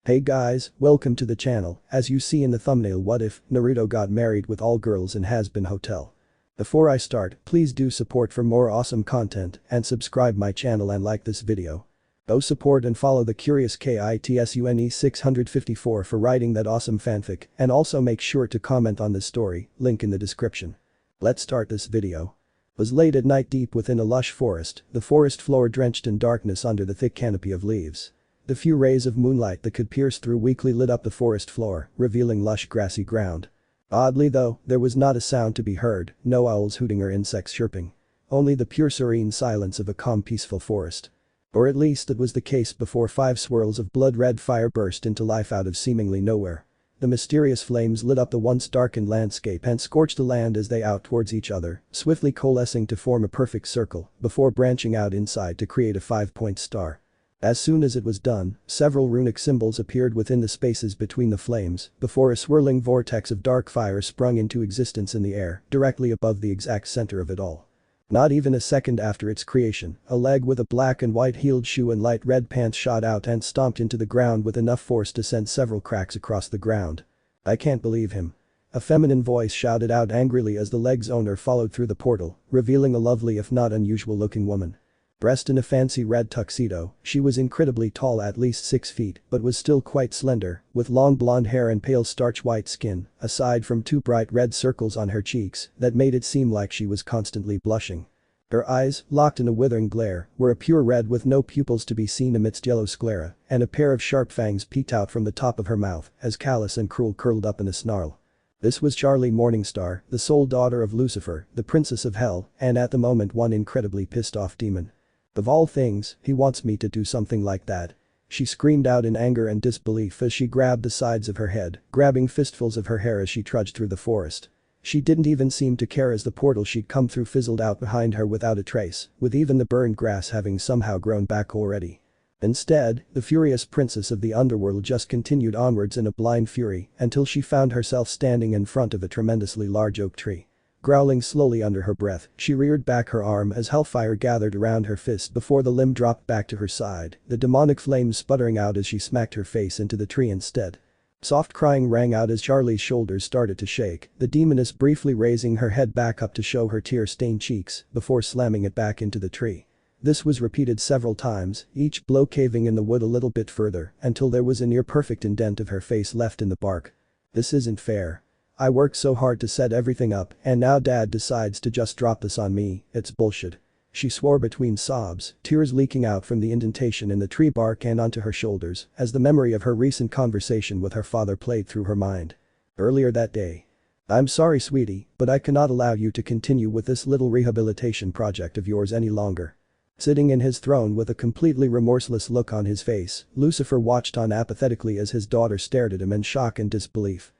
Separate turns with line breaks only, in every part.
Hey guys, welcome to the channel. As you see in the thumbnail, what if Naruto got married with all girls in Hazbin hotel? Before I start, please do support for more awesome content and subscribe my channel and like this video. Go support and follow the curious KITSUNE 654 for writing that awesome fanfic, and also make sure to comment on this story, link in the description. Let's start this video. It was late at night deep within a lush forest, the forest floor drenched in darkness under the thick canopy of leaves. The few rays of moonlight that could pierce through weakly lit up the forest floor, revealing lush grassy ground. Oddly though, there was not a sound to be heard, no owls hooting or insects chirping. Only the pure serene silence of a calm peaceful forest. Or at least that was the case before 5 swirls of blood-red fire burst into life out of seemingly nowhere. The mysterious flames lit up the once darkened landscape and scorched the land as they out towards each other, swiftly coalescing to form a perfect circle, before branching out inside to create a 5-point star. As soon as it was done, several runic symbols appeared within the spaces between the flames, before a swirling vortex of dark fire sprung into existence in the air, directly above the exact center of it all. Not even a second after its creation, a leg with a black and white heeled shoe and light red pants shot out and stomped into the ground with enough force to send several cracks across the ground. "I can't believe him." A feminine voice shouted out angrily as the leg's owner followed through the portal, revealing a lovely if not unusual looking woman. Dressed in a fancy red tuxedo, she was incredibly tall, at least 6 feet, but was still quite slender, with long blonde hair and pale starch white skin, aside from 2 bright red circles on her cheeks that made it seem like she was constantly blushing. Her eyes, locked in a withering glare, were a pure red with no pupils to be seen amidst yellow sclera, and a pair of sharp fangs peeked out from the top of her mouth, as callous and cruel curled up in a snarl. This was Charlie Morningstar, the sole daughter of Lucifer, the princess of hell, and at the moment one incredibly pissed off demon. "Of all things, he wants me to do something like that," she screamed out in anger and disbelief as she grabbed the sides of her head, grabbing fistfuls of her hair as she trudged through the forest. She didn't even seem to care as the portal she'd come through fizzled out behind her without a trace, with even the burned grass having somehow grown back already. Instead, the furious princess of the underworld just continued onwards in a blind fury until she found herself standing in front of a tremendously large oak tree. Growling slowly under her breath, she reared back her arm as hellfire gathered around her fist before the limb dropped back to her side, the demonic flames sputtering out as she smacked her face into the tree instead. Soft crying rang out as Charlie's shoulders started to shake, the demoness briefly raising her head back up to show her tear-stained cheeks before slamming it back into the tree. This was repeated several times, each blow caving in the wood a little bit further until there was a near-perfect indent of her face left in the bark. "This isn't fair. I worked so hard to set everything up and now Dad decides to just drop this on me, it's bullshit." She swore between sobs, tears leaking out from the indentation in the tree bark and onto her shoulders as the memory of her recent conversation with her father played through her mind. Earlier that day. "I'm sorry sweetie, but I cannot allow you to continue with this little rehabilitation project of yours any longer." Sitting in his throne with a completely remorseless look on his face, Lucifer watched on apathetically as his daughter stared at him in shock and disbelief.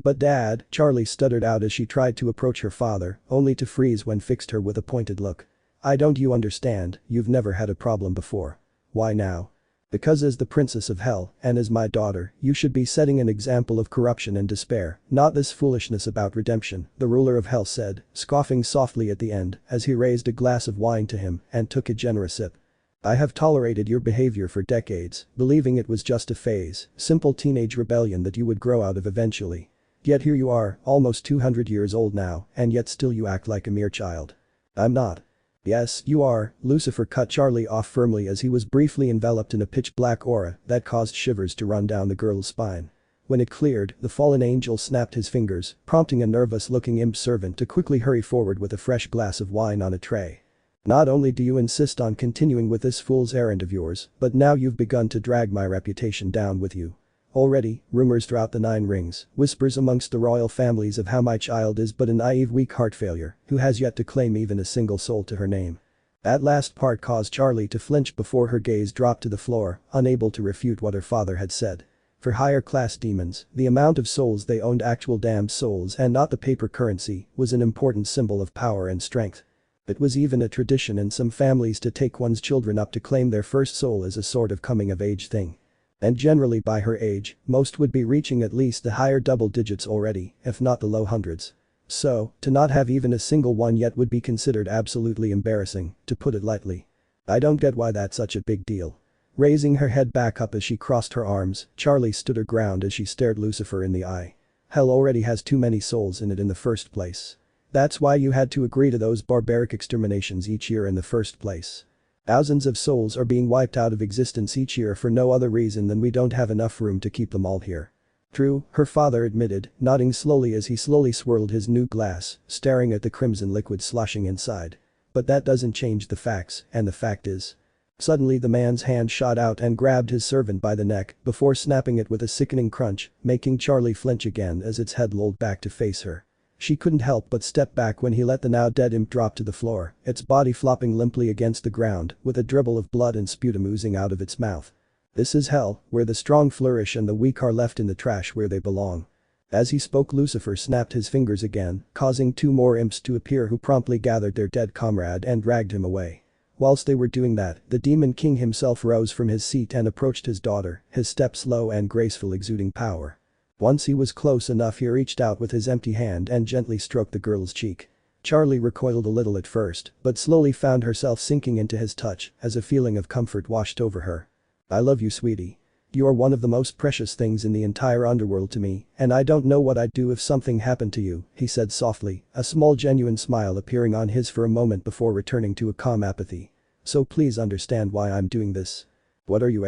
"But Dad," Charlie stuttered out as she tried to approach her father, only to freeze when fixed her with a pointed look. Don't you understand, you've never had a problem before. Why now?" "Because as the princess of hell, and as my daughter, you should be setting an example of corruption and despair, not this foolishness about redemption," the ruler of hell said, scoffing softly at the end as he raised a glass of wine to him and took a generous sip. "I have tolerated your behavior for decades, believing it was just a phase, simple teenage rebellion that you would grow out of eventually. Yet here you are, almost 200 years old now, and yet still you act like a mere child." "I'm not." "Yes, you are," Lucifer cut Charlie off firmly as he was briefly enveloped in a pitch-black aura that caused shivers to run down the girl's spine. When it cleared, the fallen angel snapped his fingers, prompting a nervous-looking imp servant to quickly hurry forward with a fresh glass of wine on a tray. "Not only do you insist on continuing with this fool's errand of yours, but now you've begun to drag my reputation down with you. Already, rumors throughout the 9 rings, whispers amongst the royal families of how my child is but a naive weak heart failure who has yet to claim even a single soul to her name." That last part caused Charlie to flinch before her gaze dropped to the floor, unable to refute what her father had said. For higher class demons, the amount of souls they owned, actual damned souls and not the paper currency, was an important symbol of power and strength. It was even a tradition in some families to take one's children up to claim their first soul as a sort of coming of age thing. And generally by her age, most would be reaching at least the higher double digits already, if not the low hundreds. So, to not have even a single one yet would be considered absolutely embarrassing, to put it lightly. "I don't get why that's such a big deal." Raising her head back up as she crossed her arms, Charlie stood her ground as she stared Lucifer in the eye. Hell already has too many souls in it in the first place. That's why you had to agree to those barbaric exterminations each year in the first place. Thousands of souls are being wiped out of existence each year for no other reason than we don't have enough room to keep them all here. True, her father admitted, nodding slowly as he slowly swirled his new glass, staring at the crimson liquid sloshing inside. But that doesn't change the facts, and the fact is. Suddenly the man's hand shot out and grabbed his servant by the neck before snapping it with a sickening crunch, making Charlie flinch again as its head lolled back to face her. She couldn't help but step back when he let the now dead imp drop to the floor, its body flopping limply against the ground, with a dribble of blood and sputum oozing out of its mouth. This is hell, where the strong flourish and the weak are left in the trash where they belong. As he spoke, Lucifer snapped his fingers again, causing two more imps to appear who promptly gathered their dead comrade and dragged him away. Whilst they were doing that, the Demon King himself rose from his seat and approached his daughter, his step slow and graceful, exuding power. Once he was close enough, he reached out with his empty hand and gently stroked the girl's cheek. Charlie recoiled a little at first, but slowly found herself sinking into his touch as a feeling of comfort washed over her. "I love you, sweetie. You are one of the most precious things in the entire underworld to me, and I don't know what I'd do if something happened to you," he said softly, a small genuine smile appearing on his for a moment before returning to a calm apathy. "So please understand why I'm doing this." "What are you,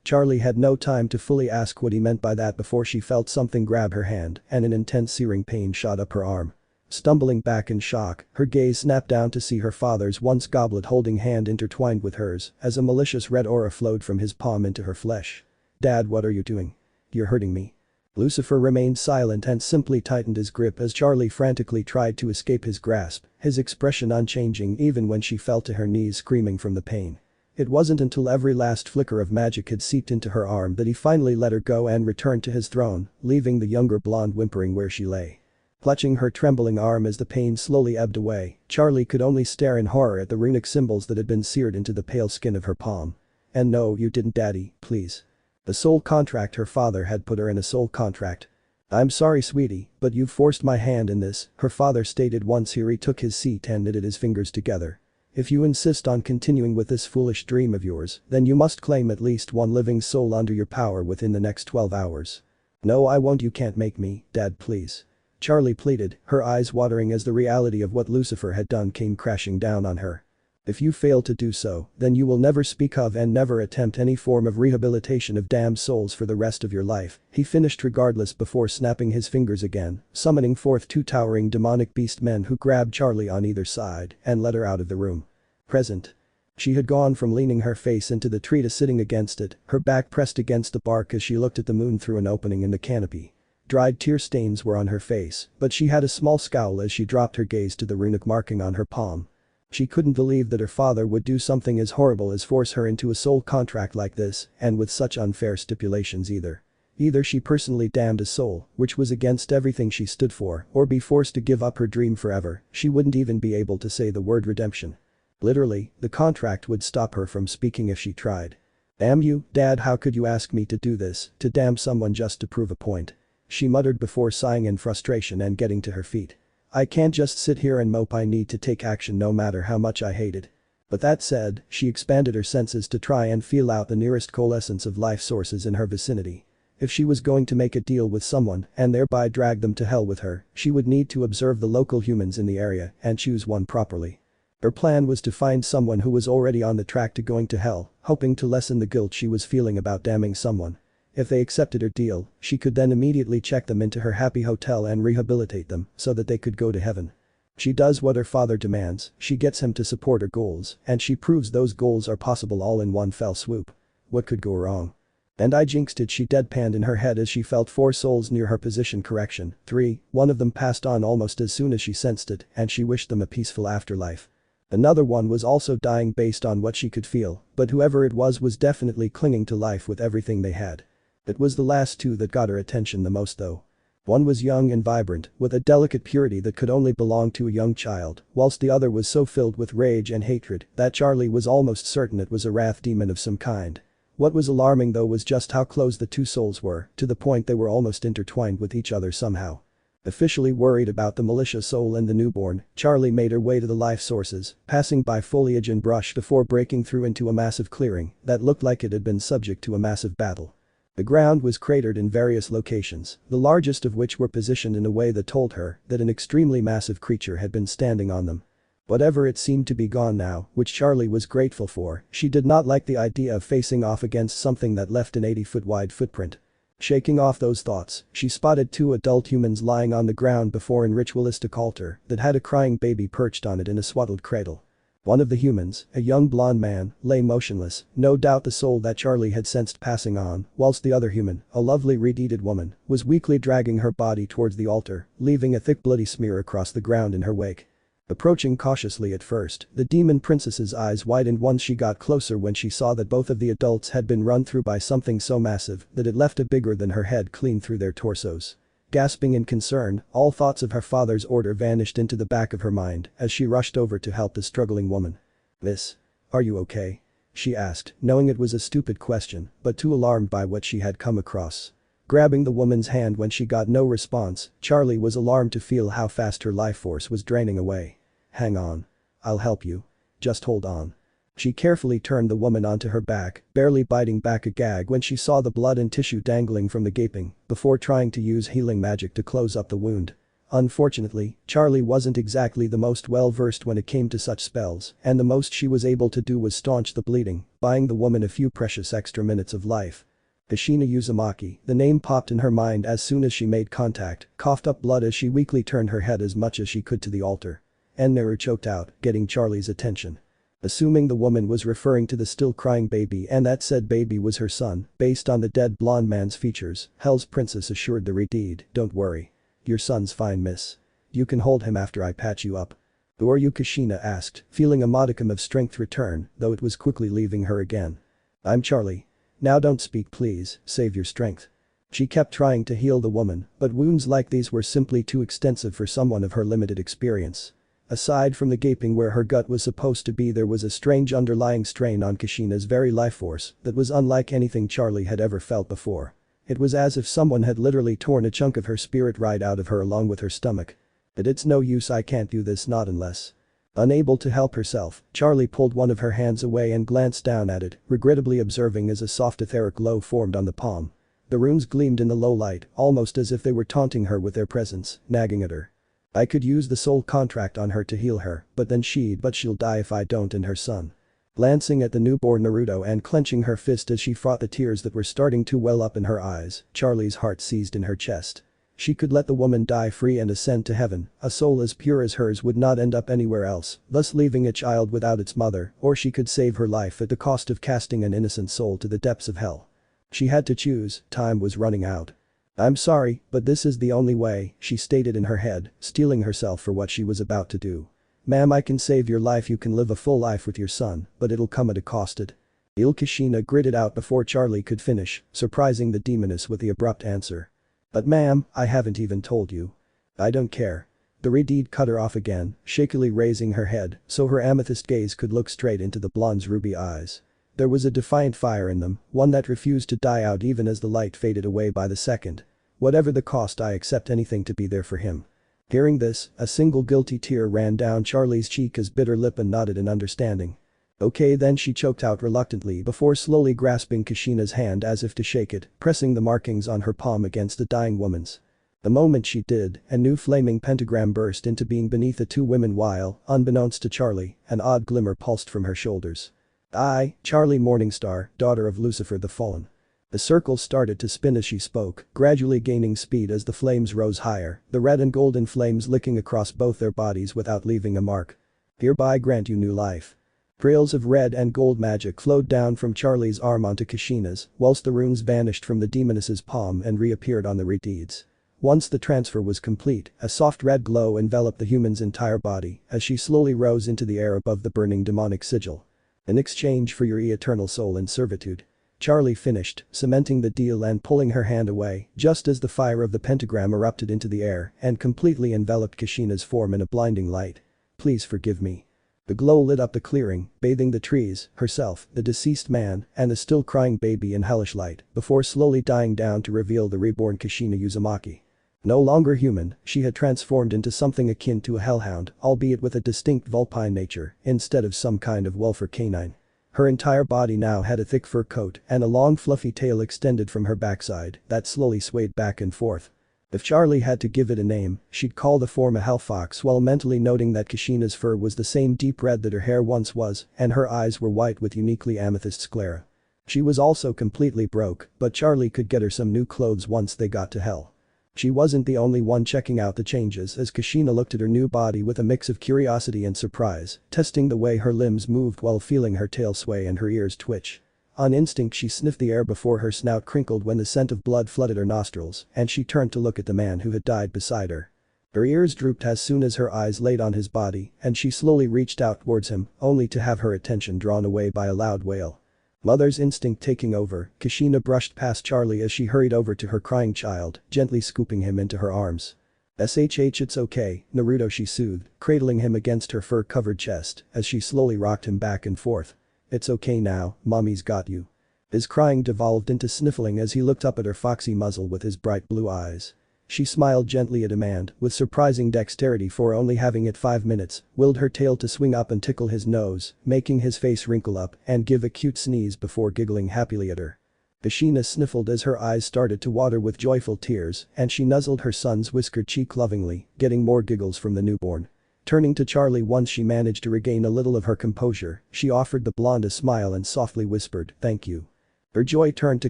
Charlie had no time to fully ask what he meant by that before she felt something grab her hand and an intense searing pain shot up her arm. Stumbling back in shock, her gaze snapped down to see her father's once goblet-holding hand intertwined with hers as a malicious red aura flowed from his palm into her flesh. "Dad, what are you doing? You're hurting me." Lucifer remained silent and simply tightened his grip as Charlie frantically tried to escape his grasp, his expression unchanging even when she fell to her knees screaming from the pain. It wasn't until every last flicker of magic had seeped into her arm that he finally let her go and returned to his throne, leaving the younger blonde whimpering where she lay. Clutching her trembling arm as the pain slowly ebbed away, Charlie could only stare in horror at the runic symbols that had been seared into the pale skin of her palm. "And no, you didn't, Daddy, please." The soul contract, her father had put her in a soul contract. "I'm sorry, sweetie, but you've forced my hand in this," her father stated once he retook his seat and knitted his fingers together. "If you insist on continuing with this foolish dream of yours, then you must claim at least one living soul under your power within the next 12 hours. "No, I won't. You can't make me, Dad, please." Charlie pleaded, her eyes watering as the reality of what Lucifer had done came crashing down on her. "If you fail to do so, then you will never speak of and never attempt any form of rehabilitation of damned souls for the rest of your life," he finished regardless before snapping his fingers again, summoning forth two towering demonic beast men who grabbed Charlie on either side and led her out of the room. Present. She had gone from leaning her face into the tree to sitting against it, her back pressed against the bark as she looked at the moon through an opening in the canopy. Dried tear stains were on her face, but she had a small scowl as she dropped her gaze to the runic marking on her palm. She couldn't believe that her father would do something as horrible as force her into a soul contract like this, and with such unfair stipulations either. Either she personally damned a soul, which was against everything she stood for, or be forced to give up her dream forever. She wouldn't even be able to say the word redemption. Literally, the contract would stop her from speaking if she tried. "Damn you, Dad, how could you ask me to do this, to damn someone just to prove a point?" she muttered before sighing in frustration and getting to her feet. "I can't just sit here and mope. I need to take action no matter how much I hate it." But that said, she expanded her senses to try and feel out the nearest coalescence of life sources in her vicinity. If she was going to make a deal with someone and thereby drag them to hell with her, she would need to observe the local humans in the area and choose one properly. Her plan was to find someone who was already on the track to going to hell, hoping to lessen the guilt she was feeling about damning someone. If they accepted her deal, she could then immediately check them into her happy hotel and rehabilitate them so that they could go to heaven. She does what her father demands, she gets him to support her goals, and she proves those goals are possible all in one fell swoop. What could go wrong? "And I jinxed it," she deadpanned in her head as she felt 4 souls near her position. Correction, 3, one of them passed on almost as soon as she sensed it, and she wished them a peaceful afterlife. Another one was also dying based on what she could feel, but whoever it was definitely clinging to life with everything they had. It was the last 2 that got her attention the most though. One was young and vibrant, with a delicate purity that could only belong to a young child, whilst the other was so filled with rage and hatred that Charlie was almost certain it was a wrath demon of some kind. What was alarming though was just how close the 2 souls were, to the point they were almost intertwined with each other somehow. Officially worried about the malicious soul and the newborn, Charlie made her way to the life sources, passing by foliage and brush before breaking through into a massive clearing that looked like it had been subject to a massive battle. The ground was cratered in various locations, the largest of which were positioned in a way that told her that an extremely massive creature had been standing on them. Whatever it seemed to be gone now, which Charlie was grateful for, she did not like the idea of facing off against something that left an 80-foot wide footprint. Shaking off those thoughts, she spotted two adult humans lying on the ground before an ritualistic altar that had a crying baby perched on it in a swaddled cradle. One of the humans, a young blonde man, lay motionless, no doubt the soul that Charlie had sensed passing on, whilst the other human, a lovely red-headed woman, was weakly dragging her body towards the altar, leaving a thick bloody smear across the ground in her wake. Approaching cautiously at first, the demon princess's eyes widened once she got closer when she saw that both of the adults had been run through by something so massive that it left a bigger than her head clean through their torsos. Gasping in concern, all thoughts of her father's order vanished into the back of her mind as she rushed over to help the struggling woman. "Miss, are you okay?" she asked, knowing it was a stupid question, but too alarmed by what she had come across. Grabbing the woman's hand when she got no response, Charlie was alarmed to feel how fast her life force was draining away. "Hang on. I'll help you. Just hold on." She carefully turned the woman onto her back, barely biting back a gag when she saw the blood and tissue dangling from the gaping, before trying to use healing magic to close up the wound. Unfortunately, Charlie wasn't exactly the most well-versed when it came to such spells, and the most she was able to do was staunch the bleeding, buying the woman a few precious extra minutes of life. Kushina Uzumaki, the name popped in her mind as soon as she made contact, coughed up blood as she weakly turned her head as much as she could to the altar. And Naru choked out, getting Charlie's attention. Assuming the woman was referring to the still crying baby and that said baby was her son, based on the dead blonde man's features, Hell's princess assured the redeed, "Don't worry. Your son's fine, miss. You can hold him after I patch you up." "Who are you?" Kushina asked, feeling a modicum of strength return, though it was quickly leaving her again. "I'm Charlie. Now don't speak please, save your strength." She kept trying to heal the woman, but wounds like these were simply too extensive for someone of her limited experience. Aside from the gaping where her gut was supposed to be, there was a strange underlying strain on Kushina's very life force that was unlike anything Charlie had ever felt before. It was as if someone had literally torn a chunk of her spirit right out of her along with her stomach. "But it's no use, I can't do this, not unless." Unable to help herself, Charlie pulled one of her hands away and glanced down at it, regrettably observing as a soft etheric glow formed on the palm. The runes gleamed in the low light, almost as if they were taunting her with their presence, nagging at her. "I could use the soul contract on her to heal her, but she'll die if I don't, and her son." Glancing at the newborn Naruto and clenching her fist as she fought the tears that were starting to well up in her eyes, Charlie's heart seized in her chest. She could let the woman die free and ascend to heaven, a soul as pure as hers would not end up anywhere else, thus leaving a child without its mother, or she could save her life at the cost of casting an innocent soul to the depths of hell. She had to choose, time was running out. "I'm sorry, but this is the only way," she stated in her head, steeling herself for what she was about to do. "Ma'am, I can save your life, you can live a full life with your son, but it'll come at a cost." Kushina gritted out before Charlie could finish, surprising the demoness with the abrupt answer. "But ma'am, I haven't even told you." "I don't care." The redeed cut her off again, shakily raising her head so her amethyst gaze could look straight into the blonde's ruby eyes. There was a defiant fire in them, one that refused to die out even as the light faded away by the second. "Whatever the cost, I accept anything to be there for him." Hearing this, a single guilty tear ran down Charlie's cheek as bitter lip and nodded in understanding. "Okay then," she choked out reluctantly before slowly grasping Kushina's hand as if to shake it, pressing the markings on her palm against the dying woman's. The moment she did, a new flaming pentagram burst into being beneath the two women while, unbeknownst to Charlie, an odd glimmer pulsed from her shoulders. "I, Charlie Morningstar, daughter of Lucifer the Fallen." The circle started to spin as she spoke, gradually gaining speed as the flames rose higher, the red and golden flames licking across both their bodies without leaving a mark. "Hereby grant you new life." Trails of red and gold magic flowed down from Charlie's arm onto Kushina's, whilst the runes vanished from the demoness's palm and reappeared on the redeeds. Once the transfer was complete, a soft red glow enveloped the human's entire body as she slowly rose into the air above the burning demonic sigil. "In exchange for your eternal soul in servitude." Charlie finished, cementing the deal and pulling her hand away, just as the fire of the pentagram erupted into the air and completely enveloped Kushina's form in a blinding light. "Please forgive me." The glow lit up the clearing, bathing the trees, herself, the deceased man, and the still crying baby in hellish light, before slowly dying down to reveal the reborn Kushina Uzumaki. No longer human, she had transformed into something akin to a hellhound, albeit with a distinct vulpine nature instead of some kind of wolf or canine. Her entire body now had a thick fur coat and a long fluffy tail extended from her backside that slowly swayed back and forth. If Charlie had to give it a name, she'd call the form a hellfox while mentally noting that Kushina's fur was the same deep red that her hair once was and her eyes were white with uniquely amethyst sclera. She was also completely broke, but Charlie could get her some new clothes once they got to hell. She wasn't the only one checking out the changes as Kushina looked at her new body with a mix of curiosity and surprise, testing the way her limbs moved while feeling her tail sway and her ears twitch. On instinct she sniffed the air before her snout crinkled when the scent of blood flooded her nostrils and she turned to look at the man who had died beside her. Her ears drooped as soon as her eyes laid on his body and she slowly reached out towards him, only to have her attention drawn away by a loud wail. Mother's instinct taking over, Kushina brushed past Charlie as she hurried over to her crying child, gently scooping him into her arms. "Shh, it's okay, Naruto," she soothed, cradling him against her fur-covered chest as she slowly rocked him back and forth. "It's okay now, mommy's got you." His crying devolved into sniffling as he looked up at her foxy muzzle with his bright blue eyes. She smiled gently at him and, with surprising dexterity for only having it 5 minutes, willed her tail to swing up and tickle his nose, making his face wrinkle up and give a cute sneeze before giggling happily at her. Kushina sniffled as her eyes started to water with joyful tears and she nuzzled her son's whiskered cheek lovingly, getting more giggles from the newborn. Turning to Charlie once she managed to regain a little of her composure, she offered the blonde a smile and softly whispered, "Thank you." Her joy turned to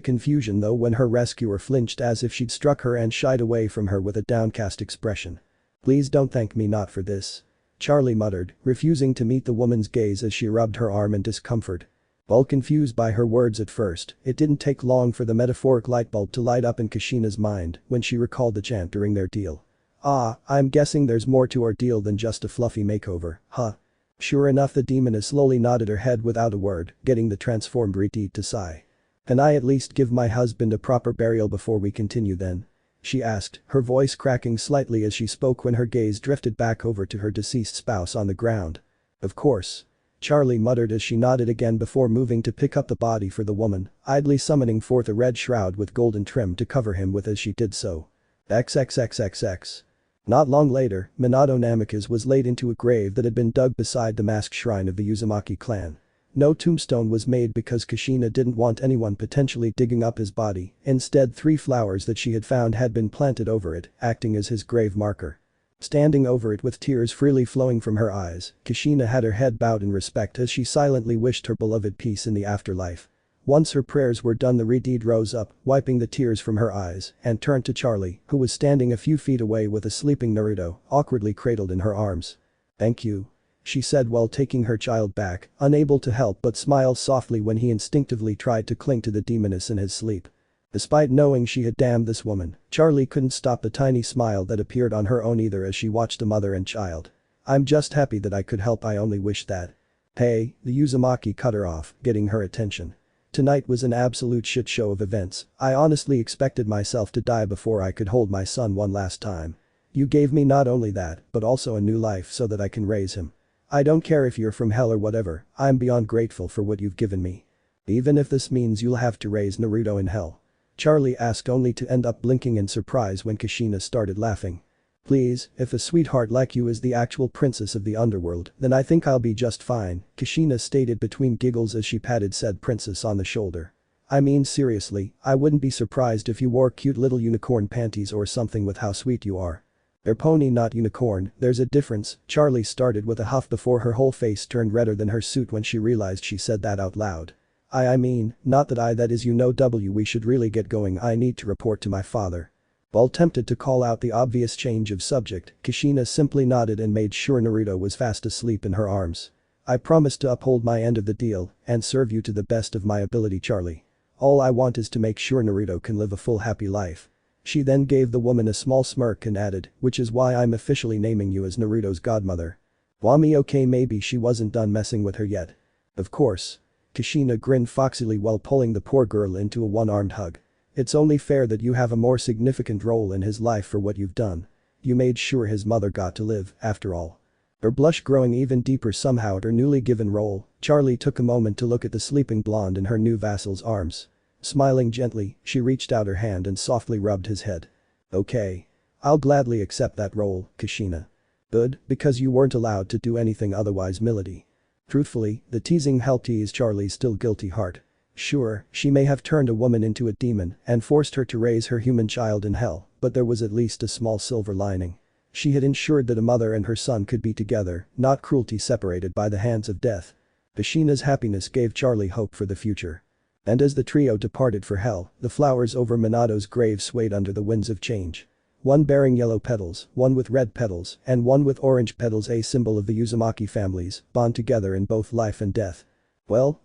confusion though when her rescuer flinched as if she'd struck her and shied away from her with a downcast expression. "Please don't thank me not for this," Charlie muttered, refusing to meet the woman's gaze as she rubbed her arm in discomfort. While confused by her words at first, it didn't take long for the metaphoric lightbulb to light up in Kushina's mind when she recalled the chant during their deal. "Ah, I'm guessing there's more to our deal than just a fluffy makeover, huh?" Sure enough, the demoness slowly nodded her head without a word, getting the transformed Redeed to sigh. "Can I at least give my husband a proper burial before we continue then?" she asked, her voice cracking slightly as she spoke when her gaze drifted back over to her deceased spouse on the ground. "Of course," Charlie muttered as she nodded again before moving to pick up the body for the woman, idly summoning forth a red shroud with golden trim to cover him with as she did so. XXXXX. Not long later, Minato Namikaze was laid into a grave that had been dug beside the masked shrine of the Uzumaki clan. No tombstone was made because Kushina didn't want anyone potentially digging up his body, instead 3 flowers that she had found had been planted over it, acting as his grave marker. Standing over it with tears freely flowing from her eyes, Kushina had her head bowed in respect as she silently wished her beloved peace in the afterlife. Once her prayers were done, the Redeed rose up, wiping the tears from her eyes, and turned to Charlie, who was standing a few feet away with a sleeping Naruto, awkwardly cradled in her arms. "Thank you," she said while taking her child back, unable to help but smile softly when he instinctively tried to cling to the demoness in his sleep. Despite knowing she had damned this woman, Charlie couldn't stop the tiny smile that appeared on her own either as she watched the mother and child. "I'm just happy that I could help, I only wish that." "Hey," the Uzumaki cut her off, getting her attention. "Tonight was an absolute shit show of events. I honestly expected myself to die before I could hold my son one last time. You gave me not only that, but also a new life so that I can raise him. I don't care if you're from hell or whatever, I'm beyond grateful for what you've given me. Even if this means you'll have to raise Naruto in hell." Charlie asked only to end up blinking in surprise when Kushina started laughing. "Please, if a sweetheart like you is the actual princess of the underworld, then I think I'll be just fine," Kushina stated between giggles as she patted said princess on the shoulder. "I mean seriously, I wouldn't be surprised if you wore cute little unicorn panties or something with how sweet you are." "They're pony, not unicorn, there's a difference," Charlie started with a huff before her whole face turned redder than her suit when she realized she said that out loud. I mean, not that is you know we should really get going, I need to report to my father." While tempted to call out the obvious change of subject, Kushina simply nodded and made sure Naruto was fast asleep in her arms. "I promise to uphold my end of the deal and serve you to the best of my ability, Charlie. All I want is to make sure Naruto can live a full happy life." She then gave the woman a small smirk and added, "Which is why I'm officially naming you as Naruto's godmother." Wami, okay, maybe she wasn't done messing with her yet. "Of course." Kushina grinned foxily while pulling the poor girl into a one-armed hug. "It's only fair that you have a more significant role in his life for what you've done. You made sure his mother got to live, after all." Her blush growing even deeper somehow at her newly given role, Charlie took a moment to look at the sleeping blonde in her new vassal's arms. Smiling gently, she reached out her hand and softly rubbed his head. "Okay. I'll gladly accept that role, Kushina. Good, because you weren't allowed to do anything otherwise, Milady. Truthfully, the teasing helped ease Charlie's still guilty heart. Sure, she may have turned a woman into a demon and forced her to raise her human child in hell, but there was at least a small silver lining. She had ensured that a mother and her son could be together, not cruelty separated by the hands of death. Kushina's happiness gave Charlie hope for the future. And as the trio departed for hell, the flowers over Minato's grave swayed under the winds of change. One bearing yellow petals, one with red petals, and one with orange petals, a symbol of the Uzumaki families, bond together in both life and death. Well,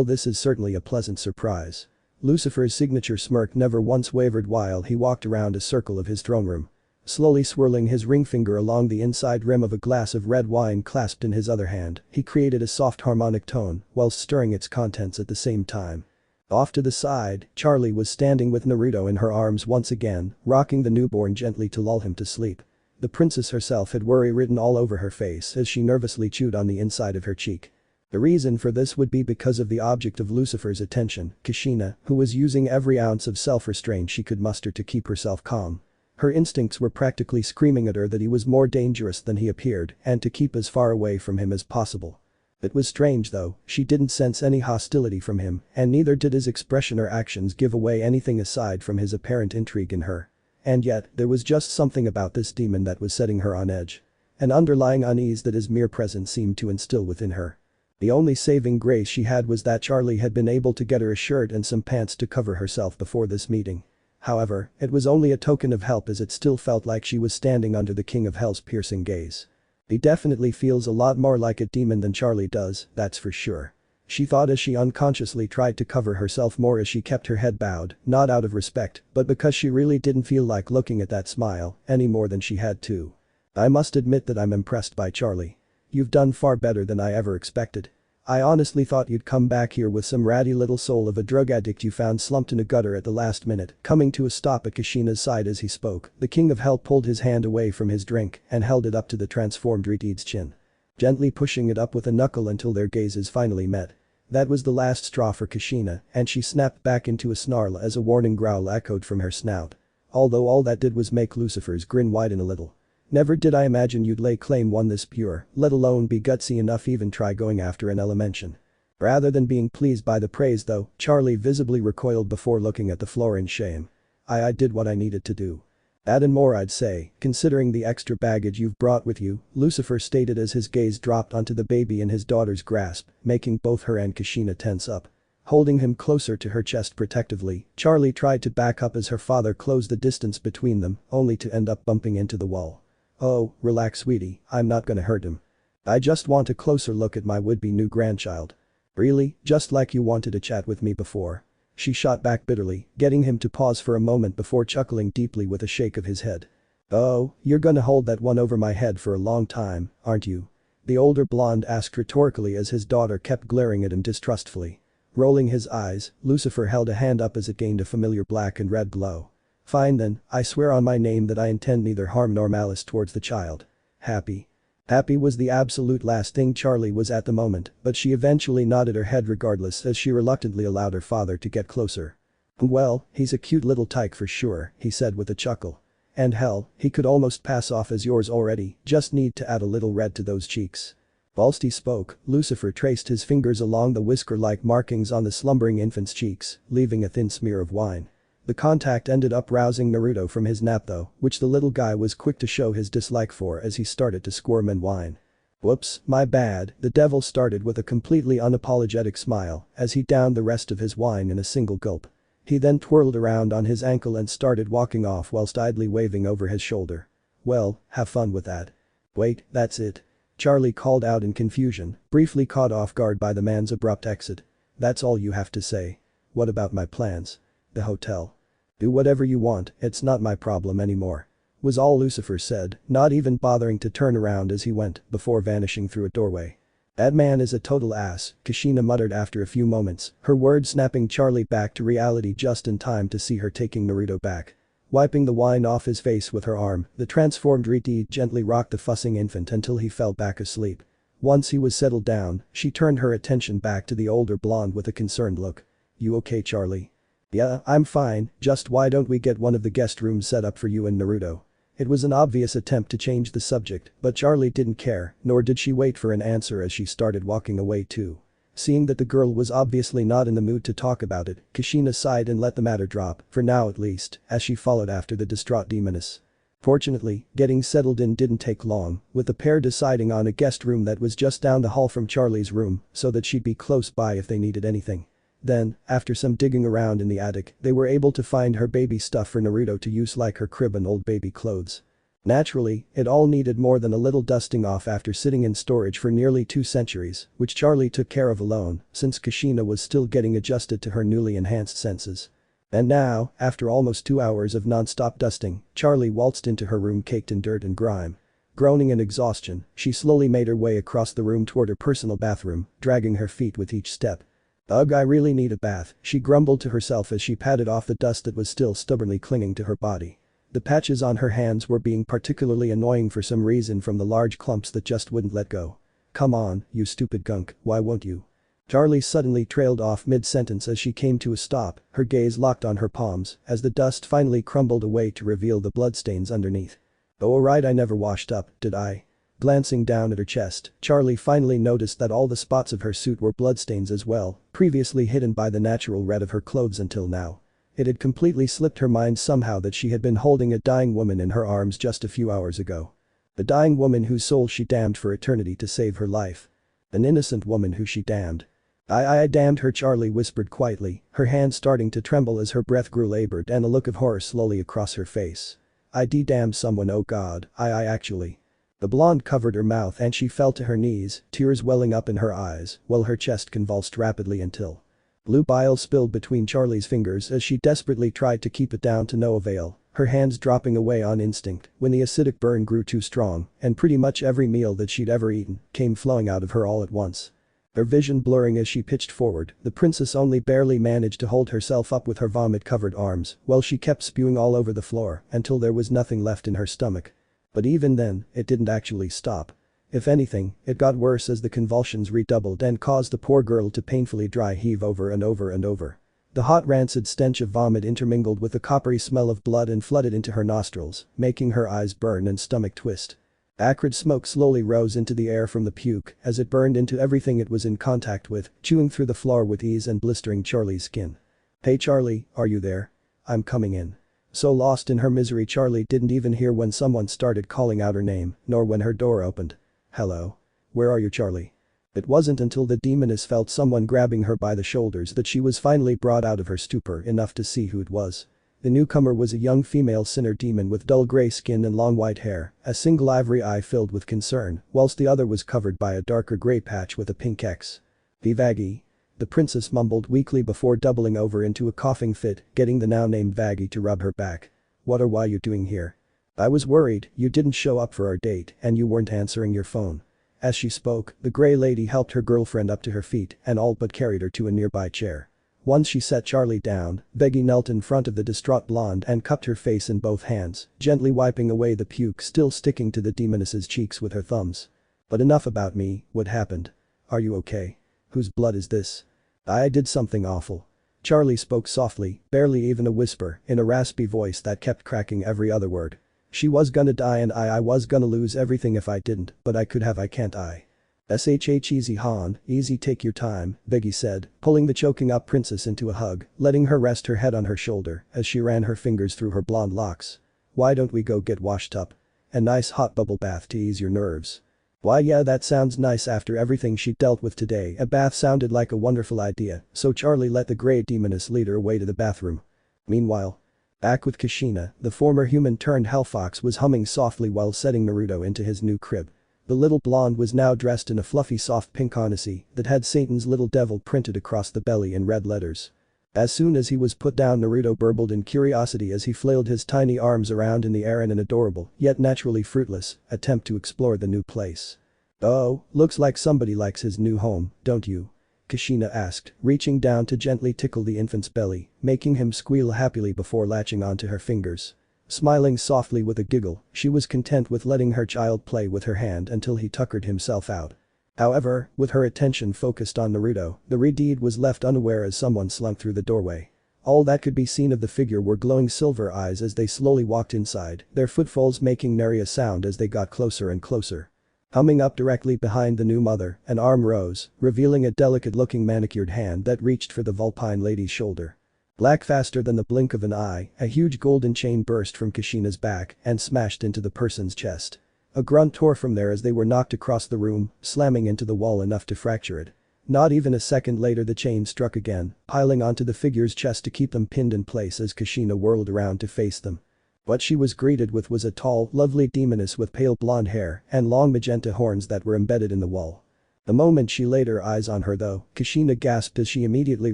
this is certainly a pleasant surprise. Lucifer's signature smirk never once wavered while he walked around a circle of his throne room. Slowly swirling his ring finger along the inside rim of a glass of red wine clasped in his other hand, he created a soft harmonic tone whilst stirring its contents at the same time. Off to the side, Charlie was standing with Naruto in her arms once again, rocking the newborn gently to lull him to sleep. The princess herself had worry written all over her face as she nervously chewed on the inside of her cheek. The reason for this would be because of the object of Lucifer's attention, Kushina, who was using every ounce of self-restraint she could muster to keep herself calm. Her instincts were practically screaming at her that he was more dangerous than he appeared and to keep as far away from him as possible. It was strange though, she didn't sense any hostility from him and neither did his expression or actions give away anything aside from his apparent intrigue in her. And yet, there was just something about this demon that was setting her on edge. An underlying unease that his mere presence seemed to instill within her. The only saving grace she had was that Charlie had been able to get her a shirt and some pants to cover herself before this meeting. However, it was only a token of help as it still felt like she was standing under the King of Hell's piercing gaze. He definitely feels a lot more like a demon than Charlie does, that's for sure. She thought as she unconsciously tried to cover herself more as she kept her head bowed, not out of respect, but because she really didn't feel like looking at that smile any more than she had to. I must admit that I'm impressed by Charlie. You've done far better than I ever expected. I honestly thought you'd come back here with some ratty little soul of a drug addict you found slumped in a gutter at the last minute. Coming to a stop at Kushina's side as he spoke, the King of Hell pulled his hand away from his drink and held it up to the transformed Riti's chin. Gently pushing it up with a knuckle until their gazes finally met. That was the last straw for Kushina and she snapped back into a snarl as a warning growl echoed from her snout. Although all that did was make Lucifer's grin widen a little. Never did I imagine you'd lay claim one this pure, let alone be gutsy enough even try going after an elemention. Rather than being pleased by the praise though, Charlie visibly recoiled before looking at the floor in shame. I did what I needed to do. That and more I'd say, considering the extra baggage you've brought with you, Lucifer stated as his gaze dropped onto the baby in his daughter's grasp, making both her and Kushina tense up. Holding him closer to her chest protectively, Charlie tried to back up as her father closed the distance between them, only to end up bumping into the wall. Oh, relax sweetie, I'm not gonna hurt him. I just want a closer look at my would-be new grandchild. Really, just like you wanted to chat with me before. She shot back bitterly, getting him to pause for a moment before chuckling deeply with a shake of his head. Oh, you're gonna hold that one over my head for a long time, aren't you? The older blonde asked rhetorically as his daughter kept glaring at him distrustfully. Rolling his eyes, Lucifer held a hand up as it gained a familiar black and red glow. Fine then, I swear on my name that I intend neither harm nor malice towards the child. Happy. Happy was the absolute last thing Charlie was at the moment, but she eventually nodded her head regardless as she reluctantly allowed her father to get closer. Well, he's a cute little tyke for sure, he said with a chuckle. And hell, he could almost pass off as yours already, just need to add a little red to those cheeks. Whilst he spoke, Lucifer traced his fingers along the whisker-like markings on the slumbering infant's cheeks, leaving a thin smear of wine. The contact ended up rousing Naruto from his nap though, which the little guy was quick to show his dislike for as he started to squirm and whine. Whoops, my bad, the devil started with a completely unapologetic smile as he downed the rest of his wine in a single gulp. He then twirled around on his ankle and started walking off whilst idly waving over his shoulder. Well, have fun with that. Wait, that's it. Charlie called out in confusion, briefly caught off guard by the man's abrupt exit. That's all you have to say. What about my plans? The hotel. Do whatever you want, it's not my problem anymore. Was all Lucifer said, not even bothering to turn around as he went before vanishing through a doorway. That man is a total ass, Kushina muttered after a few moments, her words snapping Charlie back to reality just in time to see her taking Naruto back. Wiping the wine off his face with her arm, the transformed Riti gently rocked the fussing infant until he fell back asleep. Once he was settled down, she turned her attention back to the older blonde with a concerned look. You okay, Charlie? Yeah, I'm fine, just why don't we get one of the guest rooms set up for you and Naruto? It was an obvious attempt to change the subject, but Charlie didn't care, nor did she wait for an answer as she started walking away too. Seeing that the girl was obviously not in the mood to talk about it, Kushina sighed and let the matter drop, for now at least, as she followed after the distraught demoness. Fortunately, getting settled in didn't take long, with the pair deciding on a guest room that was just down the hall from Charlie's room so that she'd be close by if they needed anything. Then, after some digging around in the attic, they were able to find her baby stuff for Naruto to use like her crib and old baby clothes. Naturally, it all needed more than a little dusting off after sitting in storage for nearly 2 centuries, which Charlie took care of alone, since Kushina was still getting adjusted to her newly enhanced senses. And now, after almost 2 hours of non-stop dusting, Charlie waltzed into her room caked in dirt and grime. Groaning in exhaustion, she slowly made her way across the room toward her personal bathroom, dragging her feet with each step. "Ugh, I really need a bath," she grumbled to herself as she patted off the dust that was still stubbornly clinging to her body. The patches on her hands were being particularly annoying for some reason from the large clumps that just wouldn't let go. "Come on, you stupid gunk, why won't you?" Charlie suddenly trailed off mid-sentence as she came to a stop, her gaze locked on her palms as the dust finally crumbled away to reveal the bloodstains underneath. "Oh right, I never washed up, did I?" Glancing down at her chest, Charlie finally noticed that all the spots of her suit were bloodstains as well, previously hidden by the natural red of her clothes until now. It had completely slipped her mind somehow that she had been holding a dying woman in her arms just a few hours ago. A dying woman whose soul she damned for eternity to save her life. An innocent woman who she damned. I damned her, Charlie whispered quietly, her hand starting to tremble as her breath grew labored and a look of horror slowly across her face. "I damned someone, oh god, I actually." The blonde covered her mouth and she fell to her knees, tears welling up in her eyes, while her chest convulsed rapidly until blue bile spilled between Charlie's fingers as she desperately tried to keep it down to no avail, her hands dropping away on instinct when the acidic burn grew too strong and pretty much every meal that she'd ever eaten came flowing out of her all at once. Her vision blurring as she pitched forward, the princess only barely managed to hold herself up with her vomit-covered arms while she kept spewing all over the floor until there was nothing left in her stomach. But even then, it didn't actually stop. If anything, it got worse as the convulsions redoubled and caused the poor girl to painfully dry heave over and over and over. The hot rancid stench of vomit intermingled with the coppery smell of blood and flooded into her nostrils, making her eyes burn and stomach twist. Acrid smoke slowly rose into the air from the puke as it burned into everything it was in contact with, chewing through the floor with ease and blistering Charlie's skin. "Hey Charlie, are you there? I'm coming in." So lost in her misery Charlie didn't even hear when someone started calling out her name, nor when her door opened. "Hello? Where are you, Charlie?" It wasn't until the demoness felt someone grabbing her by the shoulders that she was finally brought out of her stupor enough to see who it was. The newcomer was a young female sinner demon with dull grey skin and long white hair, a single ivory eye filled with concern, whilst the other was covered by a darker grey patch with a pink X. "Vivagi?" The princess mumbled weakly before doubling over into a coughing fit, getting the now-named Vaggie to rub her back. "What or why you doing here? I was worried you didn't show up for our date and you weren't answering your phone." As she spoke, the grey lady helped her girlfriend up to her feet and all but carried her to a nearby chair. Once she set Charlie down, Veggie knelt in front of the distraught blonde and cupped her face in both hands, gently wiping away the puke still sticking to the demoness's cheeks with her thumbs. "But enough about me, what happened? Are you okay? Whose blood is this?" "I did something awful." Charlie spoke softly, barely even a whisper, in a raspy voice that kept cracking every other word. "She was gonna die and I was gonna lose everything if I didn't, but I could have, I can't I?" Easy Han, easy, take your time," Veggie said, pulling the choking up princess into a hug, letting her rest her head on her shoulder as she ran her fingers through her blonde locks. "Why don't we go get washed up? A nice hot bubble bath to ease your nerves." "Why yeah, that sounds nice after everything she dealt with today." A bath sounded like a wonderful idea, so Charlie let the grey demoness lead her away to the bathroom. Meanwhile, back with Kushina, the former human-turned-hellfox was humming softly while setting Naruto into his new crib. The little blonde was now dressed in a fluffy soft pink harnessy that had Satan's little devil printed across the belly in red letters. As soon as he was put down, Naruto burbled in curiosity as he flailed his tiny arms around in the air in an adorable, yet naturally fruitless, attempt to explore the new place. "Oh, looks like somebody likes his new home, don't you?" Kushina asked, reaching down to gently tickle the infant's belly, making him squeal happily before latching onto her fingers. Smiling softly with a giggle, she was content with letting her child play with her hand until he tuckered himself out. However, with her attention focused on Naruto, the Redeed was left unaware as someone slunk through the doorway. All that could be seen of the figure were glowing silver eyes as they slowly walked inside, their footfalls making nary a sound as they got closer and closer. Humming up directly behind the new mother, an arm rose, revealing a delicate-looking manicured hand that reached for the Vulpine lady's shoulder. Black faster than the blink of an eye, a huge golden chain burst from Kashina's back and smashed into the person's chest. A grunt tore from there as they were knocked across the room, slamming into the wall enough to fracture it. Not even a second later the chain struck again, piling onto the figure's chest to keep them pinned in place as Kashina whirled around to face them. What she was greeted with was a tall, lovely demoness with pale blonde hair and long magenta horns that were embedded in the wall. The moment she laid her eyes on her though, Kashina gasped as she immediately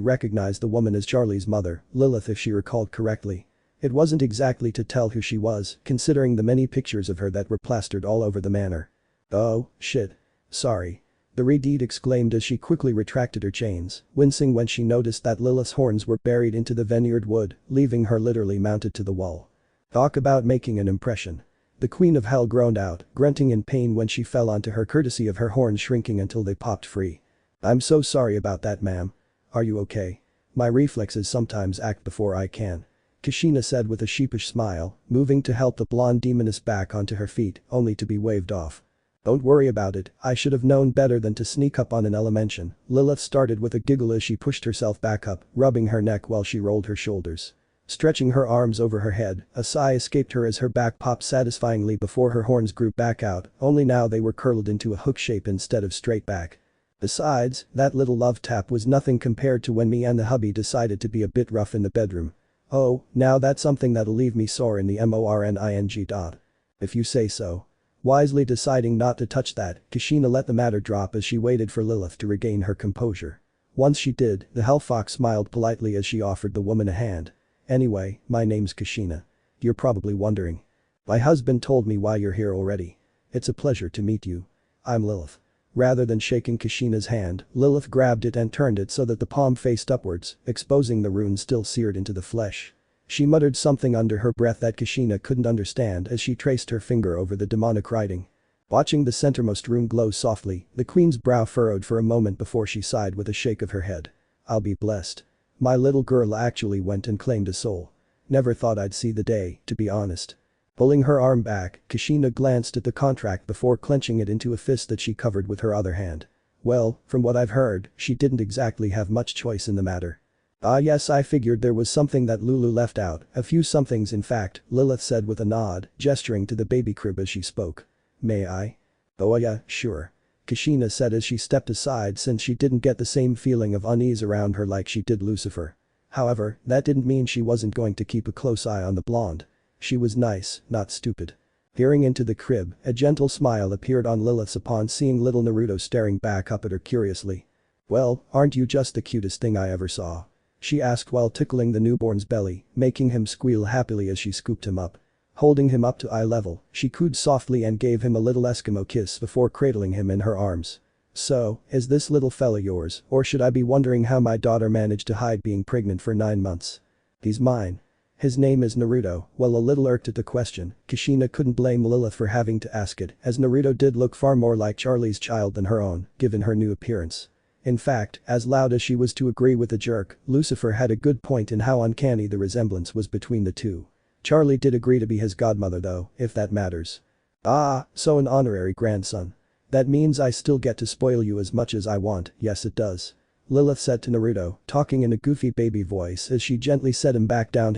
recognized the woman as Charlie's mother, Lilith if she recalled correctly. It wasn't exactly to tell who she was, considering the many pictures of her that were plastered all over the manor. Oh, shit. Sorry. The Redeed exclaimed as she quickly retracted her chains, wincing when she noticed that Lilith's horns were buried into the veneered wood, leaving her literally mounted to the wall. Talk about making an impression. The Queen of Hell groaned out, grunting in pain when she fell onto her courtesy of her horns shrinking until they popped free. I'm so sorry about that, ma'am. Are you okay? My reflexes sometimes act before I can. Kashina said with a sheepish smile, moving to help the blonde demoness back onto her feet, only to be waved off. Don't worry about it, I should have known better than to sneak up on an elemention. Lilith started with a giggle as she pushed herself back up, rubbing her neck while she rolled her shoulders. Stretching her arms over her head, a sigh escaped her as her back popped satisfyingly before her horns grew back out, only now they were curled into a hook shape instead of straight back. Besides, that little love tap was nothing compared to when me and the hubby decided to be a bit rough in the bedroom. Oh, now that's something that'll leave me sore in the morning. If you say so. Wisely deciding not to touch that, Kashina let the matter drop as she waited for Lilith to regain her composure. Once she did, the Hellfox smiled politely as she offered the woman a hand. Anyway, my name's Kashina. You're probably wondering. My husband told me why you're here already. It's a pleasure to meet you. I'm Lilith. Rather than shaking Kashina's hand, Lilith grabbed it and turned it so that the palm faced upwards, exposing the runes still seared into the flesh. She muttered something under her breath that Kashina couldn't understand as she traced her finger over the demonic writing. Watching the centermost rune glow softly, the queen's brow furrowed for a moment before she sighed with a shake of her head. I'll be blessed. My little girl actually went and claimed a soul. Never thought I'd see the day, to be honest. Pulling her arm back, Kashina glanced at the contract before clenching it into a fist that she covered with her other hand. Well, from what I've heard, she didn't exactly have much choice in the matter. Ah yes, I figured there was something that Lulu left out, a few somethings in fact, Lilith said with a nod, gesturing to the baby crib as she spoke. May I? Oh yeah, sure. Kashina said as she stepped aside since she didn't get the same feeling of unease around her like she did Lucifer. However, that didn't mean she wasn't going to keep a close eye on the blonde. She was nice, not stupid. Peering into the crib, a gentle smile appeared on Lilith's upon seeing little Naruto staring back up at her curiously. Well, aren't you just the cutest thing I ever saw? She asked while tickling the newborn's belly, making him squeal happily as she scooped him up. Holding him up to eye level, she cooed softly and gave him a little Eskimo kiss before cradling him in her arms. So, is this little fella yours, or should I be wondering how my daughter managed to hide being pregnant for 9 months? He's mine. His name is Naruto. While a little irked at the question, Kashina couldn't blame Lilith for having to ask it, as Naruto did look far more like Charlie's child than her own, given her new appearance. In fact, as loud as she was to agree with the jerk, Lucifer had a good point in how uncanny the resemblance was between the two. Charlie did agree to be his godmother though, if that matters. Ah, so an honorary grandson. That means I still get to spoil you as much as I want, yes it does. Lilith said to Naruto, talking in a goofy baby voice as she gently set him back down,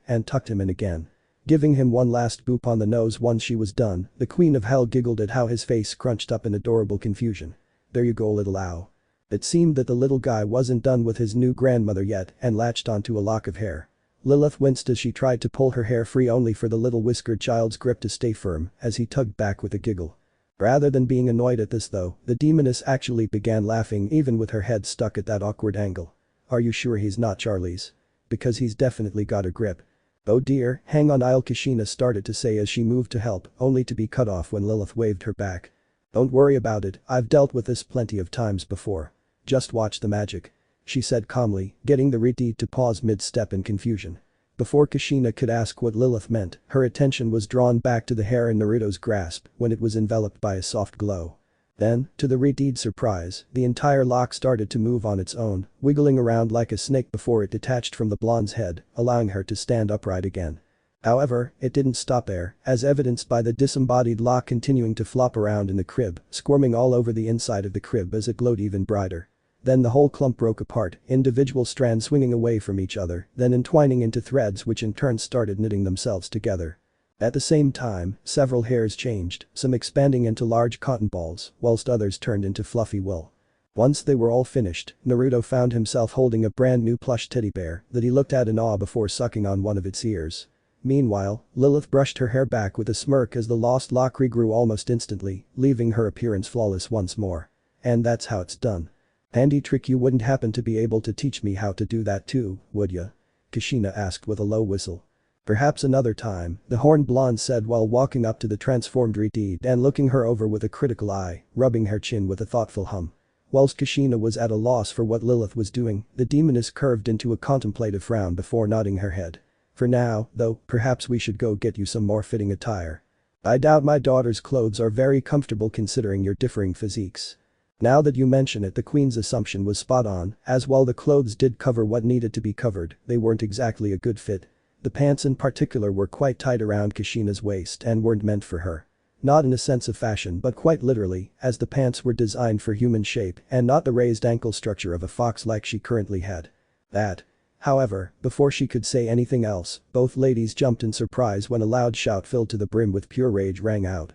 and tucked him in again. Giving him one last boop on the nose once she was done, the Queen of Hell giggled at how his face scrunched up in adorable confusion. There you go little ow. It seemed that the little guy wasn't done with his new grandmother yet and latched onto a lock of hair. Lilith winced as she tried to pull her hair free only for the little whiskered child's grip to stay firm as he tugged back with a giggle. Rather than being annoyed at this though, the demoness actually began laughing even with her head stuck at that awkward angle. Are you sure he's not Charlie's? Because he's definitely got a grip. Oh dear, hang on Kashina started to say as she moved to help, only to be cut off when Lilith waved her back. Don't worry about it, I've dealt with this plenty of times before. Just watch the magic. She said calmly, getting the Redeed to pause mid-step in confusion. Before Kashina could ask what Lilith meant, her attention was drawn back to the hair in Naruto's grasp when it was enveloped by a soft glow. Then, to the Redeed's surprise, the entire lock started to move on its own, wiggling around like a snake before it detached from the blonde's head, allowing her to stand upright again. However, it didn't stop there, as evidenced by the disembodied lock continuing to flop around in the crib, squirming all over the inside of the crib as it glowed even brighter. Then the whole clump broke apart, individual strands swinging away from each other, then entwining into threads which in turn started knitting themselves together. At the same time, several hairs changed, some expanding into large cotton balls, whilst others turned into fluffy wool. Once they were all finished, Naruto found himself holding a brand new plush teddy bear that he looked at in awe before sucking on one of its ears. Meanwhile, Lilith brushed her hair back with a smirk as the lost lock regrew almost instantly, leaving her appearance flawless once more. And that's how it's done. Handy trick, you wouldn't happen to be able to teach me how to do that too, would ya? Kushina asked with a low whistle. Perhaps another time, the horned blonde said while walking up to the transformed Redeed and looking her over with a critical eye, rubbing her chin with a thoughtful hum. Whilst Kushina was at a loss for what Lilith was doing, the demoness curved into a contemplative frown before nodding her head. For now, though, perhaps we should go get you some more fitting attire. I doubt my daughter's clothes are very comfortable considering your differing physiques. Now that you mention it, the queen's assumption was spot on, as while the clothes did cover what needed to be covered, they weren't exactly a good fit. The pants in particular were quite tight around Kushina's waist and weren't meant for her. Not in a sense of fashion but quite literally, as the pants were designed for human shape and not the raised ankle structure of a fox like she currently had. However, before she could say anything else, both ladies jumped in surprise when a loud shout filled to the brim with pure rage rang out.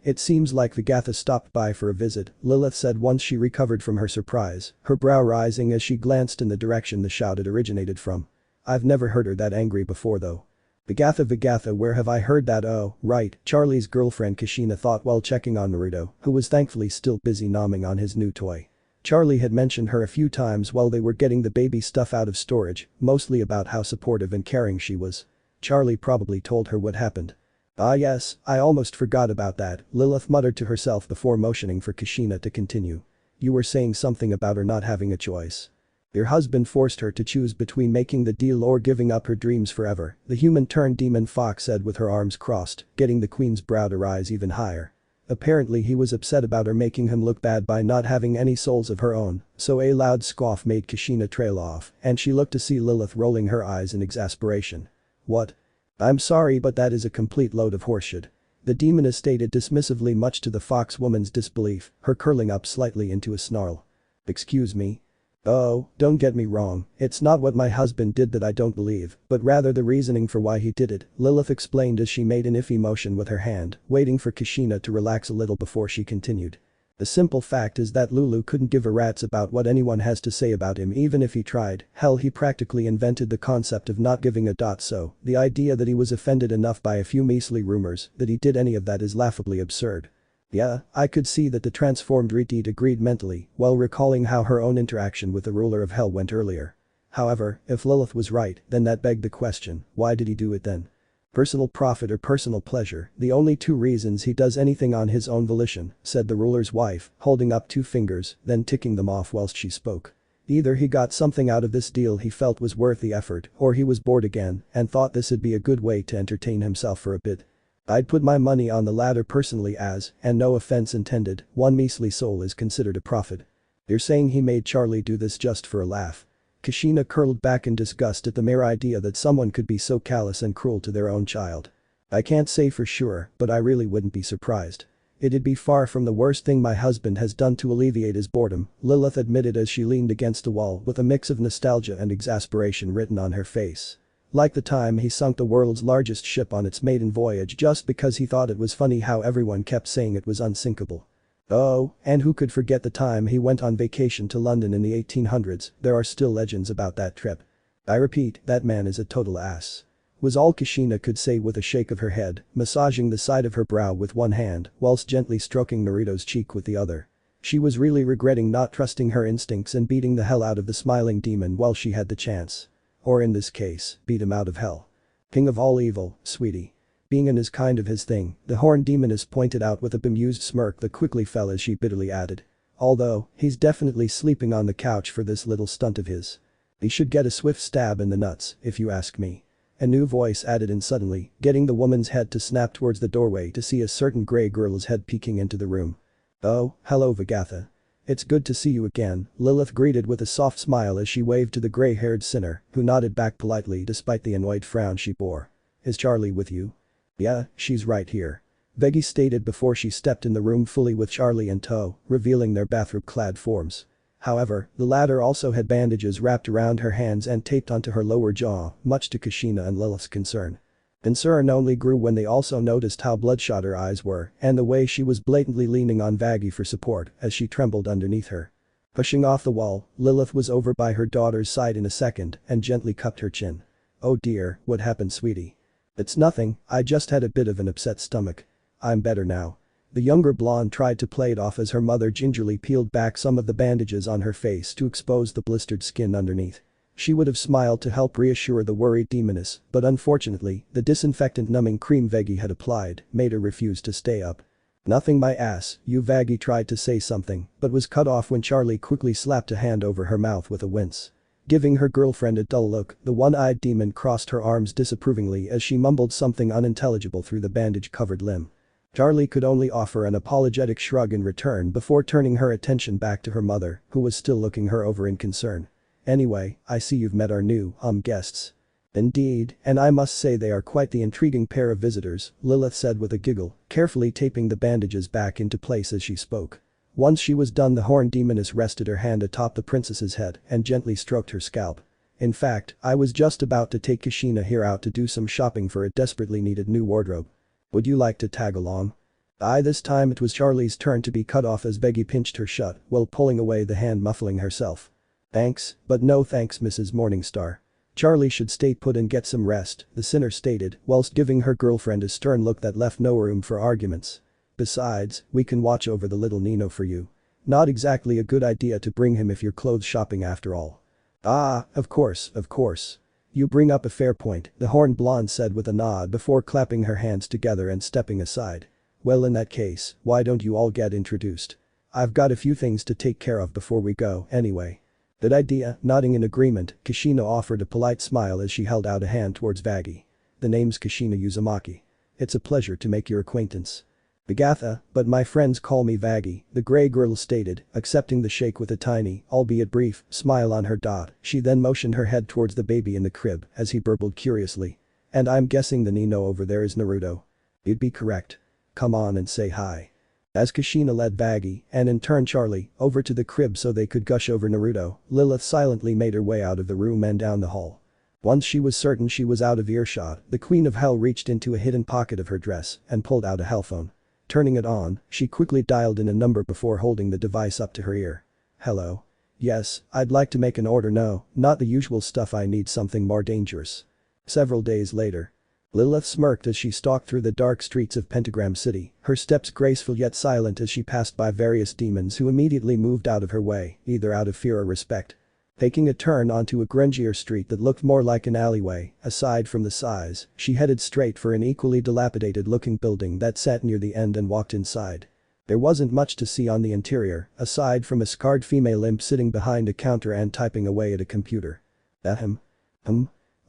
It seems like the Gatha stopped by for a visit, Lilith said once she recovered from her surprise, her brow rising as she glanced in the direction the shout had originated from. I've never heard her that angry before though. Vigatha, where have I heard that? Oh, right, Charlie's girlfriend, Kushina thought while checking on Naruto, who was thankfully still busy nomming on his new toy. Charlie had mentioned her a few times while they were getting the baby stuff out of storage, mostly about how supportive and caring she was. Charlie probably told her what happened. Ah yes, I almost forgot about that, Lilith muttered to herself before motioning for Kushina to continue. You were saying something about her not having a choice. Your husband forced her to choose between making the deal or giving up her dreams forever, the human-turned-demon fox said with her arms crossed, getting the queen's brow to rise even higher. Apparently he was upset about her making him look bad by not having any souls of her own, so a loud scoff made Kushina trail off, and she looked to see Lilith rolling her eyes in exasperation. What? I'm sorry but that is a complete load of horseshit. The demoness stated dismissively, much to the fox woman's disbelief, her curling up slightly into a snarl. Excuse me? Oh, don't get me wrong, it's not what my husband did that I don't believe, but rather the reasoning for why he did it, Lilith explained as she made an iffy motion with her hand, waiting for Kushina to relax a little before she continued. The simple fact is that Lulu couldn't give a rat's about what anyone has to say about him even if he tried, hell he practically invented the concept of not giving a dot, so the idea that he was offended enough by a few measly rumors that he did any of that is laughably absurd. Yeah, I could see that the transformed Redeed agreed mentally while recalling how her own interaction with the ruler of hell went earlier. However, if Lilith was right, then that begged the question, why did he do it then? Personal profit or personal pleasure, the only two reasons he does anything on his own volition, said the ruler's wife, holding up two fingers, then ticking them off whilst she spoke. Either he got something out of this deal he felt was worth the effort, or he was bored again and thought this'd be a good way to entertain himself for a bit. I'd put my money on the latter personally as, and no offense intended, one measly soul is considered a profit. You're saying he made Charlie do this just for a laugh? Kushina curled back in disgust at the mere idea that someone could be so callous and cruel to their own child. I can't say for sure, but I really wouldn't be surprised. It'd be far from the worst thing my husband has done to alleviate his boredom, Lilith admitted as she leaned against the wall with a mix of nostalgia and exasperation written on her face. Like the time he sunk the world's largest ship on its maiden voyage just because he thought it was funny how everyone kept saying it was unsinkable. Oh, and who could forget the time he went on vacation to London in the 1800s, there are still legends about that trip. I repeat, that man is a total ass. Was all Kushina could say with a shake of her head, massaging the side of her brow with one hand whilst gently stroking Naruto's cheek with the other. She was really regretting not trusting her instincts and beating the hell out of the smiling demon while she had the chance. Or in this case, beat him out of hell. King of all evil, sweetie. Being in is kind of his thing, the horned demoness pointed out with a bemused smirk that quickly fell as she bitterly added. Although, he's definitely sleeping on the couch for this little stunt of his. He should get a swift stab in the nuts, if you ask me. A new voice added in suddenly, getting the woman's head to snap towards the doorway to see a certain grey girl's head peeking into the room. Oh, hello Vagatha. It's good to see you again, Lilith greeted with a soft smile as she waved to the gray-haired sinner, who nodded back politely despite the annoyed frown she bore. Is Charlie with you? Yeah, she's right here. Veggie stated before she stepped in the room fully with Charlie in tow, revealing their bathrobe-clad forms. However, the latter also had bandages wrapped around her hands and taped onto her lower jaw, much to Kashina and Lilith's concern. Concern only grew when they also noticed how bloodshot her eyes were and the way she was blatantly leaning on Vaggie for support as she trembled underneath her. Pushing off the wall, Lilith was over by her daughter's side in a second and gently cupped her chin. Oh dear, what happened sweetie? It's nothing, I just had a bit of an upset stomach. I'm better now. The younger blonde tried to play it off as her mother gingerly peeled back some of the bandages on her face to expose the blistered skin underneath. She would have smiled to help reassure the worried demoness, but unfortunately, the disinfectant numbing cream Veggie had applied made her refuse to stay up. Nothing my ass, you Vaggie tried to say something, but was cut off when Charlie quickly slapped a hand over her mouth with a wince. Giving her girlfriend a dull look, the one-eyed demon crossed her arms disapprovingly as she mumbled something unintelligible through the bandage-covered limb. Charlie could only offer an apologetic shrug in return before turning her attention back to her mother, who was still looking her over in concern. Anyway, I see you've met our new, guests. Indeed, and I must say they are quite the intriguing pair of visitors, Lilith said with a giggle, carefully taping the bandages back into place as she spoke. Once she was done, the horned demoness rested her hand atop the princess's head and gently stroked her scalp. In fact, I was just about to take Kashina here out to do some shopping for a desperately needed new wardrobe. Would you like to tag along? This time it was Charlie's turn to be cut off as Veggie pinched her shut while pulling away the hand muffling herself. Thanks, but no thanks Mrs. Morningstar. Charlie should stay put and get some rest, the sinner stated whilst giving her girlfriend a stern look that left no room for arguments. Besides, we can watch over the little Nino for you. Not exactly a good idea to bring him if you're clothes shopping after all. Ah, of course, of course. You bring up a fair point, the horned blonde said with a nod before clapping her hands together and stepping aside. Well in that case, why don't you all get introduced? I've got a few things to take care of before we go, anyway. Good idea, nodding in agreement, Kashina offered a polite smile as she held out a hand towards Vaggie. The name's Kashina Uzumaki. It's a pleasure to make your acquaintance. Vagatha, but my friends call me Vaggie, the grey girl stated, accepting the shake with a tiny, albeit brief, smile on her dot. She then motioned her head towards the baby in the crib as he burbled curiously. And I'm guessing the Nino over there is Naruto. You'd be correct. Come on and say hi. As Kashina led Vaggie, and in turn Charlie, over to the crib so they could gush over Naruto, Lilith silently made her way out of the room and down the hall. Once she was certain she was out of earshot, the Queen of Hell reached into a hidden pocket of her dress and pulled out a hellphone. Turning it on, she quickly dialed in a number before holding the device up to her ear. Hello? Yes, I'd like to make an order. No, not the usual stuff, I need something more dangerous. Several days later. Lilith smirked as she stalked through the dark streets of Pentagram City, her steps graceful yet silent as she passed by various demons who immediately moved out of her way, either out of fear or respect. Taking a turn onto a grungier street that looked more like an alleyway, aside from the size, she headed straight for an equally dilapidated-looking building that sat near the end and walked inside. There wasn't much to see on the interior, aside from a scarred female imp sitting behind a counter and typing away at a computer. Ahem.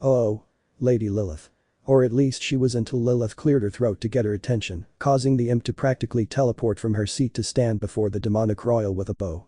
Oh. Lady Lilith. Or at least she was until Lilith cleared her throat to get her attention, causing the imp to practically teleport from her seat to stand before the demonic royal with a bow.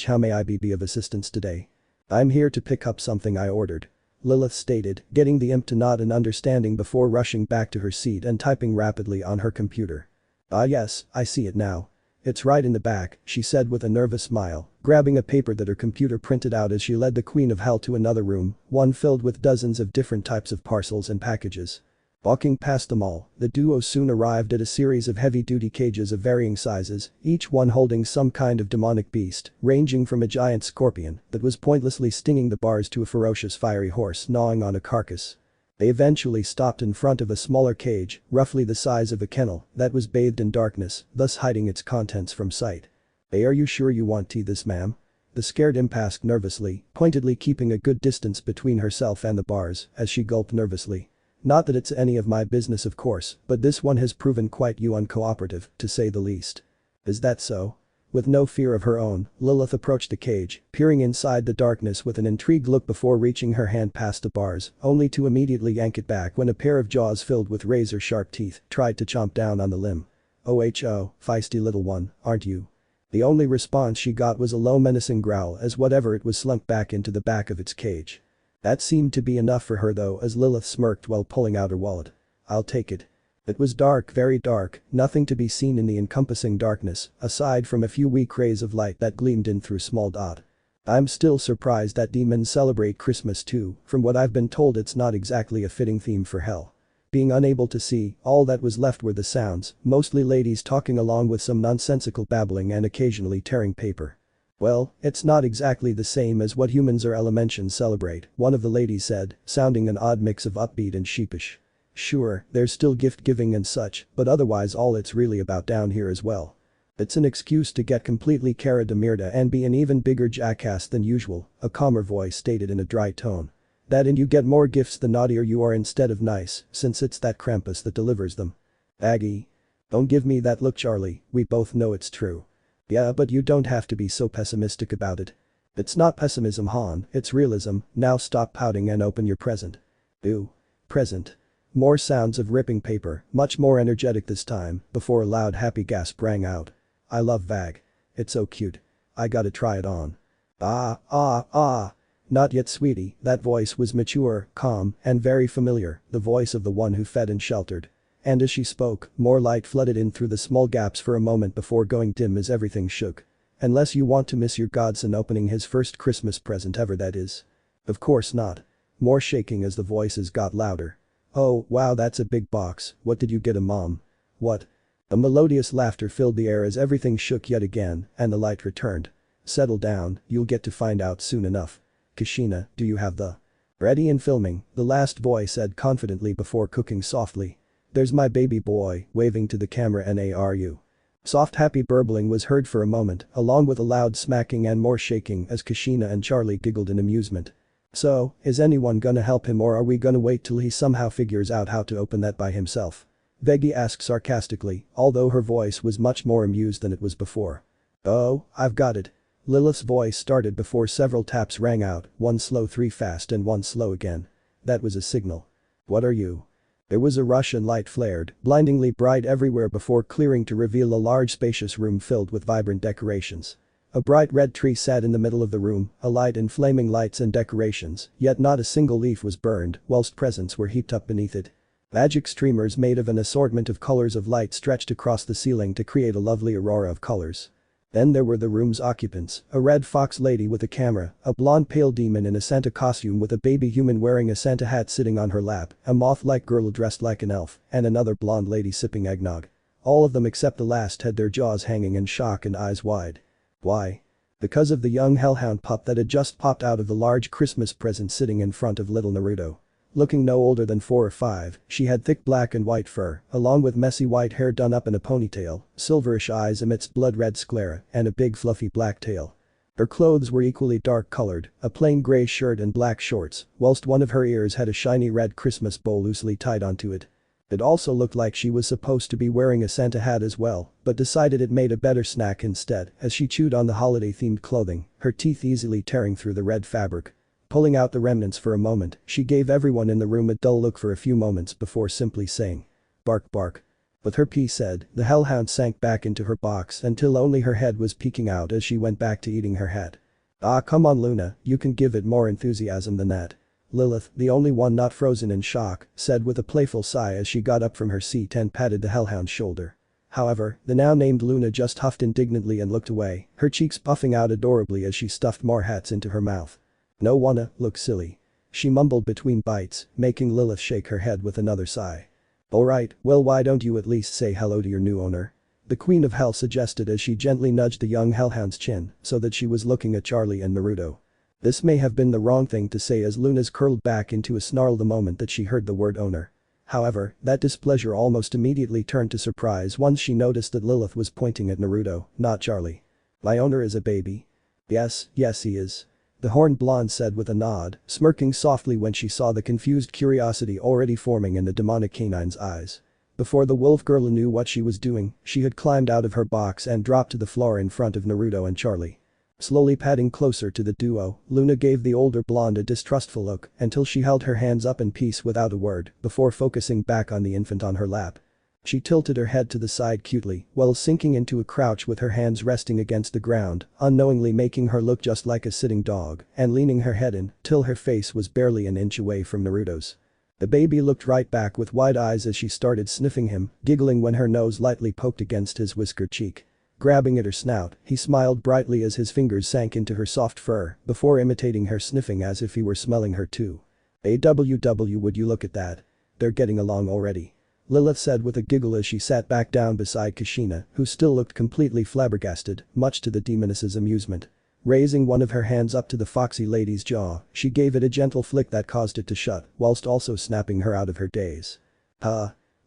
How may I be of assistance today? I'm here to pick up something I ordered. Lilith stated, getting the imp to nod in understanding before rushing back to her seat and typing rapidly on her computer. Ah yes, I see it now. It's right in the back, she said with a nervous smile, grabbing a paper that her computer printed out as she led the Queen of Hell to another room, one filled with dozens of different types of parcels and packages. Walking past them all, the duo soon arrived at a series of heavy-duty cages of varying sizes, each one holding some kind of demonic beast, ranging from a giant scorpion that was pointlessly stinging the bars to a ferocious fiery horse gnawing on a carcass. They eventually stopped in front of a smaller cage, roughly the size of a kennel, that was bathed in darkness, thus hiding its contents from sight. Hey, are you sure you want this, ma'am? The scared imp asked nervously, pointedly keeping a good distance between herself and the bars as she gulped nervously. Not that it's any of my business of course, but this one has proven quite uncooperative, to say the least. Is that so? With no fear of her own, Lilith approached the cage, peering inside the darkness with an intrigued look before reaching her hand past the bars, only to immediately yank it back when a pair of jaws filled with razor-sharp teeth tried to chomp down on the limb. Oh, feisty little one, aren't you? The only response she got was a low menacing growl as whatever it was slunk back into the back of its cage. That seemed to be enough for her though as Lilith smirked while pulling out her wallet. "I'll take it." It was dark, very dark, nothing to be seen in the encompassing darkness, aside from a few weak rays of light that gleamed in through small dot. I'm still surprised that demons celebrate Christmas too, from what I've been told it's not exactly a fitting theme for hell. Being unable to see, all that was left were the sounds, mostly ladies talking along with some nonsensical babbling and occasionally tearing paper. "Well, it's not exactly the same as what humans or elementals celebrate," one of the ladies said, sounding an odd mix of upbeat and sheepish. "Sure, there's still gift giving and such, but otherwise all it's really about down here as well. It's an excuse to get completely cara de mierda and be an even bigger jackass than usual," a calmer voice stated in a dry tone. "That and you get more gifts the naughtier you are instead of nice, since it's that Krampus that delivers them." "Aggie. Don't give me that look, Charlie, we both know it's true." "Yeah, but you don't have to be so pessimistic about it." "It's not pessimism, hon, it's realism, now stop pouting and open your present." "Ew. Present." More sounds of ripping paper, much more energetic this time, before a loud happy gasp rang out. "I love Vag. It's so cute. I gotta try it on." "Ah, ah, ah." "Not yet, sweetie," that voice was mature, calm, and very familiar, the voice of the one who fed and sheltered. And as she spoke, more light flooded in through the small gaps for a moment before going dim as everything shook. "Unless you want to miss your godson opening his first Christmas present ever, that is." "Of course not." More shaking as the voices got louder. "Oh, wow, that's a big box, what did you get him, Mom?" "What?" A melodious laughter filled the air as everything shook yet again and the light returned. "Settle down, you'll get to find out soon enough. Kashina, do you have the..." "Ready and filming," the last boy said confidently before cooking softly. "There's my baby boy," waving to the camera. "Naru." Soft happy burbling was heard for a moment, along with a loud smacking and more shaking as Kashina and Charlie giggled in amusement. "So, is anyone gonna help him or are we gonna wait till he somehow figures out how to open that by himself?" Veggie asked sarcastically, although her voice was much more amused than it was before. "Oh, I've got it." Lilith's voice started before several taps rang out, one slow, three fast and one slow again. That was a signal. "What are you?" There was a rush and light flared, blindingly bright everywhere before clearing to reveal a large spacious room filled with vibrant decorations. A bright red tree sat in the middle of the room, alight in flaming lights and decorations, yet not a single leaf was burned, whilst presents were heaped up beneath it. Magic streamers made of an assortment of colors of light stretched across the ceiling to create a lovely aurora of colors. Then there were the room's occupants, a red fox lady with a camera, a blonde pale demon in a Santa costume with a baby human wearing a Santa hat sitting on her lap, a moth-like girl dressed like an elf, and another blonde lady sipping eggnog. All of them except the last had their jaws hanging in shock and eyes wide. Why? Because of the young hellhound pup that had just popped out of the large Christmas present sitting in front of little Naruto. Looking no older than 4 or 5, she had thick black and white fur, along with messy white hair done up in a ponytail, silverish eyes amidst blood-red sclera, and a big fluffy black tail. Her clothes were equally dark-colored, a plain grey shirt and black shorts, whilst one of her ears had a shiny red Christmas bow loosely tied onto it. It also looked like she was supposed to be wearing a Santa hat as well, but decided it made a better snack instead as she chewed on the holiday-themed clothing, her teeth easily tearing through the red fabric. Pulling out the remnants for a moment, she gave everyone in the room a dull look for a few moments before simply saying, "Bark, bark." With her piece said, the hellhound sank back into her box until only her head was peeking out as she went back to eating her hat. "Ah, come on, Luna, you can give it more enthusiasm than that." Lilith, the only one not frozen in shock, said with a playful sigh as she got up from her seat and patted the hellhound's shoulder. However, the now named Luna just huffed indignantly and looked away, her cheeks puffing out adorably as she stuffed more hats into her mouth. "No wanna look silly," she mumbled between bites, making Lilith shake her head with another sigh. "Alright, well why don't you at least say hello to your new owner?" the Queen of Hell suggested as she gently nudged the young hellhound's chin so that she was looking at Charlie and Naruto. This may have been the wrong thing to say as Luna's curled back into a snarl the moment that she heard the word owner. However, that displeasure almost immediately turned to surprise once she noticed that Lilith was pointing at Naruto, not Charlie. "My owner is a baby." Yes, he is." the horned blonde said with a nod, smirking softly when she saw the confused curiosity already forming in the demonic canine's eyes. Before the wolf girl knew what she was doing, she had climbed out of her box and dropped to the floor in front of Naruto and Charlie. Slowly padding closer to the duo, Luna gave the older blonde a distrustful look until she held her hands up in peace without a word before focusing back on the infant on her lap. She tilted her head to the side cutely while sinking into a crouch with her hands resting against the ground, unknowingly making her look just like a sitting dog and leaning her head in till her face was barely an inch away from Naruto's. The baby looked right back with wide eyes as she started sniffing him, giggling when her nose lightly poked against his whiskered cheek. Grabbing at her snout, he smiled brightly as his fingers sank into her soft fur before imitating her sniffing as if he were smelling her too. "AWW, would you look at that? They're getting along already," Lilith said with a giggle as she sat back down beside Kushina, who still looked completely flabbergasted, much to the demoness's amusement. Raising one of her hands up to the foxy lady's jaw, she gave it a gentle flick that caused it to shut, whilst also snapping her out of her daze.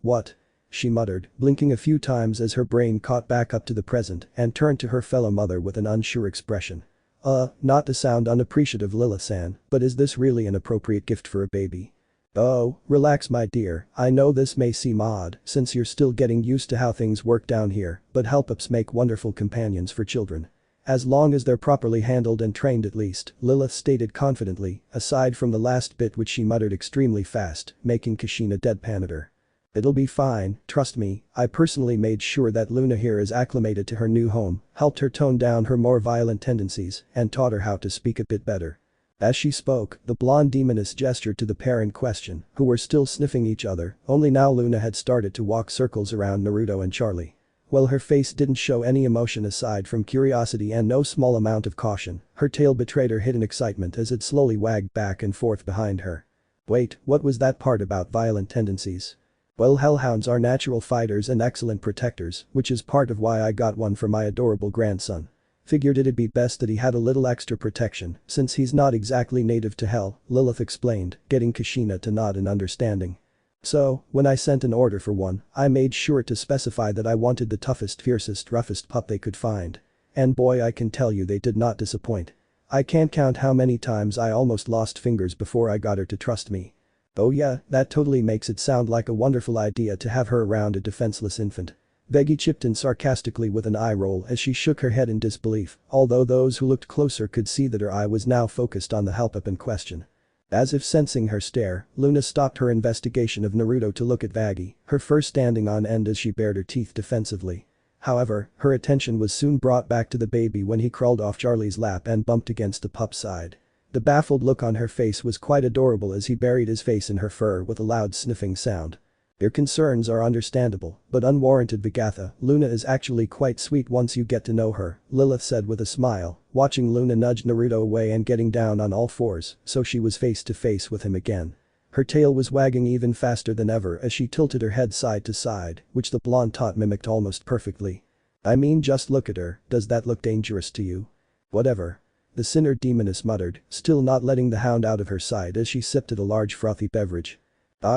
What?" she muttered, blinking a few times as her brain caught back up to the present and turned to her fellow mother with an unsure expression. Not to sound unappreciative, Lilith-san, but is this really an appropriate gift for a baby?" "Oh, relax my dear, I know this may seem odd since you're still getting used to how things work down here, but help-ups make wonderful companions for children. As long as they're properly handled and trained at least," Lilith stated confidently, aside from the last bit which she muttered extremely fast, making Kushina deadpan at her. "It'll be fine, trust me, I personally made sure that Luna here is acclimated to her new home, helped her tone down her more violent tendencies, and taught her how to speak a bit better." As she spoke, the blonde demoness gestured to the pair in question, who were still sniffing each other, only now Luna had started to walk circles around Naruto and Charlie. While her face didn't show any emotion aside from curiosity and no small amount of caution, her tail betrayed her hidden excitement as it slowly wagged back and forth behind her. "Wait, what was that part about violent tendencies?" "Well, hellhounds are natural fighters and excellent protectors, which is part of why I got one for my adorable grandson. Figured it'd be best that he had a little extra protection since he's not exactly native to hell," Lilith explained, getting Kushina to nod in understanding. "So, when I sent an order for one, I made sure to specify that I wanted the toughest, fiercest, roughest pup they could find. And boy, I can tell you they did not disappoint. I can't count how many times I almost lost fingers before I got her to trust me." "Oh yeah, that totally makes it sound like a wonderful idea to have her around a defenseless infant." Veggie chipped in sarcastically with an eye roll as she shook her head in disbelief, although those who looked closer could see that her eye was now focused on the help-up in question. As if sensing her stare, Luna stopped her investigation of Naruto to look at Vaggie, her fur standing on end as she bared her teeth defensively. However, her attention was soon brought back to the baby when he crawled off Charlie's lap and bumped against the pup's side. The baffled look on her face was quite adorable as he buried his face in her fur with a loud sniffing sound. "Your concerns are understandable, but unwarranted, Vigatha. Luna is actually quite sweet once you get to know her," Lilith said with a smile, watching Luna nudge Naruto away and getting down on all fours, so she was face to face with him again. Her tail was wagging even faster than ever as she tilted her head side to side, which the blonde tot mimicked almost perfectly. "I mean, just look at her, does that look dangerous to you?" "Whatever," the sinner demoness muttered, still not letting the hound out of her sight as she sipped at a large frothy beverage.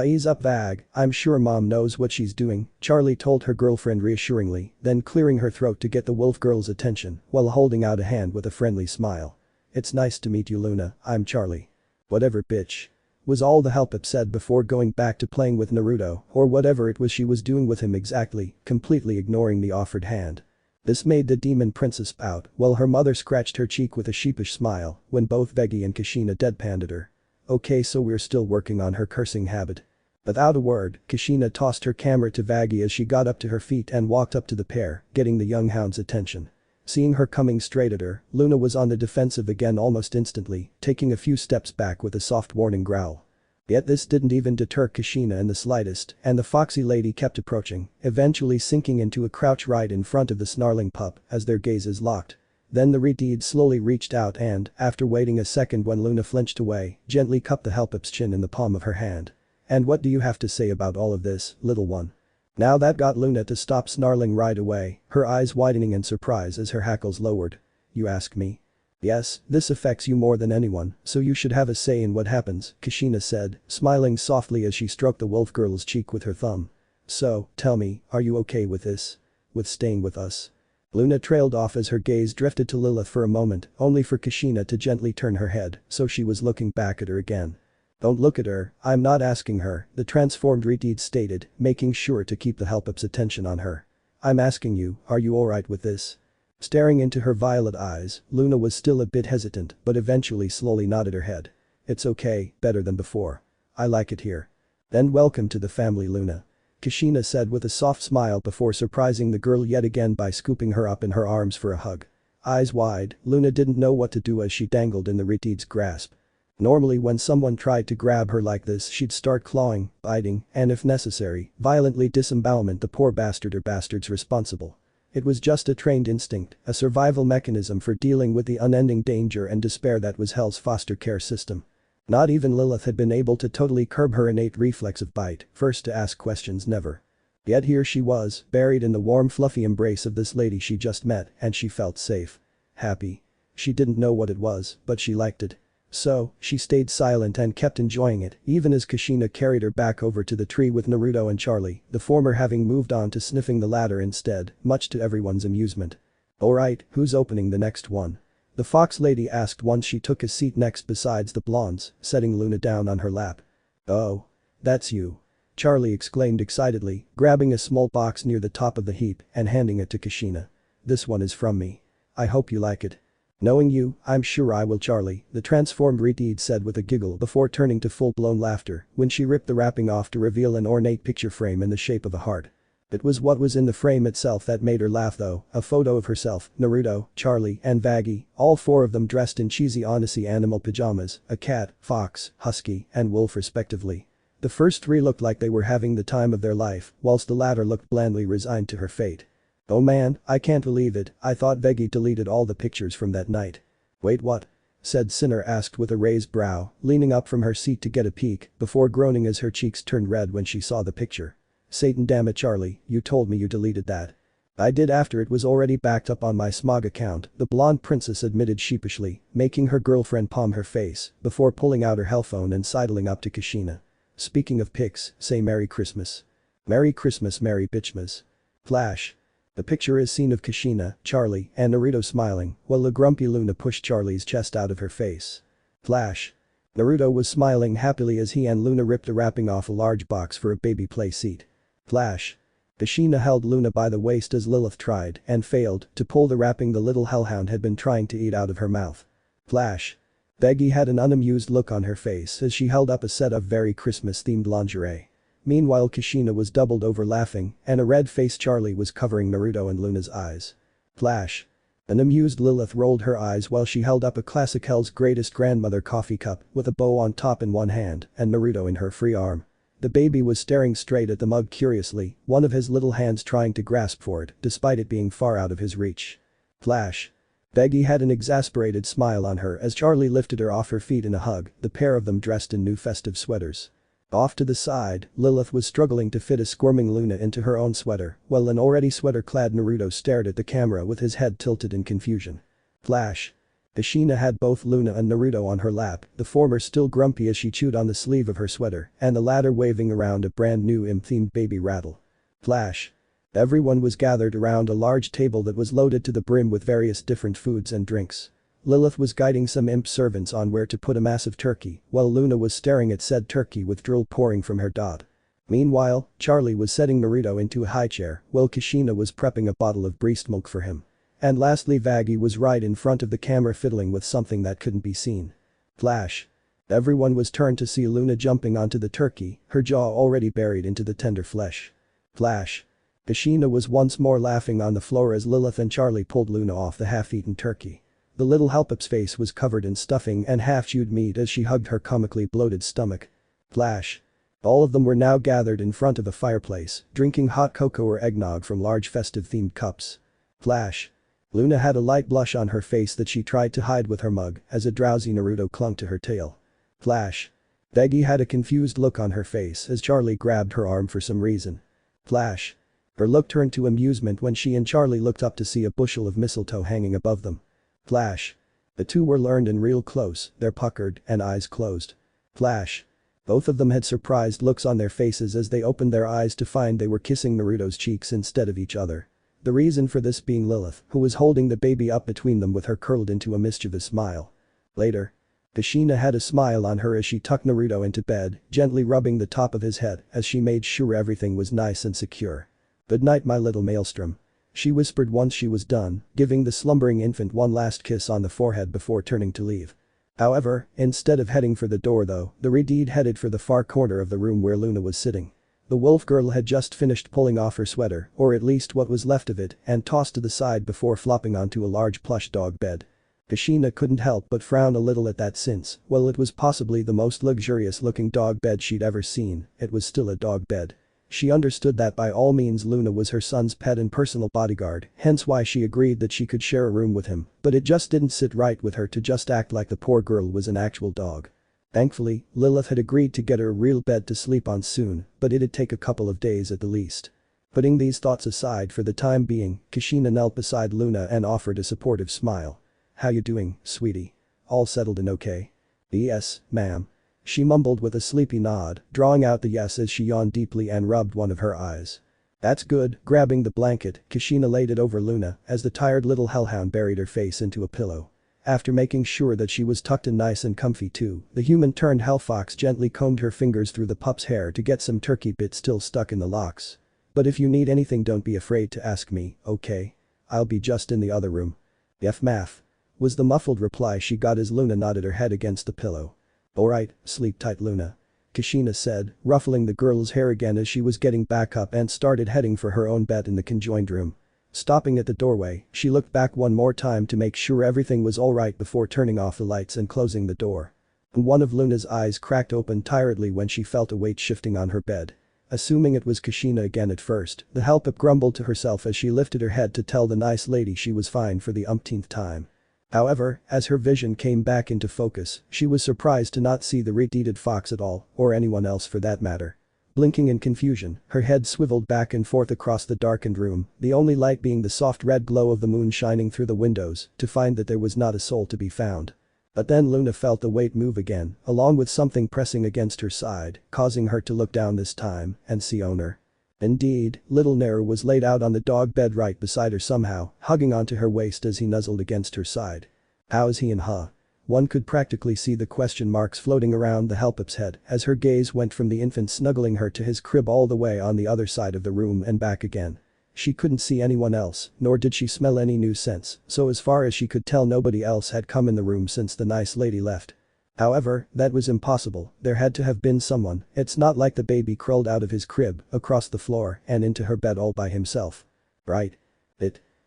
Ease up, Vag, I'm sure mom knows what she's doing," Charlie told her girlfriend reassuringly, then clearing her throat to get the wolf girl's attention while holding out a hand with a friendly smile. "It's nice to meet you, Luna, I'm Charlie." "Whatever, bitch," was all the help-up said before going back to playing with Naruto or whatever it was she was doing with him exactly, completely ignoring the offered hand. This made the demon princess pout while her mother scratched her cheek with a sheepish smile when both Veggie and Kushina deadpanned at her. "Okay, so we're still working on her cursing habit." Without a word, Kushina tossed her camera to Vaggie as she got up to her feet and walked up to the pair, getting the young hound's attention. Seeing her coming straight at her, Luna was on the defensive again almost instantly, taking a few steps back with a soft warning growl. Yet this didn't even deter Kushina in the slightest, and the foxy lady kept approaching, eventually sinking into a crouch right in front of the snarling pup as their gazes locked. Then the Redeed slowly reached out and, after waiting a second when Luna flinched away, gently cupped the help-up's chin in the palm of her hand. "And what do you have to say about all of this, little one?" Now that got Luna to stop snarling right away, her eyes widening in surprise as her hackles lowered. "You ask me?" "Yes, this affects you more than anyone, so you should have a say in what happens," Kushina said, smiling softly as she stroked the wolf girl's cheek with her thumb. "So, tell me, are you okay with this? With staying with us?" Luna trailed off as her gaze drifted to Lilith for a moment, only for Kushina to gently turn her head, so she was looking back at her again. "Don't look at her, I'm not asking her," the transformed Redeed stated, making sure to keep the help-up's attention on her. "I'm asking you, are you alright with this?" Staring into her violet eyes, Luna was still a bit hesitant but eventually slowly nodded her head. "It's okay, better than before. I like it here." "Then welcome to the family, Luna." Kushina said with a soft smile before surprising the girl yet again by scooping her up in her arms for a hug. Eyes wide, Luna didn't know what to do as she dangled in the Retide's grasp. Normally when someone tried to grab her like this she'd start clawing, biting, and if necessary, violently disembowelment the poor bastard or bastards responsible. It was just a trained instinct, a survival mechanism for dealing with the unending danger and despair that was Hell's foster care system. Not even Lilith had been able to totally curb her innate reflex of bite, first to ask questions never. Yet here she was, buried in the warm fluffy embrace of this lady she just met, and she felt safe. Happy. She didn't know what it was, but she liked it. So, she stayed silent and kept enjoying it, even as Kushina carried her back over to the tree with Naruto and Charlie, the former having moved on to sniffing the latter instead, much to everyone's amusement. Alright, who's opening the next one? The fox lady asked once she took a seat next besides the blondes, setting Luna down on her lap. Oh. That's you. Charlie exclaimed excitedly, grabbing a small box near the top of the heap and handing it to Kushina. This one is from me. I hope you like it. Knowing you, I'm sure I will, Charlie, the transformed Retide said with a giggle before turning to full-blown laughter when she ripped the wrapping off to reveal an ornate picture frame in the shape of a heart. It was what was in the frame itself that made her laugh though, a photo of herself, Naruto, Charlie, and Vaggie, all four of them dressed in cheesy Odyssey animal pajamas, a cat, fox, husky, and wolf respectively. The first three looked like they were having the time of their life, whilst the latter looked blandly resigned to her fate. Oh man, I can't believe it, I thought Veggie deleted all the pictures from that night. Wait, what? Said Sinner asked with a raised brow, leaning up from her seat to get a peek, before groaning as her cheeks turned red when she saw the picture. Satan damn it, Charlie, you told me you deleted that. I did after it was already backed up on my Smog account, the blonde princess admitted sheepishly, making her girlfriend palm her face, before pulling out her hellphone and sidling up to Kushina. Speaking of pics, say Merry Christmas. Merry Christmas, Merry Bitchmas. Flash. The picture is seen of Kushina, Charlie, and Naruto smiling, while the grumpy Luna pushed Charlie's chest out of her face. Flash. Naruto was smiling happily as he and Luna ripped the wrapping off a large box for a baby play seat. Flash. Kushina held Luna by the waist as Lilith tried, and failed, to pull the wrapping the little hellhound had been trying to eat out of her mouth. Flash. Veggie had an unamused look on her face as she held up a set of very Christmas-themed lingerie. Meanwhile Kushina was doubled over laughing, and a red-faced Charlie was covering Naruto and Luna's eyes. Flash. An amused Lilith rolled her eyes while she held up a classic Hell's Greatest Grandmother coffee cup with a bow on top in one hand and Naruto in her free arm. The baby was staring straight at the mug curiously, one of his little hands trying to grasp for it despite it being far out of his reach. Flash. Veggie had an exasperated smile on her as Charlie lifted her off her feet in a hug, the pair of them dressed in new festive sweaters. Off to the side, Lilith was struggling to fit a squirming Luna into her own sweater, while an already sweater-clad Naruto stared at the camera with his head tilted in confusion. Flash. Kushina had both Luna and Naruto on her lap, the former still grumpy as she chewed on the sleeve of her sweater, and the latter waving around a brand new imp-themed baby rattle. Flash. Everyone was gathered around a large table that was loaded to the brim with various different foods and drinks. Lilith was guiding some imp servants on where to put a massive turkey, while Luna was staring at said turkey with drool pouring from her dot. Meanwhile, Charlie was setting Naruto into a high chair, while Kushina was prepping a bottle of breast milk for him. And lastly Vaggie was right in front of the camera fiddling with something that couldn't be seen. Flash. Everyone was turned to see Luna jumping onto the turkey, her jaw already buried into the tender flesh. Flash. Kushina was once more laughing on the floor as Lilith and Charlie pulled Luna off the half-eaten turkey. The little helpup's face was covered in stuffing and half-chewed meat as she hugged her comically bloated stomach. Flash. All of them were now gathered in front of a fireplace, drinking hot cocoa or eggnog from large festive-themed cups. Flash. Luna had a light blush on her face that she tried to hide with her mug as a drowsy Naruto clung to her tail. Flash. Veggie had a confused look on her face as Charlie grabbed her arm for some reason. Flash. Her look turned to amusement when she and Charlie looked up to see a bushel of mistletoe hanging above them. Flash. The two were learned and real close, their puckered and eyes closed. Flash. Both of them had surprised looks on their faces as they opened their eyes to find they were kissing Naruto's cheeks instead of each other. The reason for this being Lilith, who was holding the baby up between them with her curled into a mischievous smile. Later. Kushina had a smile on her as she tucked Naruto into bed, gently rubbing the top of his head as she made sure everything was nice and secure. Good night, my little maelstrom. She whispered once she was done, giving the slumbering infant one last kiss on the forehead before turning to leave. However, instead of heading for the door though, the Retide headed for the far corner of the room where Luna was sitting. The wolf girl had just finished pulling off her sweater, or at least what was left of it, and tossed to the side before flopping onto a large plush dog bed. Kashina couldn't help but frown a little at that since, while it was possibly the most luxurious-looking dog bed she'd ever seen, it was still a dog bed. She understood that by all means Luna was her son's pet and personal bodyguard, hence why she agreed that she could share a room with him, but it just didn't sit right with her to just act like the poor girl was an actual dog. Thankfully, Lilith had agreed to get her a real bed to sleep on soon, but it'd take a couple of days at the least. Putting these thoughts aside for the time being, Kashina knelt beside Luna and offered a supportive smile. "How you doing, sweetie? All settled in okay?" "Yes, ma'am." She mumbled with a sleepy nod, drawing out the yes as she yawned deeply and rubbed one of her eyes. "That's good." Grabbing the blanket, Kashina laid it over Luna as the tired little hellhound buried her face into a pillow. After making sure that she was tucked in nice and comfy too, the human-turned hellfox gently combed her fingers through the pup's hair to get some turkey bits still stuck in the locks. "But if you need anything don't be afraid to ask me, okay? I'll be just in the other room." "Yef math," was the muffled reply she got as Luna nodded her head against the pillow. "Alright, sleep tight Luna," Kashina said, ruffling the girl's hair again as she was getting back up and started heading for her own bed in the conjoined room. Stopping at the doorway, she looked back one more time to make sure everything was alright before turning off the lights and closing the door. One of Luna's eyes cracked open tiredly when she felt a weight shifting on her bed. Assuming it was Kashina again at first, the help grumbled to herself as she lifted her head to tell the nice lady she was fine for the umpteenth time. However, as her vision came back into focus, she was surprised to not see the red-headed fox at all, or anyone else for that matter. Blinking in confusion, her head swiveled back and forth across the darkened room, the only light being the soft red glow of the moon shining through the windows, to find that there was not a soul to be found. But then Luna felt the weight move again, along with something pressing against her side, causing her to look down this time and see owner. Indeed, little Nero was laid out on the dog bed right beside her somehow, hugging onto her waist as he nuzzled against her side. "How is he in huh?" One could practically see the question marks floating around the helpup's head as her gaze went from the infant snuggling her to his crib all the way on the other side of the room and back again. She couldn't see anyone else, nor did she smell any new scents, so as far as she could tell nobody else had come in the room since the nice lady left. However, that was impossible, there had to have been someone, it's not like the baby crawled out of his crib, across the floor, and into her bed all by himself. Right?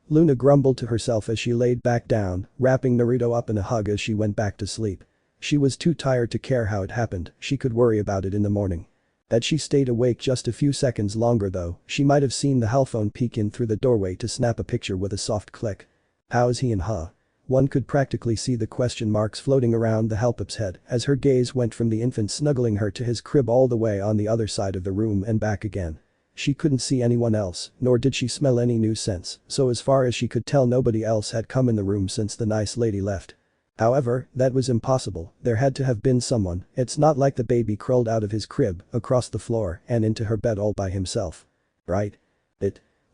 Luna grumbled to herself as she laid back down, wrapping Naruto up in a hug as she went back to sleep. She was too tired to care how it happened, she could worry about it in the morning. That she stayed awake just a few seconds longer though, she might have seen the hellphone peek in through the doorway to snap a picture with a soft click. "How is he in huh?" One could practically see the question marks floating around the helpup's head as her gaze went from the infant snuggling her to his crib all the way on the other side of the room and back again. She couldn't see anyone else, nor did she smell any new scents, so as far as she could tell nobody else had come in the room since the nice lady left. However, that was impossible, there had to have been someone, it's not like the baby crawled out of his crib, across the floor, and into her bed all by himself. Right?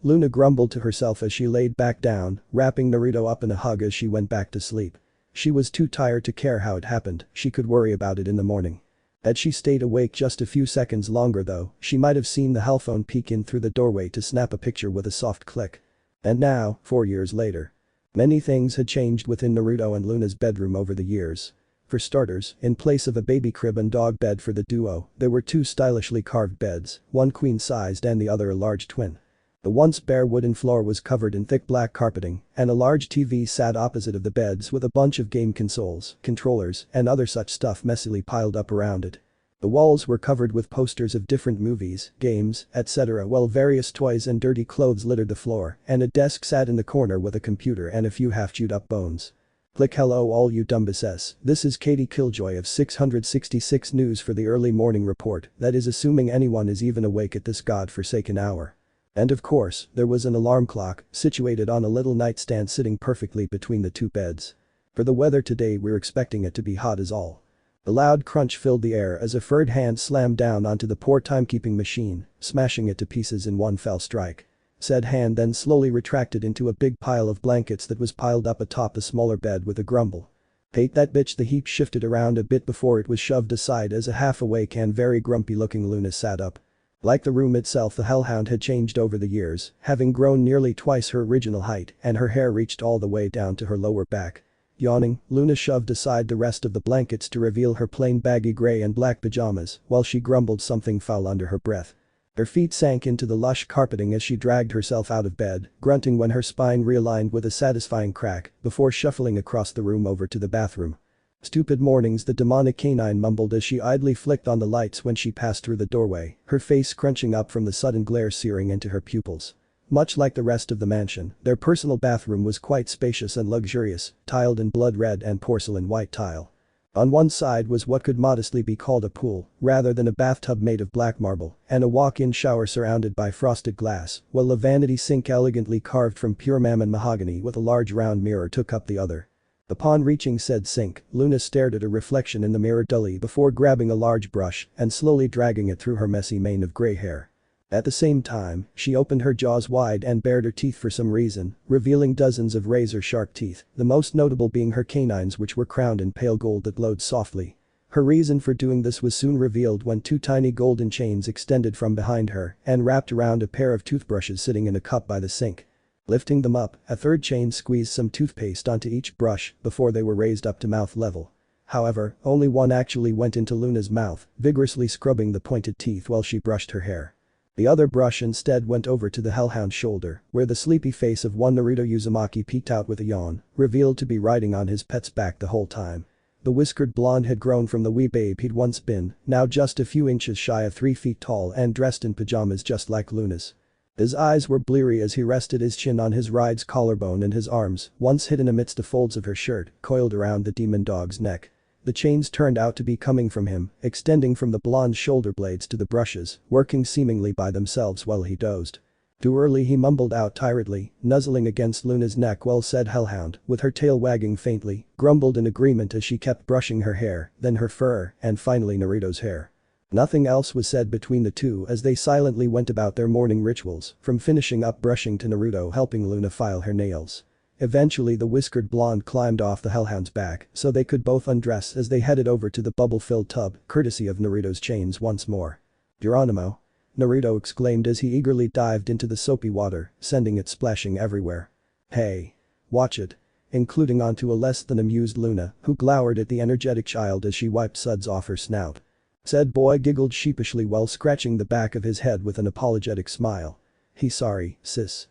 Luna grumbled to herself as she laid back down, wrapping Naruto up in a hug as she went back to sleep. She was too tired to care how it happened, she could worry about it in the morning. Had she stayed awake just a few seconds longer though, she might have seen the hellphone peek in through the doorway to snap a picture with a soft click. And now, 4 years later. Many things had changed within Naruto and Luna's bedroom over the years. For starters, in place of a baby crib and dog bed for the duo, there were two stylishly carved beds, one queen-sized and the other a large twin. The once bare wooden floor was covered in thick black carpeting, and a large TV sat opposite of the beds with a bunch of game consoles, controllers, and other such stuff messily piled up around it. The walls were covered with posters of different movies, games, etc. while various toys and dirty clothes littered the floor, and a desk sat in the corner with a computer and a few half-chewed-up bones. Click hello all you dumbasses, this is Katie Killjoy of 666 News for the early morning report, that is assuming anyone is even awake at this god-forsaken hour. And of course, there was an alarm clock, situated on a little nightstand sitting perfectly between the two beds. For the weather today we're expecting it to be hot as all. A loud crunch filled the air as a furred hand slammed down onto the poor timekeeping machine, smashing it to pieces in one fell strike. Said hand then slowly retracted into a big pile of blankets that was piled up atop the smaller bed with a grumble. "Hate that bitch." The heap shifted around a bit before it was shoved aside as a half-awake and very grumpy-looking Luna sat up. Like the room itself, the hellhound had changed over the years, having grown nearly twice her original height and her hair reached all the way down to her lower back. Yawning, Luna shoved aside the rest of the blankets to reveal her plain baggy gray and black pajamas while she grumbled something foul under her breath. Her feet sank into the lush carpeting as she dragged herself out of bed, grunting when her spine realigned with a satisfying crack before shuffling across the room over to the bathroom. "Stupid mornings," the demonic canine mumbled as she idly flicked on the lights when she passed through the doorway, her face scrunching up from the sudden glare searing into her pupils. Much like the rest of the mansion, their personal bathroom was quite spacious and luxurious, tiled in blood red and porcelain white tile. On one side was what could modestly be called a pool, rather than a bathtub made of black marble, and a walk-in shower surrounded by frosted glass, while a vanity sink elegantly carved from pure mammon mahogany with a large round mirror took up the other. Upon reaching said sink, Luna stared at her reflection in the mirror dully before grabbing a large brush and slowly dragging it through her messy mane of gray hair. At the same time, she opened her jaws wide and bared her teeth for some reason, revealing dozens of razor-sharp teeth, the most notable being her canines which were crowned in pale gold that glowed softly. Her reason for doing this was soon revealed when two tiny golden chains extended from behind her and wrapped around a pair of toothbrushes sitting in a cup by the sink. Lifting them up, a third chain squeezed some toothpaste onto each brush before they were raised up to mouth level. However, only one actually went into Luna's mouth, vigorously scrubbing the pointed teeth while she brushed her hair. The other brush instead went over to the hellhound's shoulder, where the sleepy face of one Naruto Uzumaki peeked out with a yawn, revealed to be riding on his pet's back the whole time. The whiskered blonde had grown from the wee babe he'd once been, now just a few inches shy of 3 feet tall and dressed in pajamas just like Luna's. His eyes were bleary as he rested his chin on his ride's collarbone and his arms, once hidden amidst the folds of her shirt, coiled around the demon dog's neck. The chains turned out to be coming from him, extending from the blonde's shoulder blades to the brushes, working seemingly by themselves while he dozed. "Too early," he mumbled out tiredly, nuzzling against Luna's neck while said hellhound, with her tail wagging faintly, grumbled in agreement as she kept brushing her hair, then her fur, and finally Naruto's hair. Nothing else was said between the two as they silently went about their morning rituals, from finishing up brushing to Naruto helping Luna file her nails. Eventually the whiskered blonde climbed off the hellhound's back so they could both undress as they headed over to the bubble-filled tub, courtesy of Naruto's chains once more. "Geronimo!" Naruto exclaimed as he eagerly dived into the soapy water, sending it splashing everywhere. "Hey! Watch it!" Including onto a less than amused Luna, who glowered at the energetic child as she wiped suds off her snout. Said boy giggled sheepishly while scratching the back of his head with an apologetic smile. "He's sorry, sis."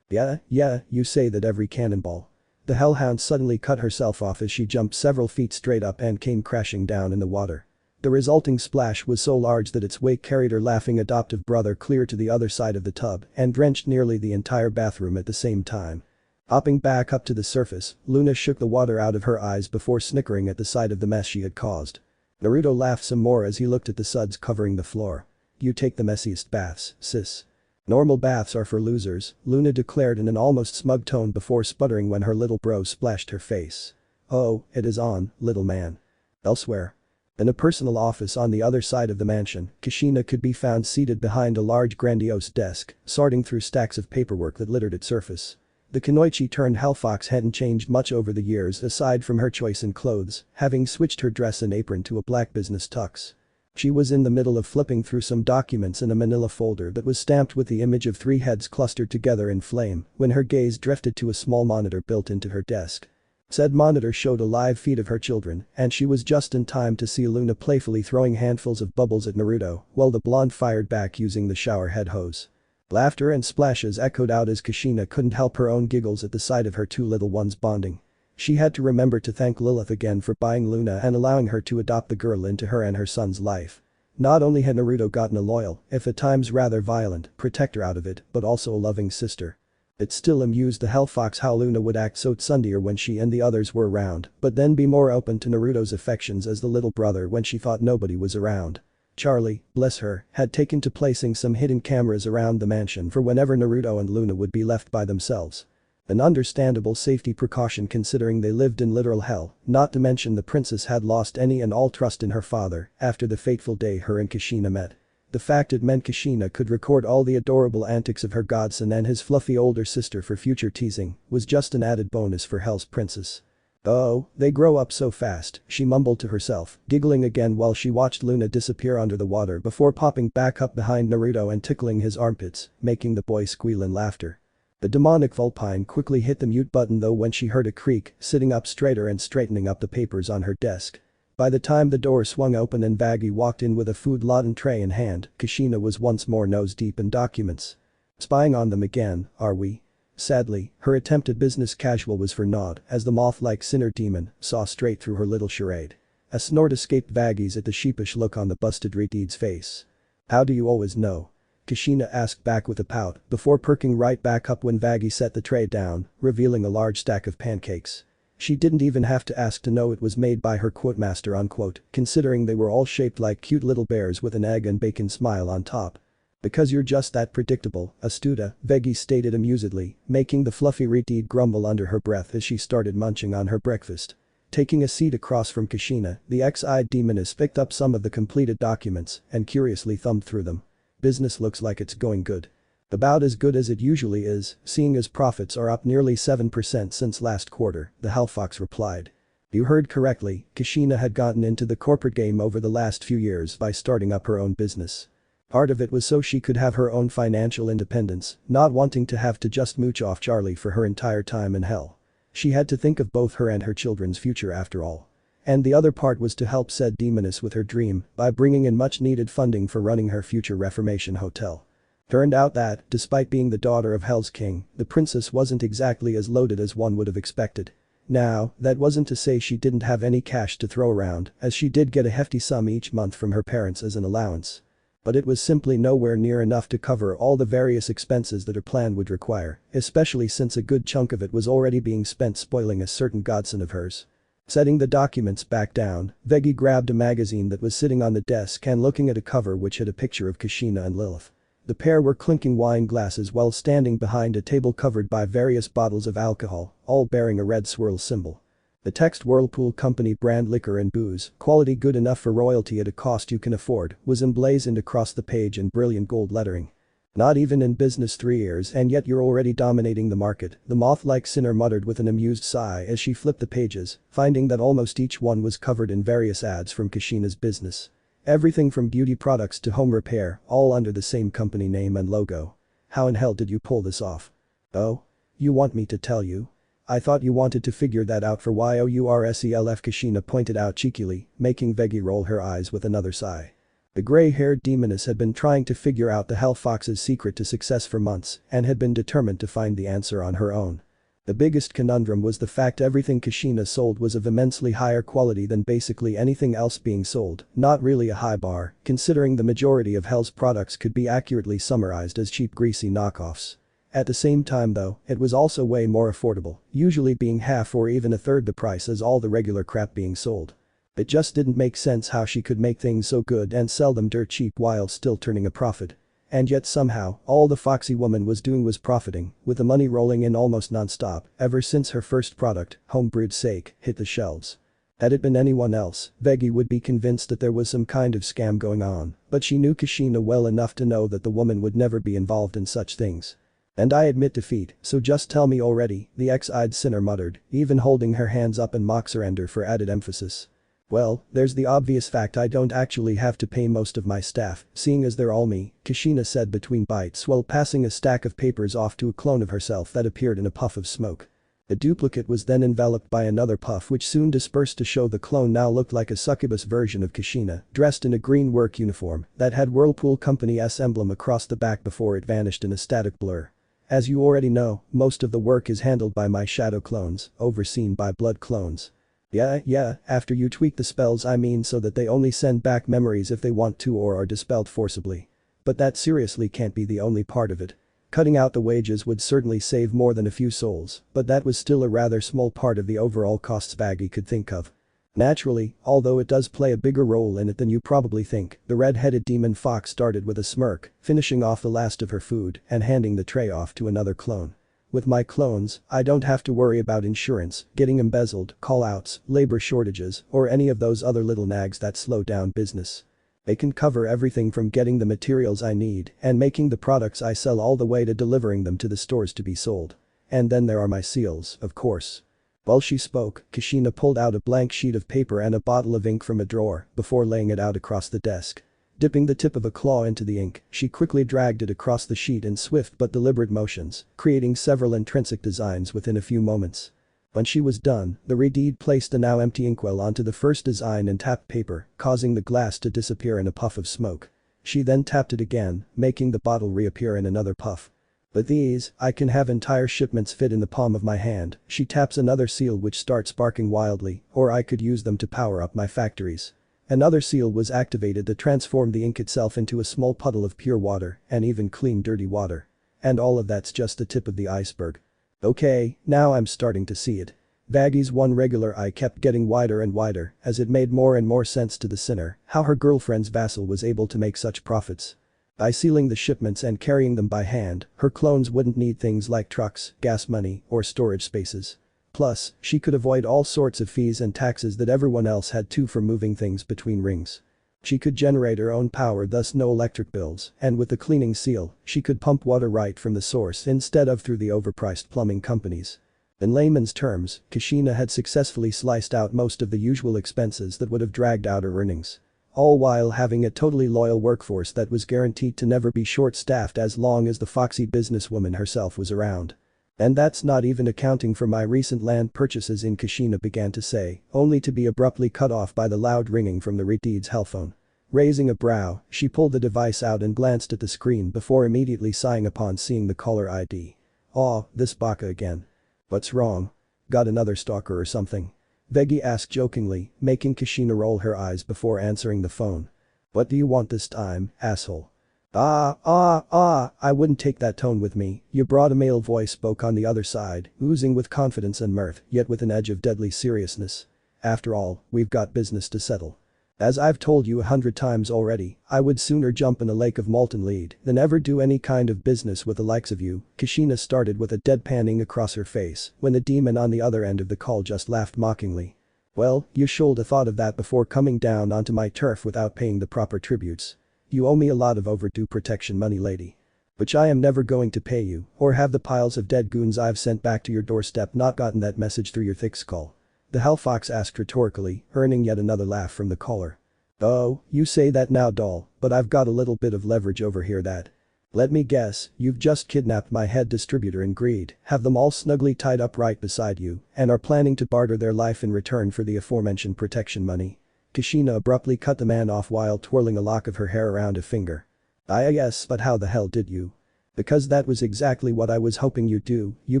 Yeah, you say that every cannonball." The hellhound suddenly cut herself off as she jumped several feet straight up and came crashing down in the water. The resulting splash was so large that its wake carried her laughing adoptive brother clear to the other side of the tub and drenched nearly the entire bathroom at the same time. Hopping back up to the surface, Luna shook the water out of her eyes before snickering at the sight of the mess she had caused. Naruto laughed some more as he looked at the suds covering the floor. "You take the messiest baths, sis." "Normal baths are for losers," Luna declared in an almost smug tone before sputtering when her little bro splashed her face. "Oh, it is on, little man." Elsewhere. In a personal office on the other side of the mansion, Kushina could be found seated behind a large grandiose desk, sorting through stacks of paperwork that littered its surface. The Kunoichi turned Hellfox hadn't changed much over the years aside from her choice in clothes, having switched her dress and apron to a black business tux. She was in the middle of flipping through some documents in a manila folder that was stamped with the image of 3 heads clustered together in flame when her gaze drifted to a small monitor built into her desk. Said monitor showed a live feed of her children and she was just in time to see Luna playfully throwing handfuls of bubbles at Naruto while the blonde fired back using the shower head hose. Laughter and splashes echoed out as Kushina couldn't help her own giggles at the sight of her 2 little ones bonding. She had to remember to thank Lilith again for buying Luna and allowing her to adopt the girl into her and her son's life. Not only had Naruto gotten a loyal, if at times rather violent, protector out of it, but also a loving sister. It still amused the Hellfox how Luna would act so tsundier when she and the others were around, but then be more open to Naruto's affections as the little brother when she thought nobody was around. Charlie, bless her, had taken to placing some hidden cameras around the mansion for whenever Naruto and Luna would be left by themselves. An understandable safety precaution considering they lived in literal hell, not to mention the princess had lost any and all trust in her father after the fateful day her and Kushina met. The fact it meant Kushina could record all the adorable antics of her godson and his fluffy older sister for future teasing was just an added bonus for Hell's princess. "Oh, they grow up so fast," she mumbled to herself, giggling again while she watched Luna disappear under the water before popping back up behind Naruto and tickling his armpits, making the boy squeal in laughter. The demonic Vulpine quickly hit the mute button though when she heard a creak, sitting up straighter and straightening up the papers on her desk. By the time the door swung open and Vaggie walked in with a food laden tray in hand, Kashina was once more nose deep in documents. Spying on them again, are we? Sadly, her attempt at business casual was for naught as the moth-like sinner demon saw straight through her little charade. A snort escaped Vaggie's at the sheepish look on the busted retard's face. How do you always know? Kashina asked back with a pout before perking right back up when Vaggie set the tray down, revealing a large stack of pancakes. She didn't even have to ask to know it was made by her quote-master unquote, considering they were all shaped like cute little bears with an egg and bacon smile on top. Because you're just that predictable, Astuta, Vaggie stated amusedly, making the fluffy retard grumble under her breath as she started munching on her breakfast. Taking a seat across from Kashina, the X-eyed demoness picked up some of the completed documents and curiously thumbed through them. Business looks like it's going good. About as good as it usually is, seeing as profits are up nearly 7% since last quarter, the Hellfox replied. You heard correctly, Kashina had gotten into the corporate game over the last few years by starting up her own business. Part of it was so she could have her own financial independence, not wanting to have to just mooch off Charlie for her entire time in hell. She had to think of both her and her children's future after all. And the other part was to help said demoness with her dream by bringing in much needed funding for running her future Reformation hotel. Turned out that, despite being the daughter of Hell's King, the princess wasn't exactly as loaded as one would have expected. Now, that wasn't to say she didn't have any cash to throw around, as she did get a hefty sum each month from her parents as an allowance. But it was simply nowhere near enough to cover all the various expenses that her plan would require, especially since a good chunk of it was already being spent spoiling a certain godson of hers. Setting the documents back down, Vaggie grabbed a magazine that was sitting on the desk and looking at a cover which had a picture of Kashina and Lilith. The pair were clinking wine glasses while standing behind a table covered by various bottles of alcohol, all bearing a red swirl symbol. The text Whirlpool Company brand liquor and booze, quality good enough for royalty at a cost you can afford, was emblazoned across the page in brilliant gold lettering. Not even in business 3 years and yet you're already dominating the market, the moth-like sinner muttered with an amused sigh as she flipped the pages, finding that almost each one was covered in various ads from Kashina's business. Everything from beauty products to home repair, all under the same company name and logo. How in hell did you pull this off? Oh? You want me to tell you? I thought you wanted to figure that out for yourself, Kashina pointed out cheekily, making Vaggie roll her eyes with another sigh. The gray-haired demoness had been trying to figure out the Hellfox's secret to success for months and had been determined to find the answer on her own. The biggest conundrum was the fact everything Kashina sold was of immensely higher quality than basically anything else being sold, not really a high bar, considering the majority of Hell's products could be accurately summarized as cheap greasy knockoffs. At the same time though, it was also way more affordable, usually being half or even a third the price as all the regular crap being sold. It just didn't make sense how she could make things so good and sell them dirt cheap while still turning a profit. And yet somehow, all the foxy woman was doing was profiting, with the money rolling in almost non-stop ever since her first product, homebrewed sake, hit the shelves. Had it been anyone else, Vaggie would be convinced that there was some kind of scam going on, but she knew Kashina well enough to know that the woman would never be involved in such things. And I admit defeat, so just tell me already, the X-eyed sinner muttered, even holding her hands up in mock surrender for added emphasis. Well, there's the obvious fact I don't actually have to pay most of my staff, seeing as they're all me, Kashina said between bites while passing a stack of papers off to a clone of herself that appeared in a puff of smoke. The duplicate was then enveloped by another puff which soon dispersed to show the clone now looked like a succubus version of Kashina, dressed in a green work uniform that had Whirlpool Company's emblem across the back before it vanished in a static blur. As you already know, most of the work is handled by my shadow clones, overseen by blood clones. Yeah, after you tweak the spells I mean so that they only send back memories if they want to or are dispelled forcibly. But that seriously can't be the only part of it. Cutting out the wages would certainly save more than a few souls, but that was still a rather small part of the overall costs Vaggie could think of. Naturally, although it does play a bigger role in it than you probably think, the red-headed demon fox started with a smirk, finishing off the last of her food and handing the tray off to another clone. With my clones, I don't have to worry about insurance, getting embezzled, call-outs, labor shortages, or any of those other little nags that slow down business. They can cover everything from getting the materials I need and making the products I sell all the way to delivering them to the stores to be sold. And then there are my seals, of course. While she spoke, Kashina pulled out a blank sheet of paper and a bottle of ink from a drawer before laying it out across the desk. Dipping the tip of a claw into the ink, she quickly dragged it across the sheet in swift but deliberate motions, creating several intrinsic designs within a few moments. When she was done, the redeed placed the now empty inkwell onto the first design and tapped paper, causing the glass to disappear in a puff of smoke. She then tapped it again, making the bottle reappear in another puff. But these, I can have entire shipments fit in the palm of my hand. She taps another seal which starts sparking wildly, or I could use them to power up my factories. Another seal was activated that transformed the ink itself into a small puddle of pure water, and even clean dirty water. And all of that's just the tip of the iceberg. Okay, now I'm starting to see it. Vaggy's one regular eye kept getting wider and wider as it made more and more sense to the sinner how her girlfriend's vassal was able to make such profits. By sealing the shipments and carrying them by hand, her clones wouldn't need things like trucks, gas money, or storage spaces. Plus, she could avoid all sorts of fees and taxes that everyone else had to for moving things between rings. She could generate her own power, thus no electric bills, and with the cleaning seal, she could pump water right from the source instead of through the overpriced plumbing companies. In layman's terms, Kashina had successfully sliced out most of the usual expenses that would have dragged out her earnings. All while having a totally loyal workforce that was guaranteed to never be short-staffed as long as the foxy businesswoman herself was around. And that's not even accounting for my recent land purchases in Kashina began to say, only to be abruptly cut off by the loud ringing from the redeed's hellphone. Raising a brow, she pulled the device out and glanced at the screen before immediately sighing upon seeing the caller ID. "Aw, this baka again. What's wrong? Got another stalker or something?" Veggie asked jokingly, making Kashina roll her eyes before answering the phone. "What do you want this time, asshole?" I wouldn't take that tone with me." You brought a male voice spoke on the other side, oozing with confidence and mirth, yet with an edge of deadly seriousness. "After all, we've got business to settle. As I've told you 100 times already, I would sooner jump in a lake of molten lead than ever do any kind of business with the likes of you." Kashina started with a deadpanning across her face when the demon on the other end of the call just laughed mockingly. "Well, you should have thought of that before coming down onto my turf without paying the proper tributes. You owe me a lot of overdue protection money, lady. Which I am never going to pay you, or have the piles of dead goons I've sent back to your doorstep not gotten that message through your thick skull?" The Hellfox asked rhetorically, earning yet another laugh from the caller. "Oh, you say that now, doll, but I've got a little bit of leverage over here that. Let me guess, you've just kidnapped my head distributor in greed, have them all snugly tied up right beside you, and are planning to barter their life in return for the aforementioned protection money." Kashina abruptly cut the man off while twirling a lock of her hair around a finger. Yes, but how the hell did you?" "Because that was exactly what I was hoping you'd do, you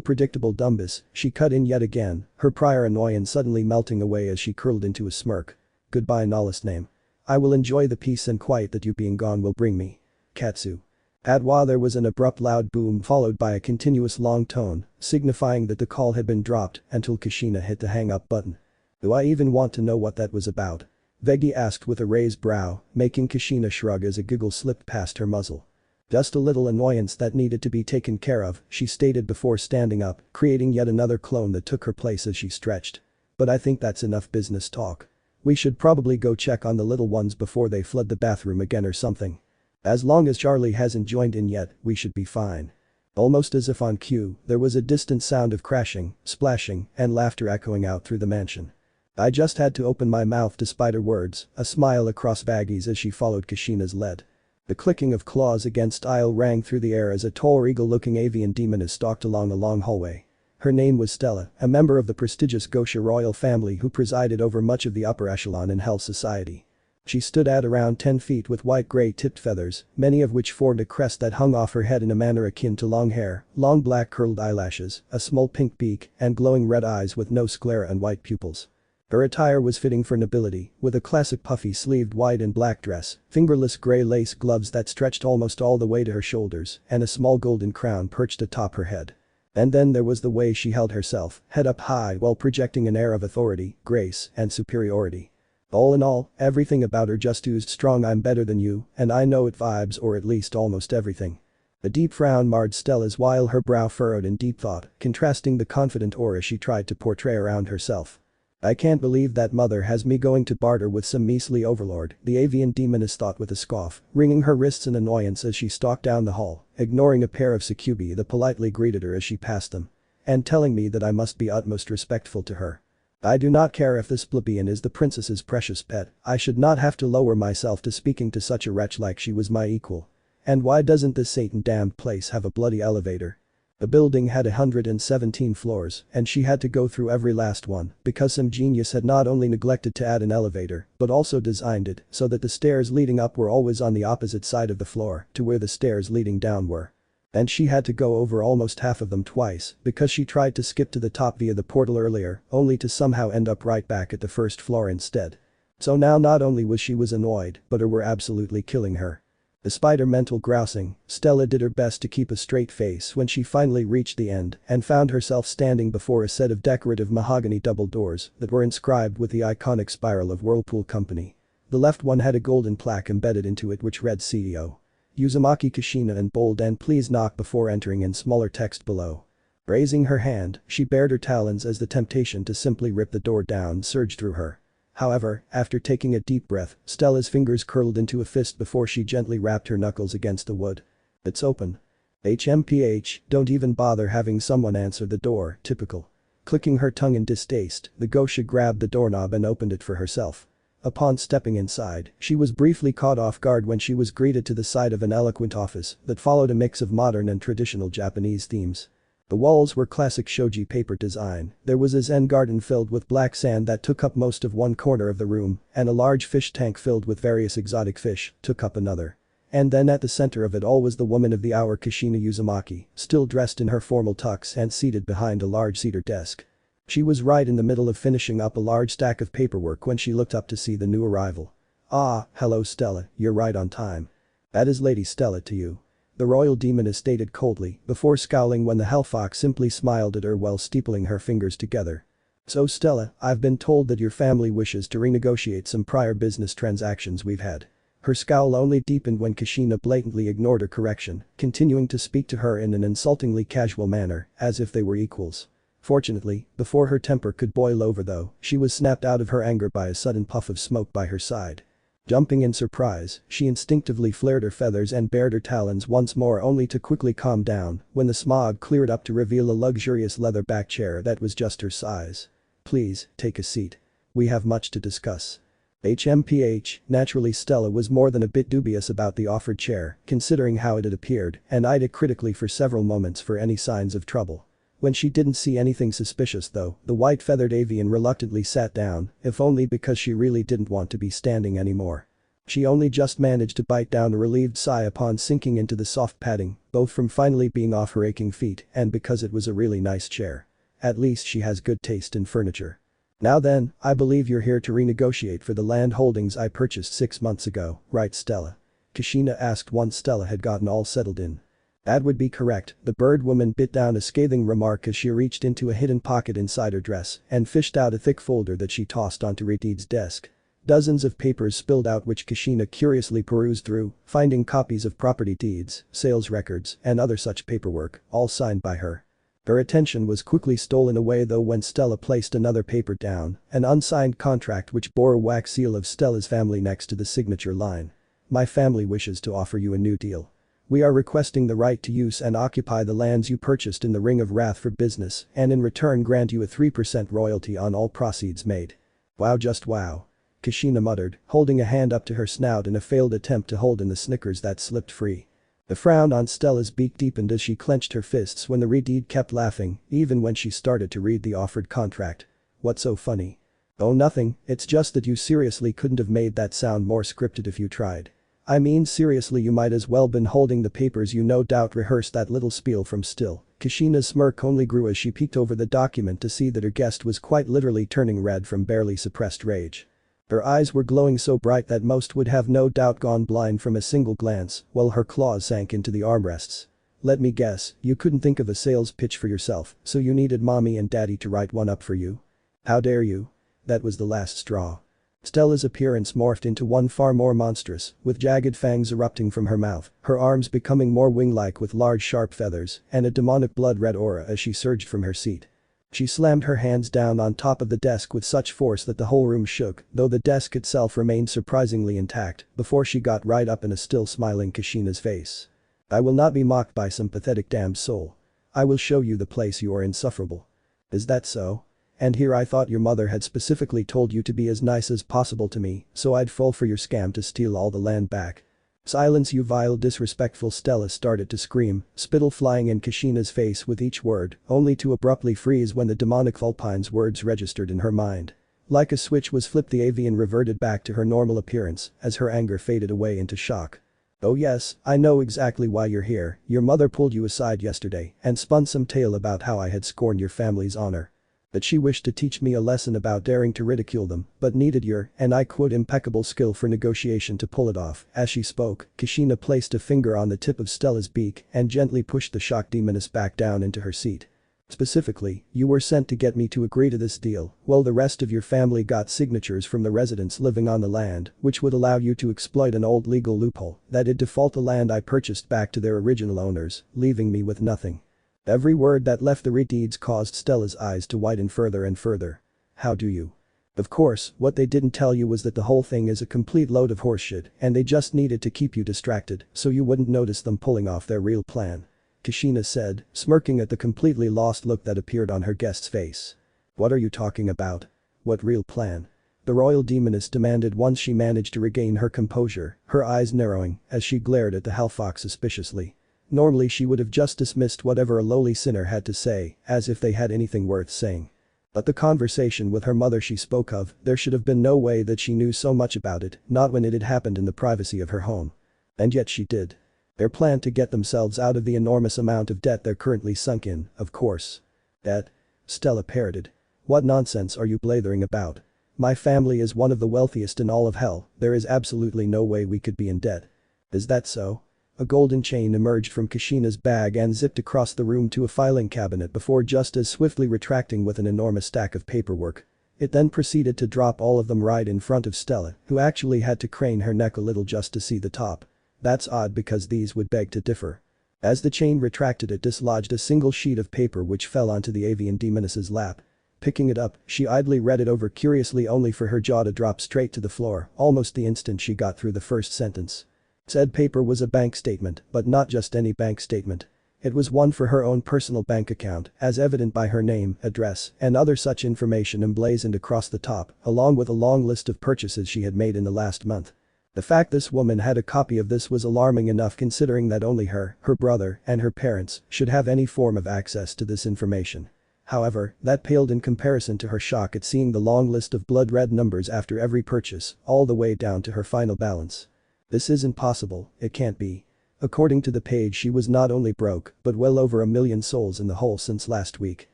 predictable dumbus," she cut in yet again, her prior annoyance suddenly melting away as she curled into a smirk. "Goodbye, Nala's name. I will enjoy the peace and quiet that you being gone will bring me. Katsu." Adwa there was an abrupt loud boom followed by a continuous long tone, signifying that the call had been dropped until Kashina hit the hang up button. "Do I even want to know what that was about?" Veggie asked with a raised brow, making Kashina shrug as a giggle slipped past her muzzle. "Just a little annoyance that needed to be taken care of," she stated before standing up, creating yet another clone that took her place as she stretched. "But I think that's enough business talk. We should probably go check on the little ones before they flood the bathroom again or something. As long as Charlie hasn't joined in yet, we should be fine." Almost as if on cue, there was a distant sound of crashing, splashing, and laughter echoing out through the mansion. I just had to open my mouth despite her words, a smile across Vaggy's as she followed Kashina's lead. The clicking of claws against steel rang through the air as a tall regal-looking avian demoness stalked along a long hallway. Her name was Stella, a member of the prestigious Gosha royal family who presided over much of the upper echelon in Hell society. She stood at around 10 feet with white-gray tipped feathers, many of which formed a crest that hung off her head in a manner akin to long hair, long black curled eyelashes, a small pink beak, and glowing red eyes with no sclera and white pupils. Her attire was fitting for nobility, with a classic puffy-sleeved white and black dress, fingerless gray lace gloves that stretched almost all the way to her shoulders, and a small golden crown perched atop her head. And then there was the way she held herself, head up high while projecting an air of authority, grace, and superiority. All in all, everything about her just oozed strong "I'm better than you, and I know it" vibes, or at least almost everything. A deep frown marred Stella's while her brow furrowed in deep thought, contrasting the confident aura she tried to portray around herself. "I can't believe that mother has me going to barter with some measly overlord," the avian demoness thought with a scoff, wringing her wrists in annoyance as she stalked down the hall, ignoring a pair of succubi that politely greeted her as she passed them. "And telling me that I must be utmost respectful to her. I do not care if this plebeian is the princess's precious pet, I should not have to lower myself to speaking to such a wretch like she was my equal. And why doesn't this Satan-damned place have a bloody elevator?" The building had 117 floors, and she had to go through every last one because some genius had not only neglected to add an elevator, but also designed it so that the stairs leading up were always on the opposite side of the floor to where the stairs leading down were. And she had to go over almost half of them twice because she tried to skip to the top via the portal earlier, only to somehow end up right back at the first floor instead. So now not only was she annoyed, but her were absolutely killing her. Despite her mental grousing, Stella did her best to keep a straight face when she finally reached the end and found herself standing before a set of decorative mahogany double doors that were inscribed with the iconic spiral of Whirlpool Company. The left one had a golden plaque embedded into it which read CEO. Uzumaki Kushina in bold and please knock before entering in smaller text below. Raising her hand, she bared her talons as the temptation to simply rip the door down surged through her. However, after taking a deep breath, Stella's fingers curled into a fist before she gently rapped her knuckles against the wood. It's open. HMPH, don't even bother having someone answer the door, typical. Clicking her tongue in distaste, the geisha grabbed the doorknob and opened it for herself. Upon stepping inside, she was briefly caught off guard when she was greeted to the side of an eloquent office that followed a mix of modern and traditional Japanese themes. The walls were classic shoji paper design, there was a zen garden filled with black sand that took up most of one corner of the room, and a large fish tank filled with various exotic fish took up another. And then at the center of it all was the woman of the hour Kushina Uzumaki, still dressed in her formal tux and seated behind a large cedar desk. She was right in the middle of finishing up a large stack of paperwork when she looked up to see the new arrival. "Ah, hello Stella, you're right on time. That is Lady Stella to you." The royal demoness stated coldly before scowling when the hellfox simply smiled at her while steepling her fingers together. "So Stella, I've been told that your family wishes to renegotiate some prior business transactions we've had." Her scowl only deepened when Kushina blatantly ignored her correction, continuing to speak to her in an insultingly casual manner, as if they were equals. Fortunately, before her temper could boil over though, she was snapped out of her anger by a sudden puff of smoke by her side. Jumping in surprise, she instinctively flared her feathers and bared her talons once more only to quickly calm down when the smog cleared up to reveal a luxurious leather-backed chair that was just her size. "Please, take a seat. We have much to discuss." HMPH, naturally Stella was more than a bit dubious about the offered chair, considering how it had appeared, and eyed it critically for several moments for any signs of trouble. When she didn't see anything suspicious though, the white-feathered avian reluctantly sat down, if only because she really didn't want to be standing anymore. She only just managed to bite down a relieved sigh upon sinking into the soft padding, both from finally being off her aching feet and because it was a really nice chair. At least she has good taste in furniture. "Now then, I believe you're here to renegotiate for the land holdings I purchased 6 months ago, right Stella?" Kushina asked once Stella had gotten all settled in. "That would be correct," the bird woman bit down a scathing remark as she reached into a hidden pocket inside her dress and fished out a thick folder that she tossed onto Redeed's desk. Dozens of papers spilled out which Kushina curiously perused through, finding copies of property deeds, sales records, and other such paperwork, all signed by her. Her attention was quickly stolen away though when Stella placed another paper down, an unsigned contract which bore a wax seal of Stella's family next to the signature line. "My family wishes to offer you a new deal. We are requesting the right to use and occupy the lands you purchased in the Ring of Wrath for business and in return grant you a 3% royalty on all proceeds made." "Wow, just wow." Kushina muttered, holding a hand up to her snout in a failed attempt to hold in the snickers that slipped free. The frown on Stella's beak deepened as she clenched her fists when the Redeed kept laughing, even when she started to read the offered contract. "What's so funny?" "Oh nothing, it's just that you seriously couldn't have made that sound more scripted if you tried. I mean seriously you might as well been holding the papers you no doubt rehearsed that little spiel from still." Kushina's smirk only grew as she peeked over the document to see that her guest was quite literally turning red from barely suppressed rage. Her eyes were glowing so bright that most would have no doubt gone blind from a single glance while her claws sank into the armrests. "Let me guess, you couldn't think of a sales pitch for yourself, so you needed mommy and daddy to write one up for you? How dare you?" That was the last straw. Stella's appearance morphed into one far more monstrous, with jagged fangs erupting from her mouth, her arms becoming more wing-like with large sharp feathers, and a demonic blood-red aura as she surged from her seat. She slammed her hands down on top of the desk with such force that the whole room shook, though the desk itself remained surprisingly intact, before she got right up in a still smiling Kushina's face. "I will not be mocked by some pathetic damned soul. I will show you the place you are insufferable." "Is that so? And here I thought your mother had specifically told you to be as nice as possible to me, so I'd fall for your scam to steal all the land back." "Silence, you vile disrespectful," Stella started to scream, spittle flying in Kashina's face with each word, only to abruptly freeze when the demonic Vulpine's words registered in her mind. Like a switch was flipped, the avian reverted back to her normal appearance as her anger faded away into shock. "Oh yes, I know exactly why you're here. Your mother pulled you aside yesterday and spun some tale about how I had scorned your family's honor. That she wished to teach me a lesson about daring to ridicule them, but needed your, and I quote, impeccable skill for negotiation to pull it off." As she spoke, Kashina placed a finger on the tip of Stella's beak and gently pushed the shocked demoness back down into her seat. "Specifically, you were sent to get me to agree to this deal, while the rest of your family got signatures from the residents living on the land, which would allow you to exploit an old legal loophole that'd default the land I purchased back to their original owners, leaving me with nothing." Every word that left the deeds caused Stella's eyes to widen further and further. "How do you?" "Of course, what they didn't tell you was that the whole thing is a complete load of horseshit and they just needed to keep you distracted so you wouldn't notice them pulling off their real plan," Kashina said, smirking at the completely lost look that appeared on her guest's face. "What are you talking about? What real plan?" the royal demoness demanded once she managed to regain her composure, her eyes narrowing as she glared at the hellfox suspiciously. Normally she would have just dismissed whatever a lowly sinner had to say, as if they had anything worth saying. But the conversation with her mother she spoke of, there should have been no way that she knew so much about it, not when it had happened in the privacy of her home. And yet she did. Their plan to get themselves out of the enormous amount of debt they're currently sunk in, of course. "Debt?" Stella parroted. "What nonsense are you blathering about? My family is one of the wealthiest in all of hell, there is absolutely no way we could be in debt." "Is that so?" A golden chain emerged from Kashina's bag and zipped across the room to a filing cabinet before just as swiftly retracting with an enormous stack of paperwork. It then proceeded to drop all of them right in front of Stella, who actually had to crane her neck a little just to see the top. "That's odd because these would beg to differ." As the chain retracted, it dislodged a single sheet of paper which fell onto the avian demoness's lap. Picking it up, she idly read it over curiously only for her jaw to drop straight to the floor almost the instant she got through the first sentence. Said paper was a bank statement, but not just any bank statement. It was one for her own personal bank account, as evident by her name, address, and other such information emblazoned across the top, along with a long list of purchases she had made in the last month. The fact this woman had a copy of this was alarming enough considering that only her brother, and her parents should have any form of access to this information. However, that paled in comparison to her shock at seeing the long list of blood-red numbers after every purchase, all the way down to her final balance. "This isn't possible, it can't be." According to the page, she was not only broke, but well over 1 million souls in the hole since last week.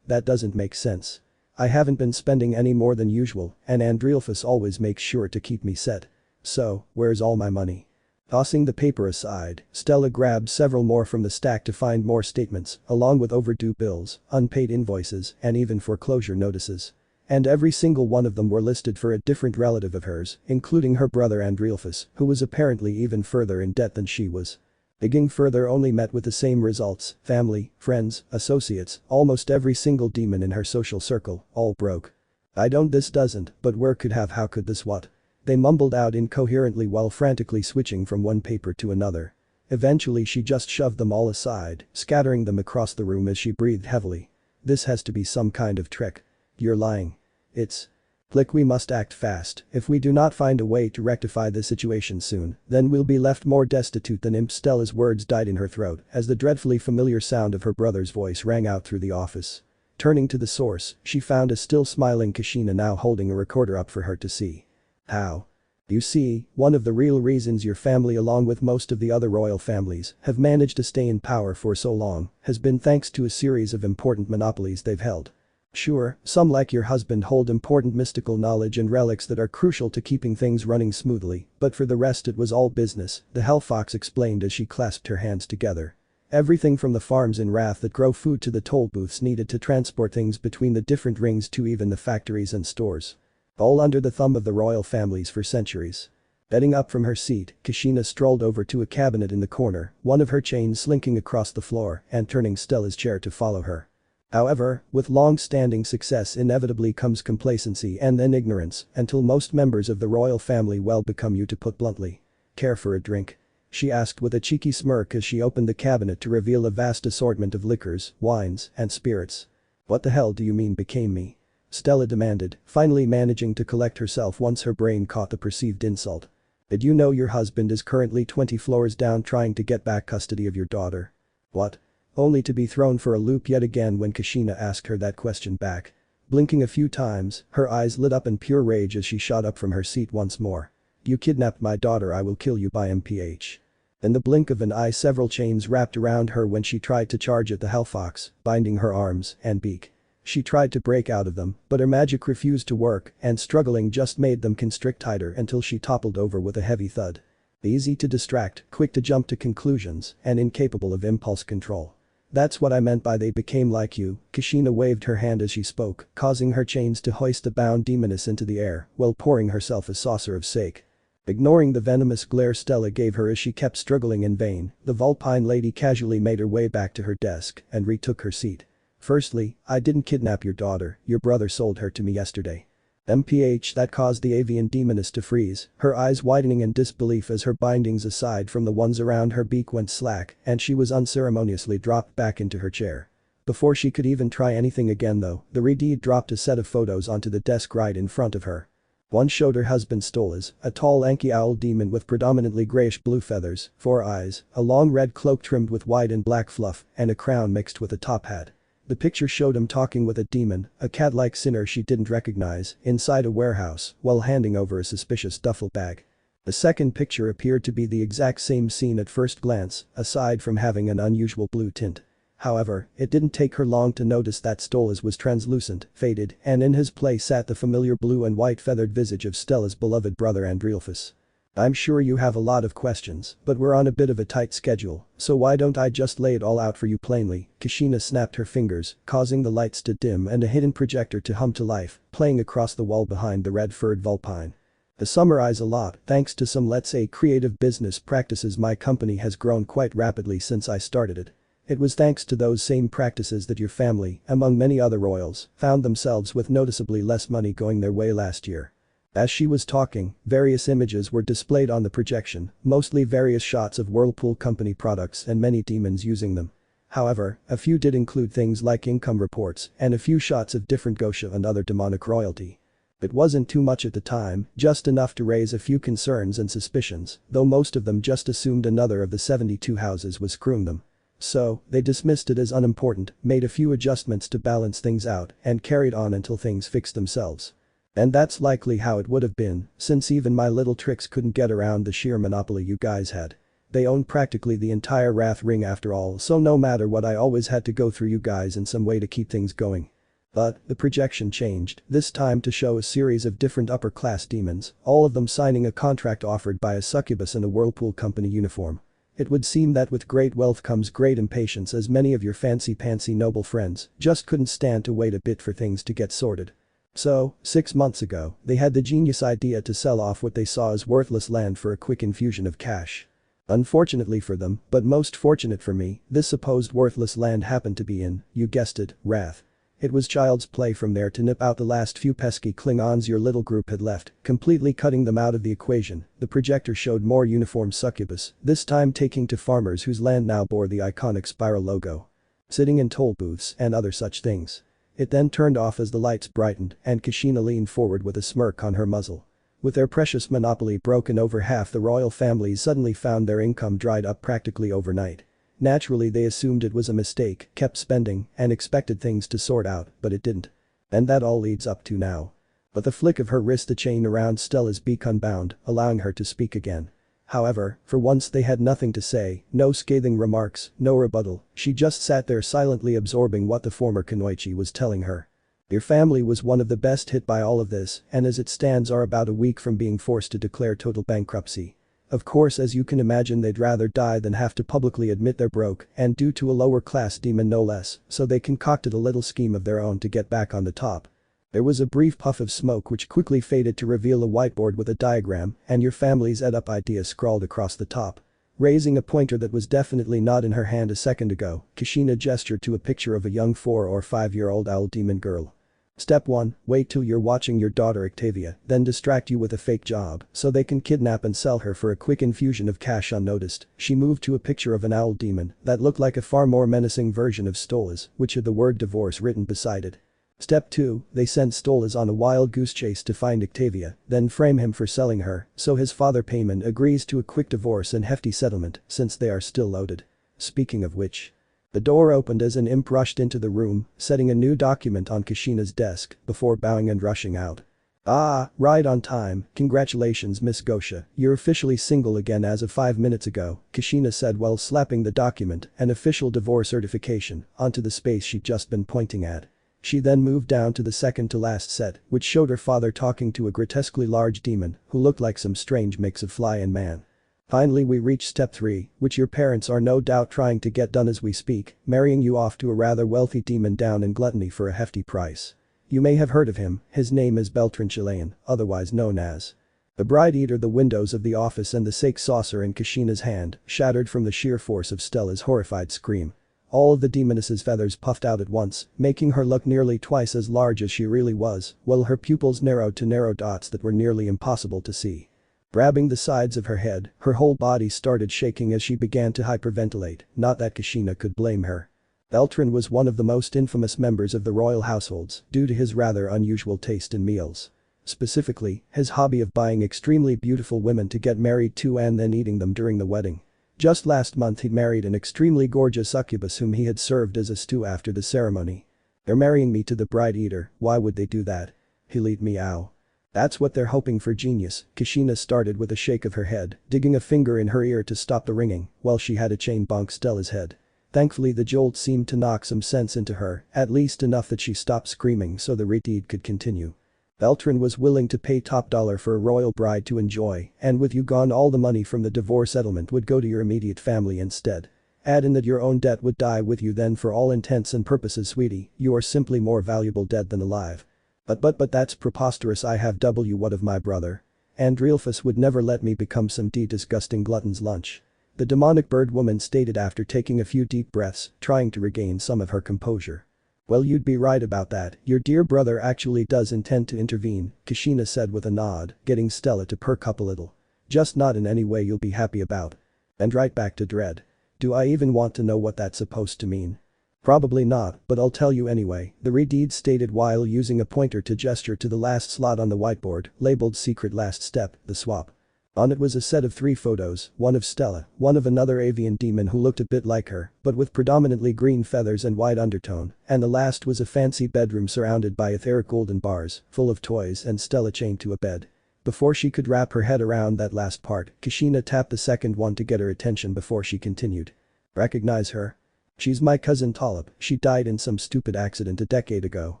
"That doesn't make sense. I haven't been spending any more than usual, and Andrealphus always makes sure to keep me set. So, where's all my money?" Tossing the paper aside, Stella grabbed several more from the stack to find more statements, along with overdue bills, unpaid invoices, and even foreclosure notices. And every single one of them were listed for a different relative of hers, including her brother Andrealphus, who was apparently even further in debt than she was. Digging further only met with the same results: family, friends, associates, almost every single demon in her social circle, all broke. This doesn't, but where could have, how could this what?" They mumbled out incoherently while frantically switching from one paper to another. Eventually she just shoved them all aside, scattering them across the room as she breathed heavily. "This has to be some kind of trick. You're lying. It's Click, we must act fast. If we do not find a way to rectify this situation soon, then we'll be left more destitute than imp." Stella's words died in her throat as the dreadfully familiar sound of her brother's voice rang out through the office. Turning to the source, she found a still smiling Kashina now holding a recorder up for her to see. "How? You see, one of the real reasons your family along with most of the other royal families have managed to stay in power for so long has been thanks to a series of important monopolies they've held. Sure, some like your husband hold important mystical knowledge and relics that are crucial to keeping things running smoothly, but for the rest it was all business," the Hellfox explained as she clasped her hands together. "Everything from the farms in Wrath that grow food to the toll booths needed to transport things between the different rings to even the factories and stores. All under the thumb of the royal families for centuries." Getting up from her seat, Kashina strolled over to a cabinet in the corner, one of her chains slinking across the floor, and turning Stella's chair to follow her. However, with long-standing success inevitably comes complacency and then ignorance until most members of the royal family well become you, to put bluntly. "Care for a drink?" she asked with a cheeky smirk as she opened the cabinet to reveal a vast assortment of liquors, wines, and spirits. "What the hell do you mean became me?" Stella demanded, finally managing to collect herself once her brain caught the perceived insult. Did you know your husband is currently 20 floors down trying to get back custody of your daughter? What? Only to be thrown for a loop yet again when Kushina asked her that question back. Blinking a few times, her eyes lit up in pure rage as she shot up from her seat once more. You kidnapped my daughter, I will kill you by MPH. In the blink of an eye several chains wrapped around her when she tried to charge at the Hellfox, binding her arms and beak. She tried to break out of them, but her magic refused to work and struggling just made them constrict tighter until she toppled over with a heavy thud. Easy to distract, quick to jump to conclusions, and incapable of impulse control. That's what I meant by they became like you. Kushina waved her hand as she spoke, causing her chains to hoist the bound demoness into the air while pouring herself a saucer of sake. Ignoring the venomous glare Stella gave her as she kept struggling in vain, the Vulpine lady casually made her way back to her desk and retook her seat. Firstly, I didn't kidnap your daughter, your brother sold her to me yesterday. MPH that caused the avian demoness to freeze, her eyes widening in disbelief as her bindings aside from the ones around her beak went slack and she was unceremoniously dropped back into her chair. Before she could even try anything again though, the Redeed dropped a set of photos onto the desk right in front of her. One showed her husband Stolas, a tall lanky owl demon with predominantly grayish-blue feathers, 4 eyes, a long red cloak trimmed with white and black fluff, and a crown mixed with a top hat. The picture showed him talking with a demon, a cat-like sinner she didn't recognize, inside a warehouse, while handing over a suspicious duffel bag. The second picture appeared to be the exact same scene at first glance, aside from having an unusual blue tint. However, it didn't take her long to notice that Stolas was translucent, faded, and in his place sat the familiar blue and white feathered visage of Stella's beloved brother Andreelphus. I'm sure you have a lot of questions, but we're on a bit of a tight schedule, so why don't I just lay it all out for you plainly? Kushina snapped her fingers, causing the lights to dim and a hidden projector to hum to life, playing across the wall behind the red-furred Vulpine. To summarize a lot, thanks to some let's say creative business practices my company has grown quite rapidly since I started it. It was thanks to those same practices that your family, among many other royals, found themselves with noticeably less money going their way last year. As she was talking, various images were displayed on the projection, mostly various shots of Whirlpool Company products and many demons using them. However, a few did include things like income reports and a few shots of different Gosha and other demonic royalty. It wasn't too much at the time, just enough to raise a few concerns and suspicions, though most of them just assumed another of the 72 houses was screwing them. So, they dismissed it as unimportant, made a few adjustments to balance things out, and carried on until things fixed themselves. And that's likely how it would have been, since even my little tricks couldn't get around the sheer monopoly you guys had. They owned practically the entire Wrath Ring after all, so no matter what I always had to go through you guys in some way to keep things going. But, the projection changed, this time to show a series of different upper-class demons, all of them signing a contract offered by a succubus in a Whirlpool Company uniform. It would seem that with great wealth comes great impatience, as many of your fancy-pantsy noble friends just couldn't stand to wait a bit for things to get sorted. So, 6 months ago, they had the genius idea to sell off what they saw as worthless land for a quick infusion of cash. Unfortunately for them, but most fortunate for me, this supposed worthless land happened to be in, you guessed it, Wrath. It was child's play from there to nip out the last few pesky Klingons your little group had left, completely cutting them out of the equation. The projector showed more uniformed succubus, this time taking to farmers whose land now bore the iconic spiral logo. Sitting in toll booths and other such things. It then turned off as the lights brightened and Kushina leaned forward with a smirk on her muzzle. With their precious monopoly broken, over half the royal families suddenly found their income dried up practically overnight. Naturally they assumed it was a mistake, kept spending, and expected things to sort out, but it didn't. And that all leads up to now. With a flick of her wrist the chain around Stella's beak unbound, allowing her to speak again. However, for once they had nothing to say, no scathing remarks, no rebuttal, she just sat there silently absorbing what the former Kunoichi was telling her. Your family was one of the best hit by all of this, and as it stands are about a week from being forced to declare total bankruptcy. Of course, as you can imagine, they'd rather die than have to publicly admit they're broke, and due to a lower class demon no less, so they concocted a little scheme of their own to get back on the top. There was a brief puff of smoke which quickly faded to reveal a whiteboard with a diagram and your family's ed-up idea scrawled across the top. Raising a pointer that was definitely not in her hand a second ago, Kushina gestured to a picture of a young 4 or 5-year-old owl demon girl. Step 1, wait till you're watching your daughter Octavia, then distract you with a fake job so they can kidnap and sell her for a quick infusion of cash unnoticed. She moved to a picture of an owl demon that looked like a far more menacing version of Stolas, which had the word divorce written beside it. Step 2, they send Stolas on a wild goose chase to find Octavia, then frame him for selling her, so his father Payman agrees to a quick divorce and hefty settlement since they are still loaded. Speaking of which. The door opened as an imp rushed into the room, setting a new document on Kashina's desk before bowing and rushing out. Ah, right on time, congratulations Miss Gosha, you're officially single again as of 5 minutes ago, Kashina said while slapping the document, an official divorce certification, onto the space she'd just been pointing at. She then moved down to the second to last set, which showed her father talking to a grotesquely large demon who looked like some strange mix of fly and man. Finally we reach step 3, which your parents are no doubt trying to get done as we speak, marrying you off to a rather wealthy demon down in Gluttony for a hefty price. You may have heard of him, his name is Beltran Chilean, otherwise known as the Bride Eater. The windows of the office and the sake saucer in Kashina's hand shattered from the sheer force of Stella's horrified scream. All of the demoness's feathers puffed out at once, making her look nearly twice as large as she really was, while her pupils narrowed to narrow dots that were nearly impossible to see. Grabbing the sides of her head, her whole body started shaking as she began to hyperventilate, not that Kashina could blame her. Beltran was one of the most infamous members of the royal households due to his rather unusual taste in meals. Specifically, his hobby of buying extremely beautiful women to get married to and then eating them during the wedding. Just last month he'd married an extremely gorgeous succubus whom he had served as a stew after the ceremony. They're marrying me to the Bride Eater, why would they do that? He'll eat me ow. That's what they're hoping for genius, Kashina started with a shake of her head, digging a finger in her ear to stop the ringing, while she had a chain bonk Stella's head. Thankfully the jolt seemed to knock some sense into her, at least enough that she stopped screaming so the redeed could continue. Beltran was willing to pay top dollar for a royal bride to enjoy, and with you gone all the money from the divorce settlement would go to your immediate family instead. Add in that your own debt would die with you then for all intents and purposes sweetie, you are simply more valuable dead than alive. But that's preposterous. I have what of my brother? Andrealphus would never let me become some disgusting glutton's lunch. The demonic bird woman stated after taking a few deep breaths, trying to regain some of her composure. Well you'd be right about that, your dear brother actually does intend to intervene, Kashina said with a nod, getting Stella to perk up a little. Just not in any way you'll be happy about. And right back to dread. Do I even want to know what that's supposed to mean? Probably not, but I'll tell you anyway, the redeed stated while using a pointer to gesture to the last slot on the whiteboard, labeled secret last step, the swap. On it was a set of 3 photos, one of Stella, one of another avian demon who looked a bit like her, but with predominantly green feathers and white undertone, and the last was a fancy bedroom surrounded by etheric golden bars, full of toys and Stella chained to a bed. Before she could wrap her head around that last part, Kashina tapped the second one to get her attention before she continued. Recognize her? She's my cousin Talib, she died in some stupid accident a decade ago.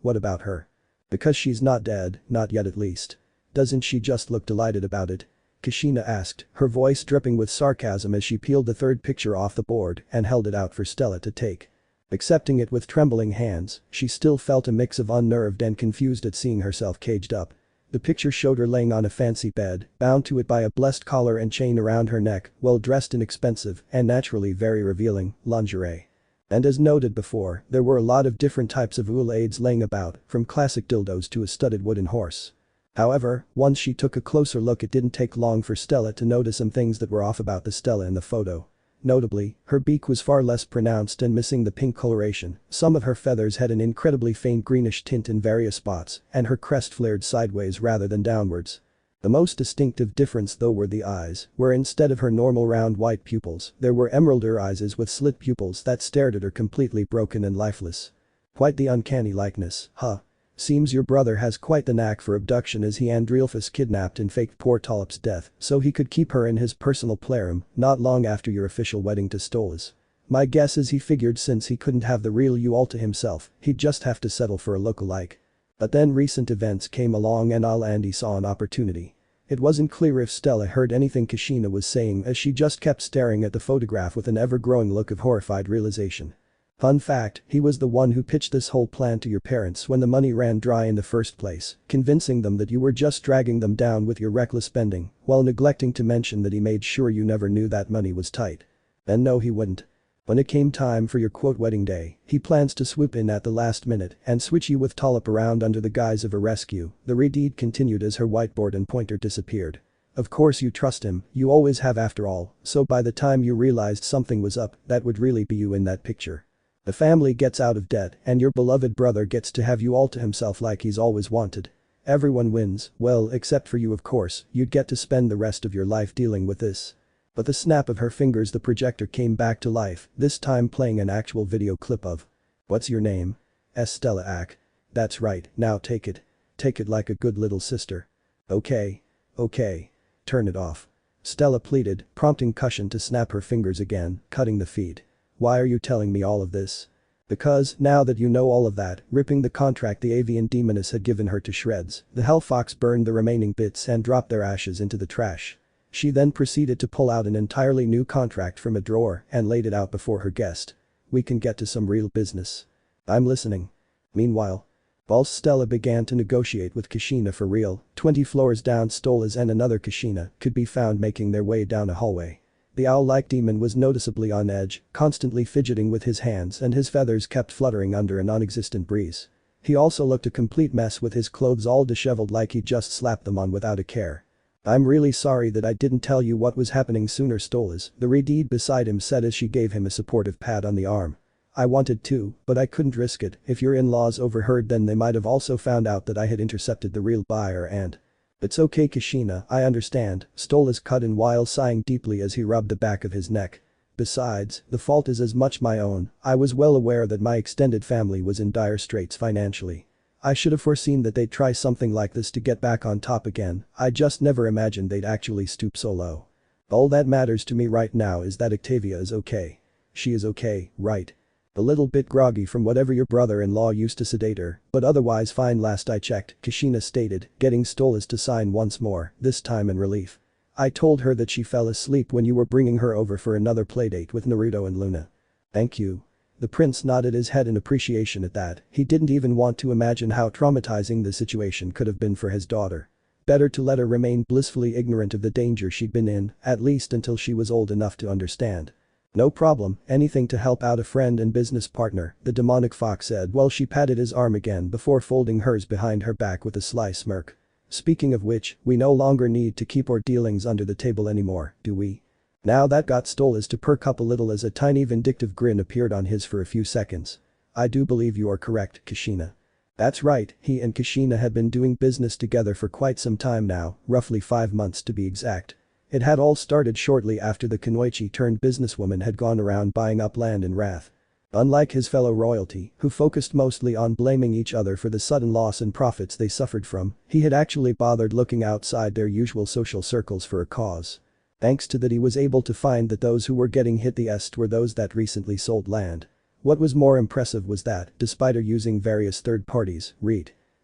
What about her? Because she's not dead, not yet at least. Doesn't she just look delighted about it? Kashina asked, her voice dripping with sarcasm as she peeled the third picture off the board and held it out for Stella to take. Accepting it with trembling hands, she still felt a mix of unnerved and confused at seeing herself caged up. The picture showed her laying on a fancy bed, bound to it by a blessed collar and chain around her neck, well dressed in expensive, and naturally very revealing, lingerie. And as noted before, there were a lot of different types of wool aids laying about, from classic dildos to a studded wooden horse. However, once she took a closer look it didn't take long for Stella to notice some things that were off about the Stella in the photo. Notably, her beak was far less pronounced and missing the pink coloration, some of her feathers had an incredibly faint greenish tint in various spots, and her crest flared sideways rather than downwards. The most distinctive difference though were the eyes, where instead of her normal round white pupils, there were emerald irises with slit pupils that stared at her completely broken and lifeless. Quite the uncanny likeness, huh? Seems your brother has quite the knack for abduction as he Andrealphus kidnapped and faked poor Talip's death so he could keep her in his personal playroom not long after your official wedding to Stolas. My guess is he figured since he couldn't have the real you all to himself, he'd just have to settle for a look-alike. But then recent events came along and Andy saw an opportunity. It wasn't clear if Stella heard anything Kashina was saying as she just kept staring at the photograph with an ever-growing look of horrified realization. Fun fact, he was the one who pitched this whole plan to your parents when the money ran dry in the first place, convincing them that you were just dragging them down with your reckless spending, while neglecting to mention that he made sure you never knew that money was tight. And no he wouldn't. When it came time for your quote wedding day, he plans to swoop in at the last minute and switch you with Talip around under the guise of a rescue, the redeed continued as her whiteboard and pointer disappeared. Of course you trust him, you always have after all, so by the time you realized something was up, that would really be you in that picture. The family gets out of debt and your beloved brother gets to have you all to himself like he's always wanted. Everyone wins, well except for you of course, you'd get to spend the rest of your life dealing with this. But the snap of her fingers the projector came back to life, this time playing an actual video clip of. What's your name? Stella Ack. That's right, now take it. Take it like a good little sister. Okay. Okay. Turn it off. Stella pleaded, prompting Cushion to snap her fingers again, cutting the feed. Why are you telling me all of this? Because, now that you know all of that, ripping the contract the avian demoness had given her to shreds, the Hellfox burned the remaining bits and dropped their ashes into the trash. She then proceeded to pull out an entirely new contract from a drawer and laid it out before her guest. We can get to some real business. I'm listening. Meanwhile, whilst Stella began to negotiate with Kashina for real, 20 floors down Stolas and another Kashina could be found making their way down a hallway. The owl-like demon was noticeably on edge, constantly fidgeting with his hands and his feathers kept fluttering under a non-existent breeze. He also looked a complete mess with his clothes all disheveled like he'd just slapped them on without a care. I'm really sorry that I didn't tell you what was happening sooner Stolas, the Redeed beside him said as she gave him a supportive pat on the arm. I wanted to, but I couldn't risk it, if your in-laws overheard then they might have also found out that I had intercepted the real buyer and… It's okay Kashina, I understand, Stolas cut in while sighing deeply as he rubbed the back of his neck. Besides, the fault is as much my own, I was well aware that my extended family was in dire straits financially. I should have foreseen that they'd try something like this to get back on top again, I just never imagined they'd actually stoop so low. All that matters to me right now is that Octavia is okay. She is okay, right? A little bit groggy from whatever your brother-in-law used to sedate her, but otherwise fine last I checked, Kashina stated, getting Stolas to sign once more, this time in relief. I told her that she fell asleep when you were bringing her over for another playdate with Naruto and Luna. Thank you. The prince nodded his head in appreciation at that, he didn't even want to imagine how traumatizing the situation could have been for his daughter. Better to let her remain blissfully ignorant of the danger she'd been in, at least until she was old enough to understand. No problem, anything to help out a friend and business partner, the demonic fox said while she patted his arm again before folding hers behind her back with a sly smirk. Speaking of which, we no longer need to keep our dealings under the table anymore, do we? Now that got Stolas to perk up a little as a tiny vindictive grin appeared on his for a few seconds. I do believe you are correct, Kashina. That's right, he and Kashina had been doing business together for quite some time now, roughly 5 months to be exact. It had all started shortly after the Kunoichi-turned-businesswoman had gone around buying up land in wrath. Unlike his fellow royalty, who focused mostly on blaming each other for the sudden loss in profits they suffered from, he had actually bothered looking outside their usual social circles for a cause. Thanks to that he was able to find that those who were getting hit the est were those that recently sold land. What was more impressive was that, despite her using various third parties,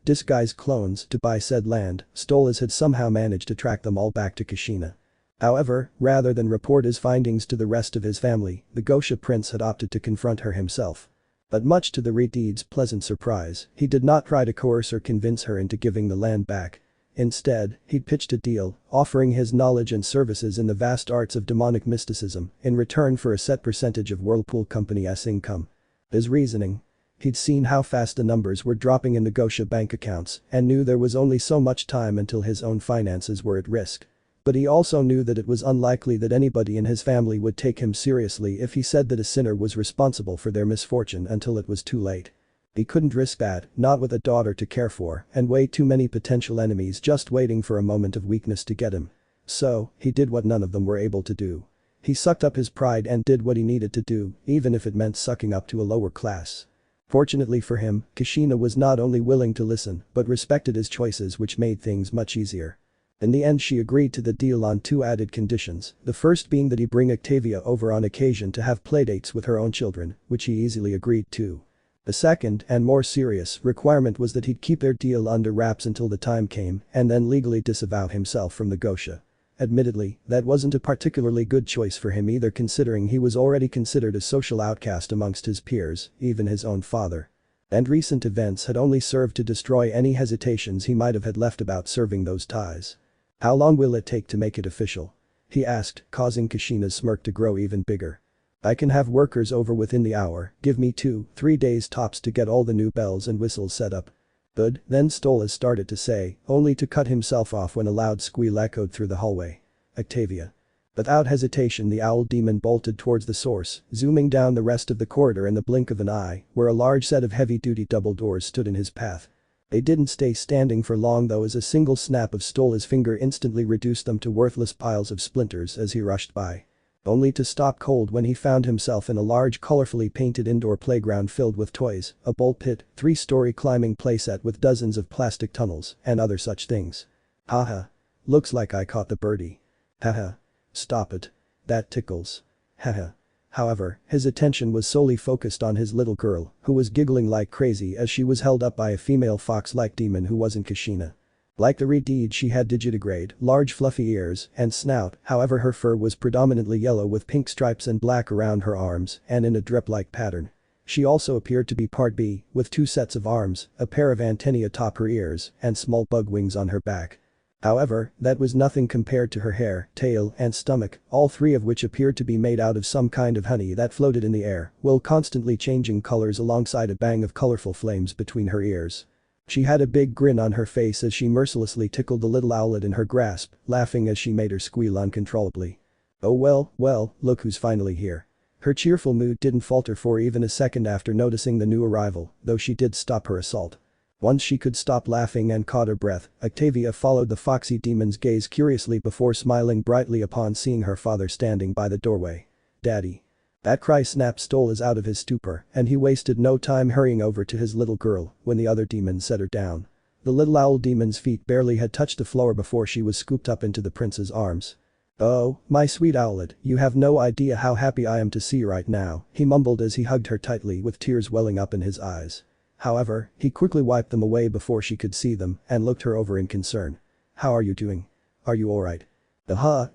disguised clones to buy said land, Stolas had somehow managed to track them all back to Kashina. However, rather than report his findings to the rest of his family, the Gosha prince had opted to confront her himself. But much to the Redeed's pleasant surprise, he did not try to coerce or convince her into giving the land back. Instead, he'd pitched a deal, offering his knowledge and services in the vast arts of demonic mysticism in return for a set percentage of Whirlpool Company's income. His reasoning? He'd seen how fast the numbers were dropping in the Gosha bank accounts and knew there was only so much time until his own finances were at risk. But he also knew that it was unlikely that anybody in his family would take him seriously if he said that a sinner was responsible for their misfortune until it was too late. He couldn't risk that, not with a daughter to care for and way too many potential enemies just waiting for a moment of weakness to get him. So, he did what none of them were able to do. He sucked up his pride and did what he needed to do, even if it meant sucking up to a lower class. Fortunately for him, Kashina was not only willing to listen but respected his choices which made things much easier. In the end she agreed to the deal on 2 added conditions, the first being that he bring Octavia over on occasion to have playdates with her own children, which he easily agreed to. The second, and more serious, requirement was that he'd keep their deal under wraps until the time came and then legally disavow himself from the Gosha. Admittedly, that wasn't a particularly good choice for him either considering he was already considered a social outcast amongst his peers, even his own father. And recent events had only served to destroy any hesitations he might have had left about serving those ties. How long will it take to make it official? He asked, causing Kashina's smirk to grow even bigger. I can have workers over within the hour, give me 2-3 days tops to get all the new bells and whistles set up. Good, then Stolas started to say, only to cut himself off when a loud squeal echoed through the hallway. Octavia. Without hesitation the owl demon bolted towards the source, zooming down the rest of the corridor in the blink of an eye, where a large set of heavy-duty double doors stood in his path. They didn't stay standing for long though, as a single snap of Stella's finger instantly reduced them to worthless piles of splinters as he rushed by. Only to stop cold when he found himself in a large colorfully painted indoor playground filled with toys, a ball pit, 3-story climbing playset with dozens of plastic tunnels, and other such things. Haha. Looks like I caught the birdie. Haha. Stop it. That tickles. Haha. However, his attention was solely focused on his little girl, who was giggling like crazy as she was held up by a female fox-like demon who wasn't Kushina. Like the Redeed, she had digitigrade, large fluffy ears, and snout, however her fur was predominantly yellow with pink stripes and black around her arms and in a drip-like pattern. She also appeared to be part B, with 2 sets of arms, a pair of antennae atop her ears, and small bug wings on her back. However, that was nothing compared to her hair, tail, and stomach, all 3 of which appeared to be made out of some kind of honey that floated in the air, while constantly changing colors alongside a bang of colorful flames between her ears. She had a big grin on her face as she mercilessly tickled the little owlet in her grasp, laughing as she made her squeal uncontrollably. Oh well, look who's finally here. Her cheerful mood didn't falter for even a second after noticing the new arrival, though she did stop her assault. Once she could stop laughing and caught her breath, Octavia followed the foxy demon's gaze curiously before smiling brightly upon seeing her father standing by the doorway. Daddy. That cry snapped Stolas out of his stupor, and he wasted no time hurrying over to his little girl when the other demon set her down. The little owl demon's feet barely had touched the floor before she was scooped up into the prince's arms. "Oh, my sweet owlet, you have no idea how happy I am to see you right now," he mumbled as he hugged her tightly with tears welling up in his eyes. However, he quickly wiped them away before she could see them and looked her over in concern. "How are you doing? Are you alright?"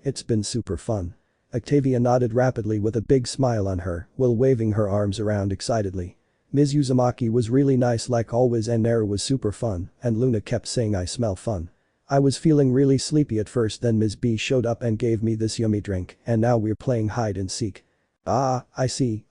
It's been super fun." Octavia nodded rapidly with a big smile on her while waving her arms around excitedly. Ms. Uzumaki was really nice like always, and Naru was super fun, and Luna kept saying I smell fun. I was feeling really sleepy at first, then Ms. B showed up and gave me this yummy drink, and now we're playing hide and seek. Ah, I see.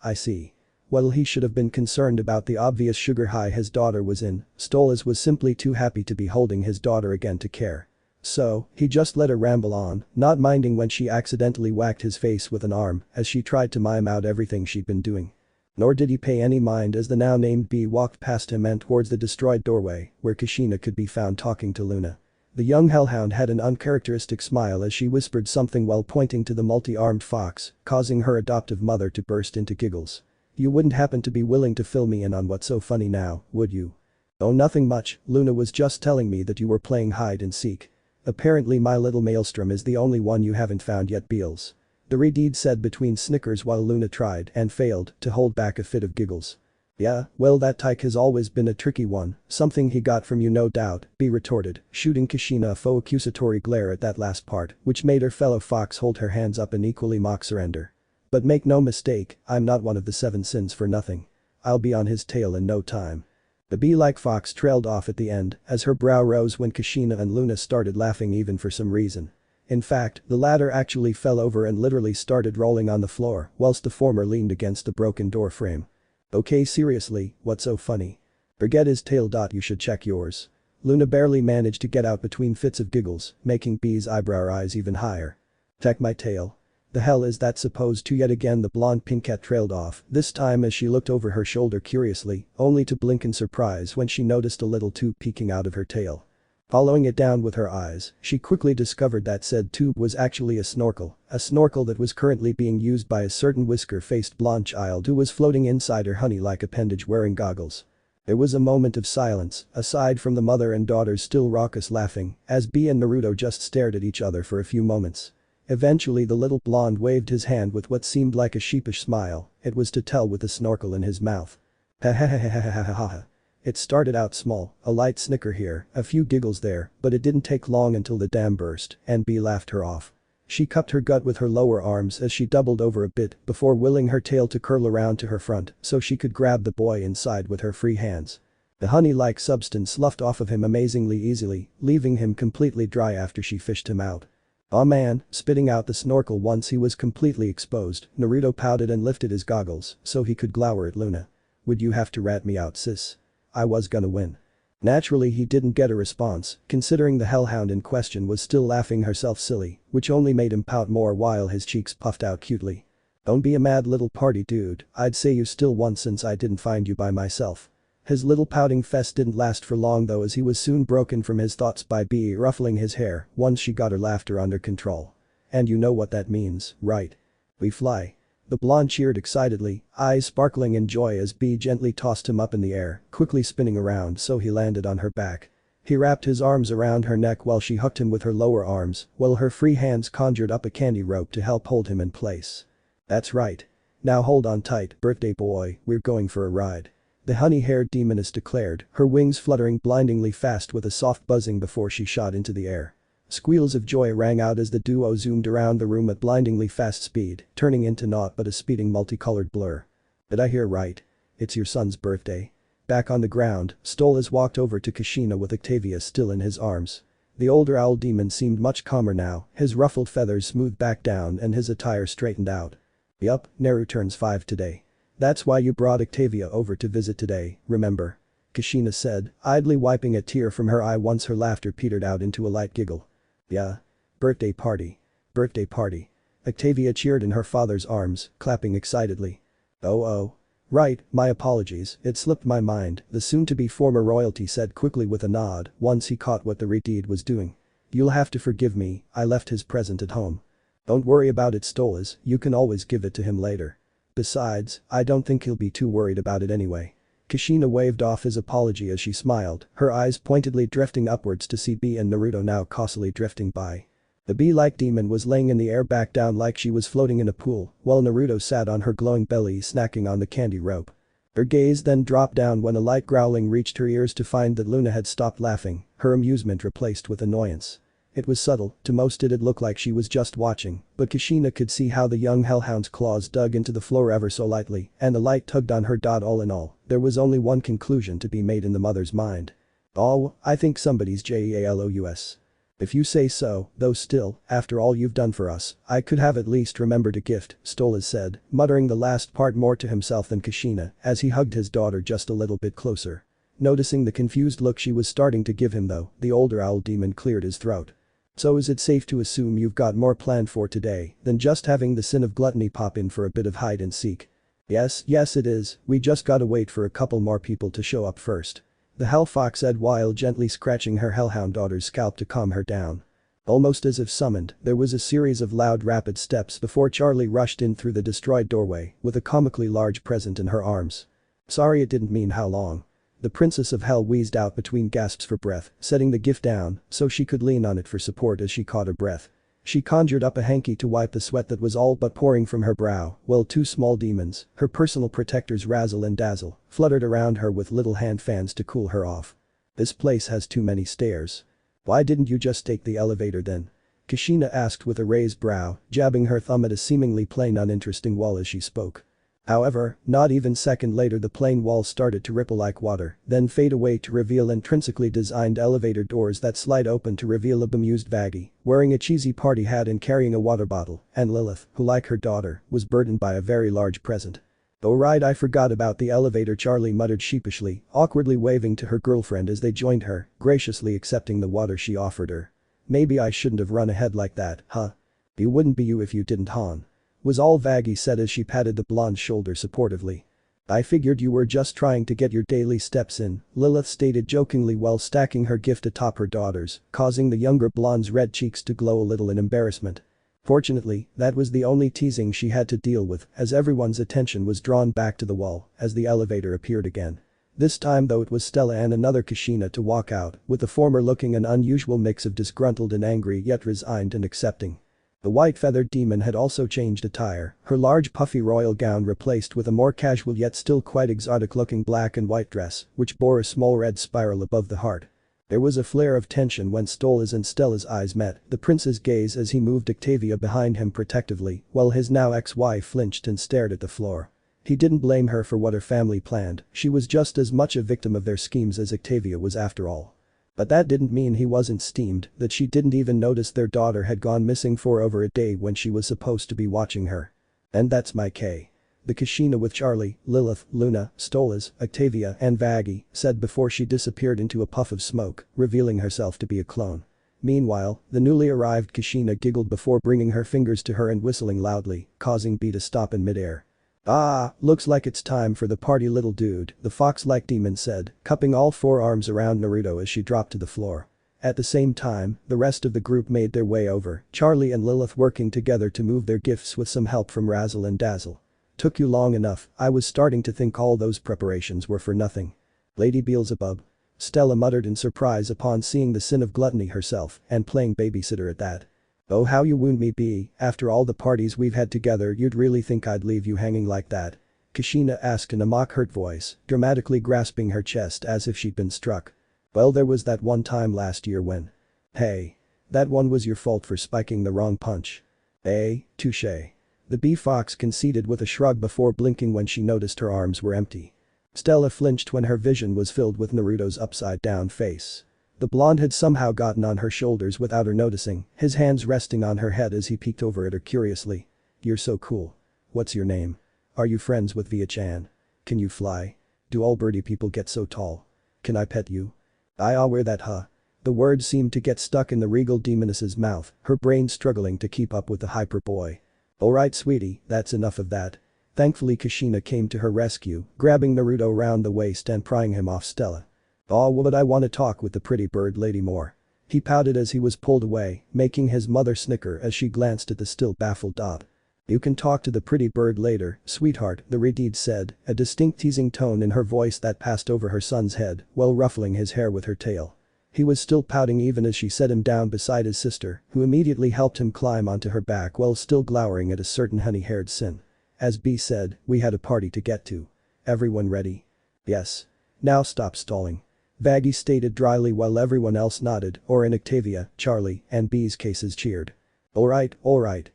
Well, he should have been concerned about the obvious sugar high his daughter was in. Stolas was simply too happy to be holding his daughter again to care. So, he just let her ramble on, not minding when she accidentally whacked his face with an arm as she tried to mime out everything she'd been doing. Nor did he pay any mind as the now named B walked past him and towards the destroyed doorway where Kushina could be found talking to Luna. The young hellhound had an uncharacteristic smile as she whispered something while pointing to the multi-armed fox, causing her adoptive mother to burst into giggles. "You wouldn't happen to be willing to fill me in on what's so funny now, would you?" "Oh, nothing much, Luna was just telling me that you were playing hide and seek. Apparently my little maelstrom is the only one you haven't found yet, Beals." The Redeed said between snickers while Luna tried and failed to hold back a fit of giggles. "Yeah, well that tyke has always been a tricky one, something he got from you no doubt," B retorted, shooting Kushina a faux accusatory glare at that last part, which made her fellow fox hold her hands up in equally mock surrender. "But make no mistake, I'm not one of the 7 sins for nothing. I'll be on his tail in no time." The bee-like fox trailed off at the end as her brow rose when Kushina and Luna started laughing even for some reason. In fact, the latter actually fell over and literally started rolling on the floor whilst the former leaned against the broken door frame. "Okay, seriously, what's so funny? Forget his tail. You should check yours." Luna barely managed to get out between fits of giggles, making Bee's eyebrow rise even higher. "Check my tail? The hell is that supposed to?" Yet again the blonde pinkette trailed off, this time as she looked over her shoulder curiously, only to blink in surprise when she noticed a little tube peeking out of her tail. Following it down with her eyes, she quickly discovered that said tube was actually a snorkel that was currently being used by a certain whisker-faced blonde child who was floating inside her honey-like appendage wearing goggles. There was a moment of silence, aside from the mother and daughter's still raucous laughing, as Bee and Naruto just stared at each other for a few moments. Eventually the little blonde waved his hand with what seemed like a sheepish smile. It was to tell with the snorkel in his mouth. Ha. It started out small, a light snicker here, a few giggles there, but it didn't take long until the dam burst and Bee laughed her off. She cupped her gut with her lower arms as she doubled over a bit before willing her tail to curl around to her front so she could grab the boy inside with her free hands. The honey-like substance sloughed off of him amazingly easily, leaving him completely dry after she fished him out. "Aw man," spitting out the snorkel once he was completely exposed, Naruto pouted and lifted his goggles so he could glower at Luna. "Would you have to rat me out, sis? I was gonna win." Naturally he didn't get a response, considering the hellhound in question was still laughing herself silly, which only made him pout more while his cheeks puffed out cutely. Don't be a mad little party dude, I'd say you still won since I didn't find you by myself. His little pouting fest didn't last for long though, as he was soon broken from his thoughts by Bee ruffling his hair once she got her laughter under control. And you know what that means, right? We fly. The blonde cheered excitedly, eyes sparkling in joy as Bee gently tossed him up in the air, quickly spinning around so he landed on her back. He wrapped his arms around her neck while she hooked him with her lower arms, while her free hands conjured up a candy rope to help hold him in place. That's right. Now hold on tight, birthday boy, we're going for a ride. The honey-haired demoness declared, her wings fluttering blindingly fast with a soft buzzing before she shot into the air. Squeals of joy rang out as the duo zoomed around the room at blindingly fast speed, turning into naught but a speeding multicolored blur. Did I hear right? It's your son's birthday. Back on the ground, Stolas walked over to Kushina with Octavia still in his arms. The older owl demon seemed much calmer now, his ruffled feathers smoothed back down and his attire straightened out. Yup, Naru turns 5 today. That's why you brought Octavia over to visit today, remember? Kushina said, idly wiping a tear from her eye once her laughter petered out into a light giggle. Yeah. Birthday party. Birthday party. Octavia cheered in her father's arms, clapping excitedly. Oh. Right, my apologies, it slipped my mind, the soon-to-be former royalty said quickly with a nod once he caught what the redeed was doing. You'll have to forgive me, I left his present at home. Don't worry about it, Stolas, you can always give it to him later. Besides, I don't think he'll be too worried about it anyway. Kushina waved off his apology as she smiled, her eyes pointedly drifting upwards to see Bee and Naruto now cosily drifting by. The bee-like demon was laying in the air back down like she was floating in a pool, while Naruto sat on her glowing belly snacking on the candy rope. Her gaze then dropped down when a light growling reached her ears to find that Luna had stopped laughing, her amusement replaced with annoyance. It was subtle, to most it'd look like she was just watching, but Kushina could see how the young hellhound's claws dug into the floor ever so lightly, and the light tugged on her. All in all, there was only one conclusion to be made in the mother's mind. Oh, I think somebody's jealous. If you say so, though still, after all you've done for us, I could have at least remembered a gift, Stolas said, muttering the last part more to himself than Kushina as he hugged his daughter just a little bit closer. Noticing the confused look she was starting to give him though, the older owl demon cleared his throat. So is it safe to assume you've got more planned for today than just having the sin of gluttony pop in for a bit of hide and seek? Yes it is, we just gotta wait for a couple more people to show up first. The hellfox said while gently scratching her hellhound daughter's scalp to calm her down. Almost as if summoned, there was a series of loud rapid steps before Charlie rushed in through the destroyed doorway with a comically large present in her arms. Sorry it didn't mean how long. The Princess of Hell wheezed out between gasps for breath, setting the gift down so she could lean on it for support as she caught her breath. She conjured up a hanky to wipe the sweat that was all but pouring from her brow, while 2 small demons, her personal protectors Razzle and Dazzle, fluttered around her with little hand fans to cool her off. This place has too many stairs. Why didn't you just take the elevator then? Kushina asked with a raised brow, jabbing her thumb at a seemingly plain uninteresting wall as she spoke. However, not even a second later the plain wall started to ripple like water, then fade away to reveal intrinsically designed elevator doors that slide open to reveal a bemused Vaggie, wearing a cheesy party hat and carrying a water bottle, and Lilith, who like her daughter, was burdened by a very large present. Oh right, I forgot about the elevator, Charlie muttered sheepishly, awkwardly waving to her girlfriend as they joined her, graciously accepting the water she offered her. Maybe I shouldn't have run ahead like that, huh? You wouldn't be you if you didn't, hon. Was all Vaggie said as she patted the blonde's shoulder supportively. I figured you were just trying to get your daily steps in, Lilith stated jokingly while stacking her gift atop her daughter's, causing the younger blonde's red cheeks to glow a little in embarrassment. Fortunately, that was the only teasing she had to deal with as everyone's attention was drawn back to the wall as the elevator appeared again. This time though it was Stella and another Kushina to walk out, with the former looking an unusual mix of disgruntled and angry yet resigned and accepting. The white-feathered demon had also changed attire, her large puffy royal gown replaced with a more casual yet still quite exotic-looking black and white dress, which bore a small red spiral above the heart. There was a flare of tension when Stola's and Stella's eyes met, the prince's gaze as he moved Octavia behind him protectively, while his now ex-wife flinched and stared at the floor. He didn't blame her for what her family planned, she was just as much a victim of their schemes as Octavia was after all. But that didn't mean he wasn't steamed, that she didn't even notice their daughter had gone missing for over a day when she was supposed to be watching her. And that's my K. The Kashina with Charlie, Lilith, Luna, Stolas, Octavia and Vaggie said before she disappeared into a puff of smoke, revealing herself to be a clone. Meanwhile, the newly arrived Kashina giggled before bringing her fingers to her and whistling loudly, causing B to stop in midair. "Ah, looks like it's time for the party, little dude," the fox-like demon said, cupping all four arms around Naruto as she dropped to the floor. At the same time, the rest of the group made their way over, Charlie and Lilith working together to move their gifts with some help from Razzle and Dazzle. "Took you long enough, I was starting to think all those preparations were for nothing." "Lady Beelzebub," Stella muttered in surprise upon seeing the sin of gluttony herself and playing babysitter at that. "Oh, how you wound me, B, after all the parties we've had together, you'd really think I'd leave you hanging like that?" Kashina asked in a mock-hurt voice, dramatically grasping her chest as if she'd been struck. "Well, there was that one time last year when..." "Hey. That one was your fault for spiking the wrong punch." Touché. The bee fox conceded with a shrug before blinking when she noticed her arms were empty. Stella flinched when her vision was filled with Naruto's upside-down face. The blonde had somehow gotten on her shoulders without her noticing, his hands resting on her head as he peeked over at her curiously. "You're so cool. What's your name? Are you friends with Via-chan? Can you fly? Do all birdie people get so tall? Can I pet you? I'll wear that, huh?" The words seemed to get stuck in the regal demoness's mouth, her brain struggling to keep up with the hyper boy. "Alright sweetie, that's enough of that." Thankfully Kashina came to her rescue, grabbing Naruto round the waist and prying him off Stella. "Aw, would I want to talk with the pretty bird lady more." He pouted as he was pulled away, making his mother snicker as she glanced at the still baffled dot. "You can talk to the pretty bird later, sweetheart," the Redeed said, a distinct teasing tone in her voice that passed over her son's head while ruffling his hair with her tail. He was still pouting even as she set him down beside his sister, who immediately helped him climb onto her back while still glowering at a certain honey-haired sin. As B said, "We had a party to get to. Everyone ready?" "Yes. Now stop stalling," Vaggie stated dryly while everyone else nodded, or in Octavia, Charlie, and B's cases cheered. Alright,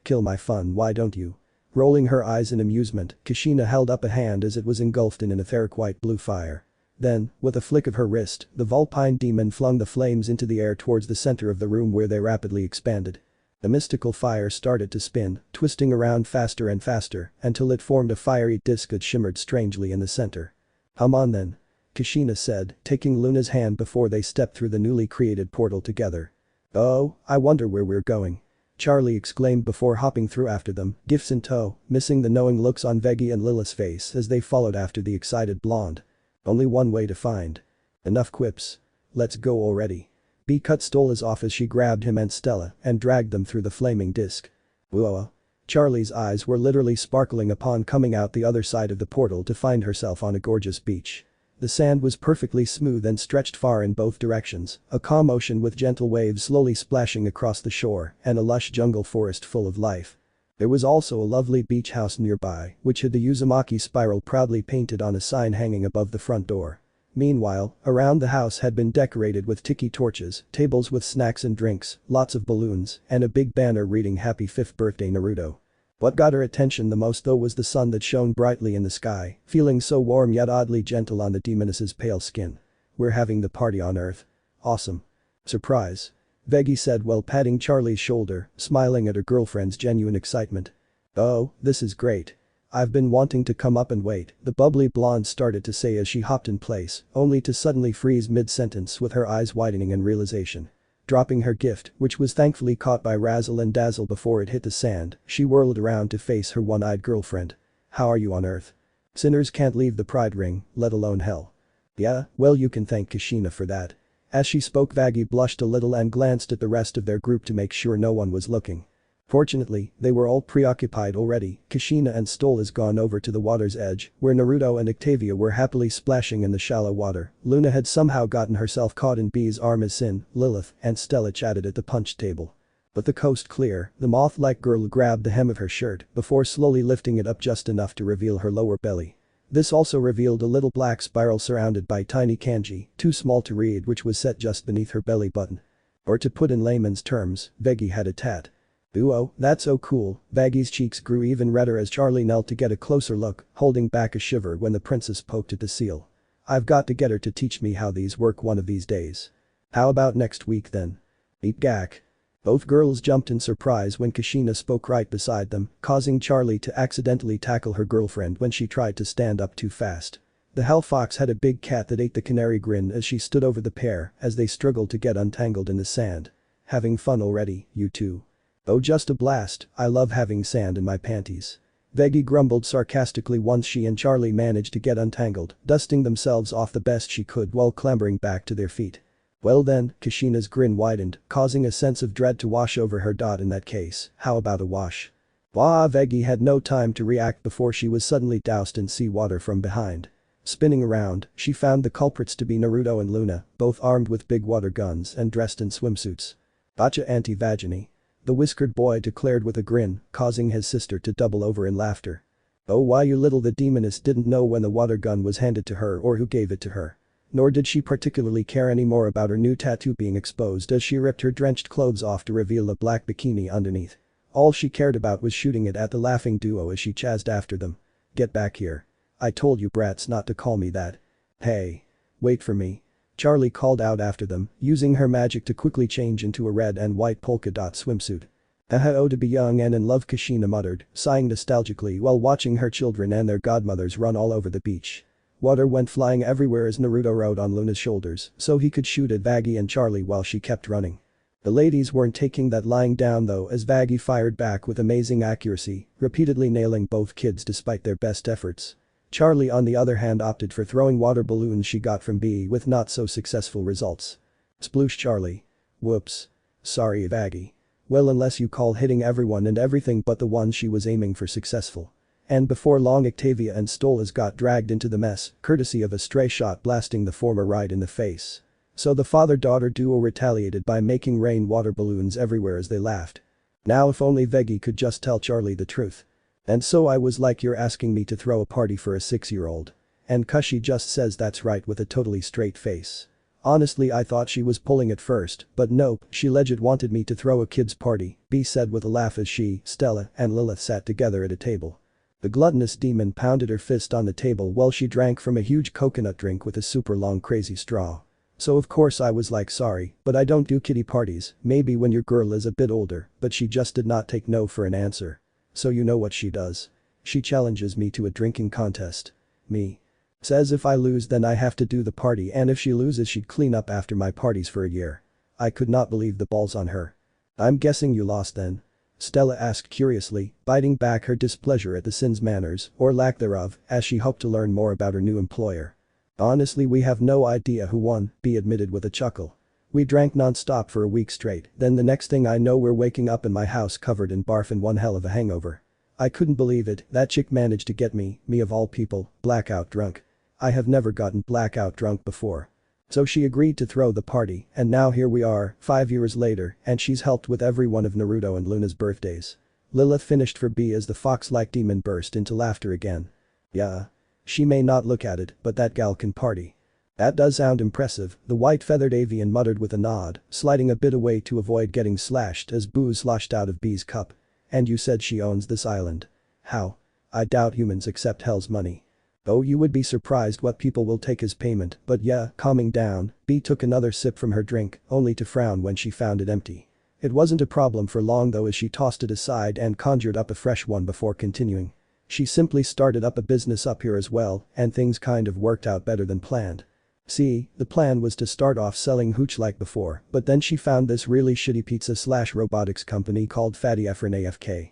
kill my fun, why don't you?" Rolling her eyes in amusement, Kashina held up a hand as it was engulfed in an etheric white blue fire. Then, with a flick of her wrist, the Vulpine demon flung the flames into the air towards the center of the room where they rapidly expanded. The mystical fire started to spin, twisting around faster and faster, until it formed a fiery disc that shimmered strangely in the center. "Come on then," Kashina said, taking Luna's hand before they stepped through the newly created portal together. "Oh, I wonder where we're going," Charlie exclaimed before hopping through after them, gifts in tow, missing the knowing looks on Veggie and Lilith's face as they followed after the excited blonde. "Only one way to find." "Enough quips. Let's go already." B cut Stola's off as she grabbed him and Stella and dragged them through the flaming disc. Whoa. Charlie's eyes were literally sparkling upon coming out the other side of the portal to find herself on a gorgeous beach. The sand was perfectly smooth and stretched far in both directions, a calm ocean with gentle waves slowly splashing across the shore and a lush jungle forest full of life. There was also a lovely beach house nearby, which had the Uzumaki spiral proudly painted on a sign hanging above the front door. Meanwhile, around the house had been decorated with tiki torches, tables with snacks and drinks, lots of balloons, and a big banner reading "Happy 5th Birthday Naruto." What got her attention the most though was the sun that shone brightly in the sky, feeling so warm yet oddly gentle on the demoness's pale skin. "We're having the party on Earth. Awesome. Surprise," Veggie said while patting Charlie's shoulder, smiling at her girlfriend's genuine excitement. "Oh, this is great. I've been wanting to come up and wait," the bubbly blonde started to say as she hopped in place, only to suddenly freeze mid-sentence with her eyes widening in realization. Dropping her gift, which was thankfully caught by Razzle and Dazzle before it hit the sand, she whirled around to face her one-eyed girlfriend. "How are you on Earth? Sinners can't leave the pride ring, let alone hell." "Yeah, well you can thank Kashina for that." As she spoke Vaggie blushed a little and glanced at the rest of their group to make sure no one was looking. Fortunately, they were all preoccupied already. Kashina and Stola's gone over to the water's edge, where Naruto and Octavia were happily splashing in the shallow water. Luna had somehow gotten herself caught in B's arm as Sin, Lilith, and Stella chatted at the punch table. But the coast clear, the moth-like girl grabbed the hem of her shirt before slowly lifting it up just enough to reveal her lower belly. This also revealed a little black spiral surrounded by tiny kanji, too small to read, which was set just beneath her belly button. Or to put in layman's terms, Veggie had a tat. "Ooh, that's so cool." Vaggie's cheeks grew even redder as Charlie knelt to get a closer look, holding back a shiver when the princess poked at the seal. "I've got to get her to teach me how these work one of these days." "How about next week then?" "Eat gack." Both girls jumped in surprise when Kashina spoke right beside them, causing Charlie to accidentally tackle her girlfriend when she tried to stand up too fast. The hell fox had a big cat that ate the canary grin as she stood over the pair as they struggled to get untangled in the sand. Having fun already, you two? Oh, just a blast, I love having sand in my panties. Veggie grumbled sarcastically once she and Charlie managed to get untangled, dusting themselves off the best she could while clambering back to their feet. Well then, Kashina's grin widened, causing a sense of dread to wash over her. In that case, how about a wash? Wah! Veggie had no time to react before she was suddenly doused in seawater from behind. Spinning around, she found the culprits to be Naruto and Luna, both armed with big water guns and dressed in swimsuits. Gotcha anti-vagini. The whiskered boy declared with a grin, causing his sister to double over in laughter. Oh, why you little the demoness didn't know when the water gun was handed to her or who gave it to her. Nor did she particularly care anymore about her new tattoo being exposed as she ripped her drenched clothes off to reveal a black bikini underneath. All she cared about was shooting it at the laughing duo as she chased after them. Get back here. I told you brats not to call me that. Hey. Wait for me. Charlie called out after them, using her magic to quickly change into a red and white polka dot swimsuit. Oh, to be young and in love, Kashina muttered, sighing nostalgically while watching her children and their godmothers run all over the beach. Water went flying everywhere as Naruto rode on Luna's shoulders so he could shoot at Vaggie and Charlie while she kept running. The ladies weren't taking that lying down though as Vaggie fired back with amazing accuracy, repeatedly nailing both kids despite their best efforts. Charlie on the other hand opted for throwing water balloons she got from B with not so successful results. Sploosh Charlie. Whoops. Sorry Vaggie. Well, unless you call hitting everyone and everything but the ones she was aiming for successful. And before long Octavia and Stolas got dragged into the mess, courtesy of a stray shot blasting the former right in the face. So the father-daughter duo retaliated by making rain water balloons everywhere as they laughed. Now if only Veggie could just tell Charlie the truth. And so I was like, you're asking me to throw a party for a 6-year-old. And Kushi just says that's right with a totally straight face. Honestly, I thought she was pulling it first, but nope, she legit wanted me to throw a kid's party, B said with a laugh as she, Stella, and Lilith sat together at a table. The gluttonous demon pounded her fist on the table while she drank from a huge coconut drink with a super long crazy straw. So of course I was like, sorry, but I don't do kiddie parties, maybe when your girl is a bit older, but she just did not take no for an answer. So you know what she does? She challenges me to a drinking contest. Me. Says if I lose then I have to do the party and if she loses she'd clean up after my parties for a year. I could not believe the balls on her. I'm guessing you lost then? Stella asked curiously, biting back her displeasure at the Sin's manners, or lack thereof, as she hoped to learn more about her new employer. Honestly, we have no idea who won, B admitted with a chuckle. We drank non-stop for a week straight, then the next thing I know we're waking up in my house covered in barf and one hell of a hangover. I couldn't believe it, that chick managed to get me of all people, blackout drunk. I have never gotten blackout drunk before. So she agreed to throw the party, and now here we are, 5 years later, and she's helped with every one of Naruto and Luna's birthdays. Lilith finished for B as the fox-like demon burst into laughter again. Yeah. She may not look at it, but that gal can party. That does sound impressive, the white-feathered avian muttered with a nod, sliding a bit away to avoid getting slashed as booze sloshed out of B's cup. And you said she owns this island. How? I doubt humans accept hell's money. Oh, you would be surprised what people will take as payment, but yeah, calming down, B took another sip from her drink, only to frown when she found it empty. It wasn't a problem for long though as she tossed it aside and conjured up a fresh one before continuing. She simply started up a business up here as well, and things kind of worked out better than planned. See, the plan was to start off selling hooch like before, but then she found this really shitty pizza/robotics company called Fatty Efren AFK.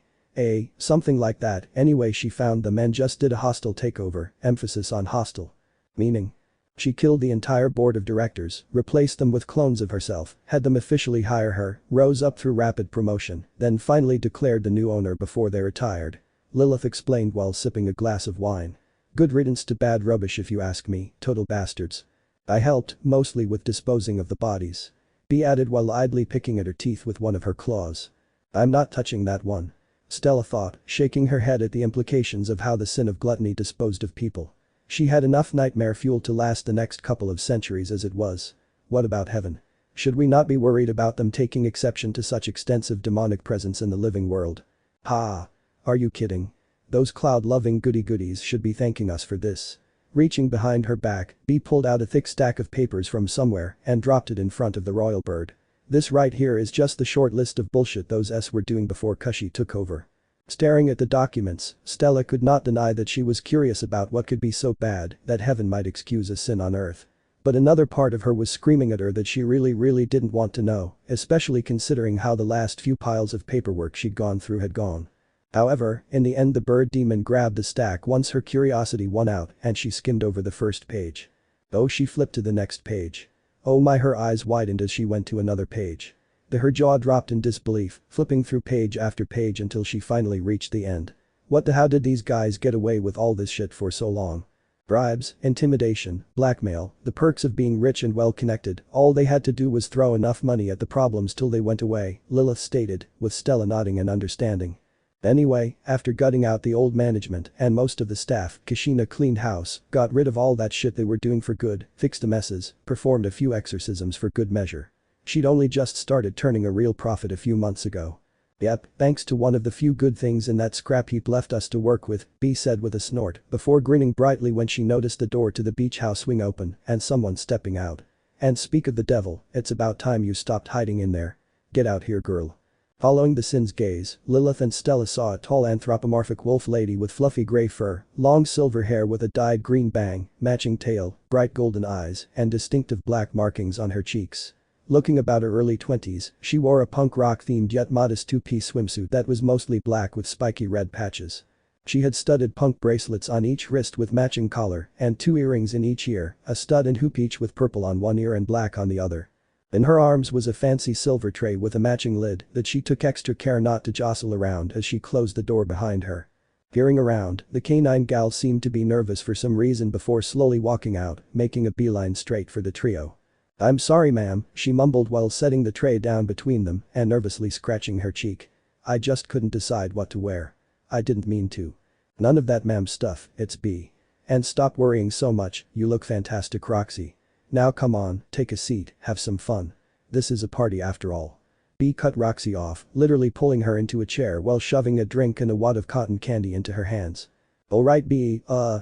Something like that, anyway she found them and just did a hostile takeover, emphasis on hostile. Meaning. She killed the entire board of directors, replaced them with clones of herself, had them officially hire her, rose up through rapid promotion, then finally declared the new owner before they retired. Lilith explained while sipping a glass of wine. Good riddance to bad rubbish if you ask me, total bastards. I helped, mostly with disposing of the bodies. B added while idly picking at her teeth with one of her claws. I'm not touching that one. Stella thought, shaking her head at the implications of how the sin of gluttony disposed of people. She had enough nightmare fuel to last the next couple of centuries as it was. What about heaven? Should we not be worried about them taking exception to such extensive demonic presence in the living world? Ha! Are you kidding? Those cloud-loving goody-goodies should be thanking us for this. Reaching behind her back, B pulled out a thick stack of papers from somewhere and dropped it in front of the royal bird. This right here is just the short list of bullshit those S were doing before Kushi took over. Staring at the documents, Stella could not deny that she was curious about what could be so bad that heaven might excuse a sin on earth. But another part of her was screaming at her that she really didn't want to know, especially considering how the last few piles of paperwork she'd gone through had gone. However, in the end the bird demon grabbed the stack once her curiosity won out and she skimmed over the first page. Oh, she flipped to the next page. Oh my, her eyes widened as she went to another page. Her jaw dropped in disbelief, flipping through page after page until she finally reached the end. What the how did these guys get away with all this shit for so long? Bribes, intimidation, blackmail, the perks of being rich and well connected, all they had to do was throw enough money at the problems till they went away, Lilith stated, with Stella nodding in understanding. Anyway, after gutting out the old management and most of the staff, Kushina cleaned house, got rid of all that shit they were doing for good, fixed the messes, performed a few exorcisms for good measure. She'd only just started turning a real profit a few months ago. Yep, thanks to one of the few good things in that scrap heap left us to work with, B said with a snort, before grinning brightly when she noticed the door to the beach house swing open and someone stepping out. And speak of the devil, it's about time you stopped hiding in there. Get out here, girl. Following the sin's gaze, Lilith and Stella saw a tall anthropomorphic wolf lady with fluffy gray fur, long silver hair with a dyed green bang, matching tail, bright golden eyes, and distinctive black markings on her cheeks. Looking about her early 20s, she wore a punk rock-themed yet modest two-piece swimsuit that was mostly black with spiky red patches. She had studded punk bracelets on each wrist with matching collar and 2 earrings in each ear, a stud and hoop each with purple on one ear and black on the other. In her arms was a fancy silver tray with a matching lid that she took extra care not to jostle around as she closed the door behind her. Peering around, the canine gal seemed to be nervous for some reason before slowly walking out, making a beeline straight for the trio. "I'm sorry ma'am," she mumbled while setting the tray down between them and nervously scratching her cheek. "I just couldn't decide what to wear. I didn't mean to." "None of that ma'am stuff, it's B. And stop worrying so much, you look fantastic, Roxy. Now come on, take a seat, have some fun. This is a party after all." B cut Roxy off, literally pulling her into a chair while shoving a drink and a wad of cotton candy into her hands. "Alright B,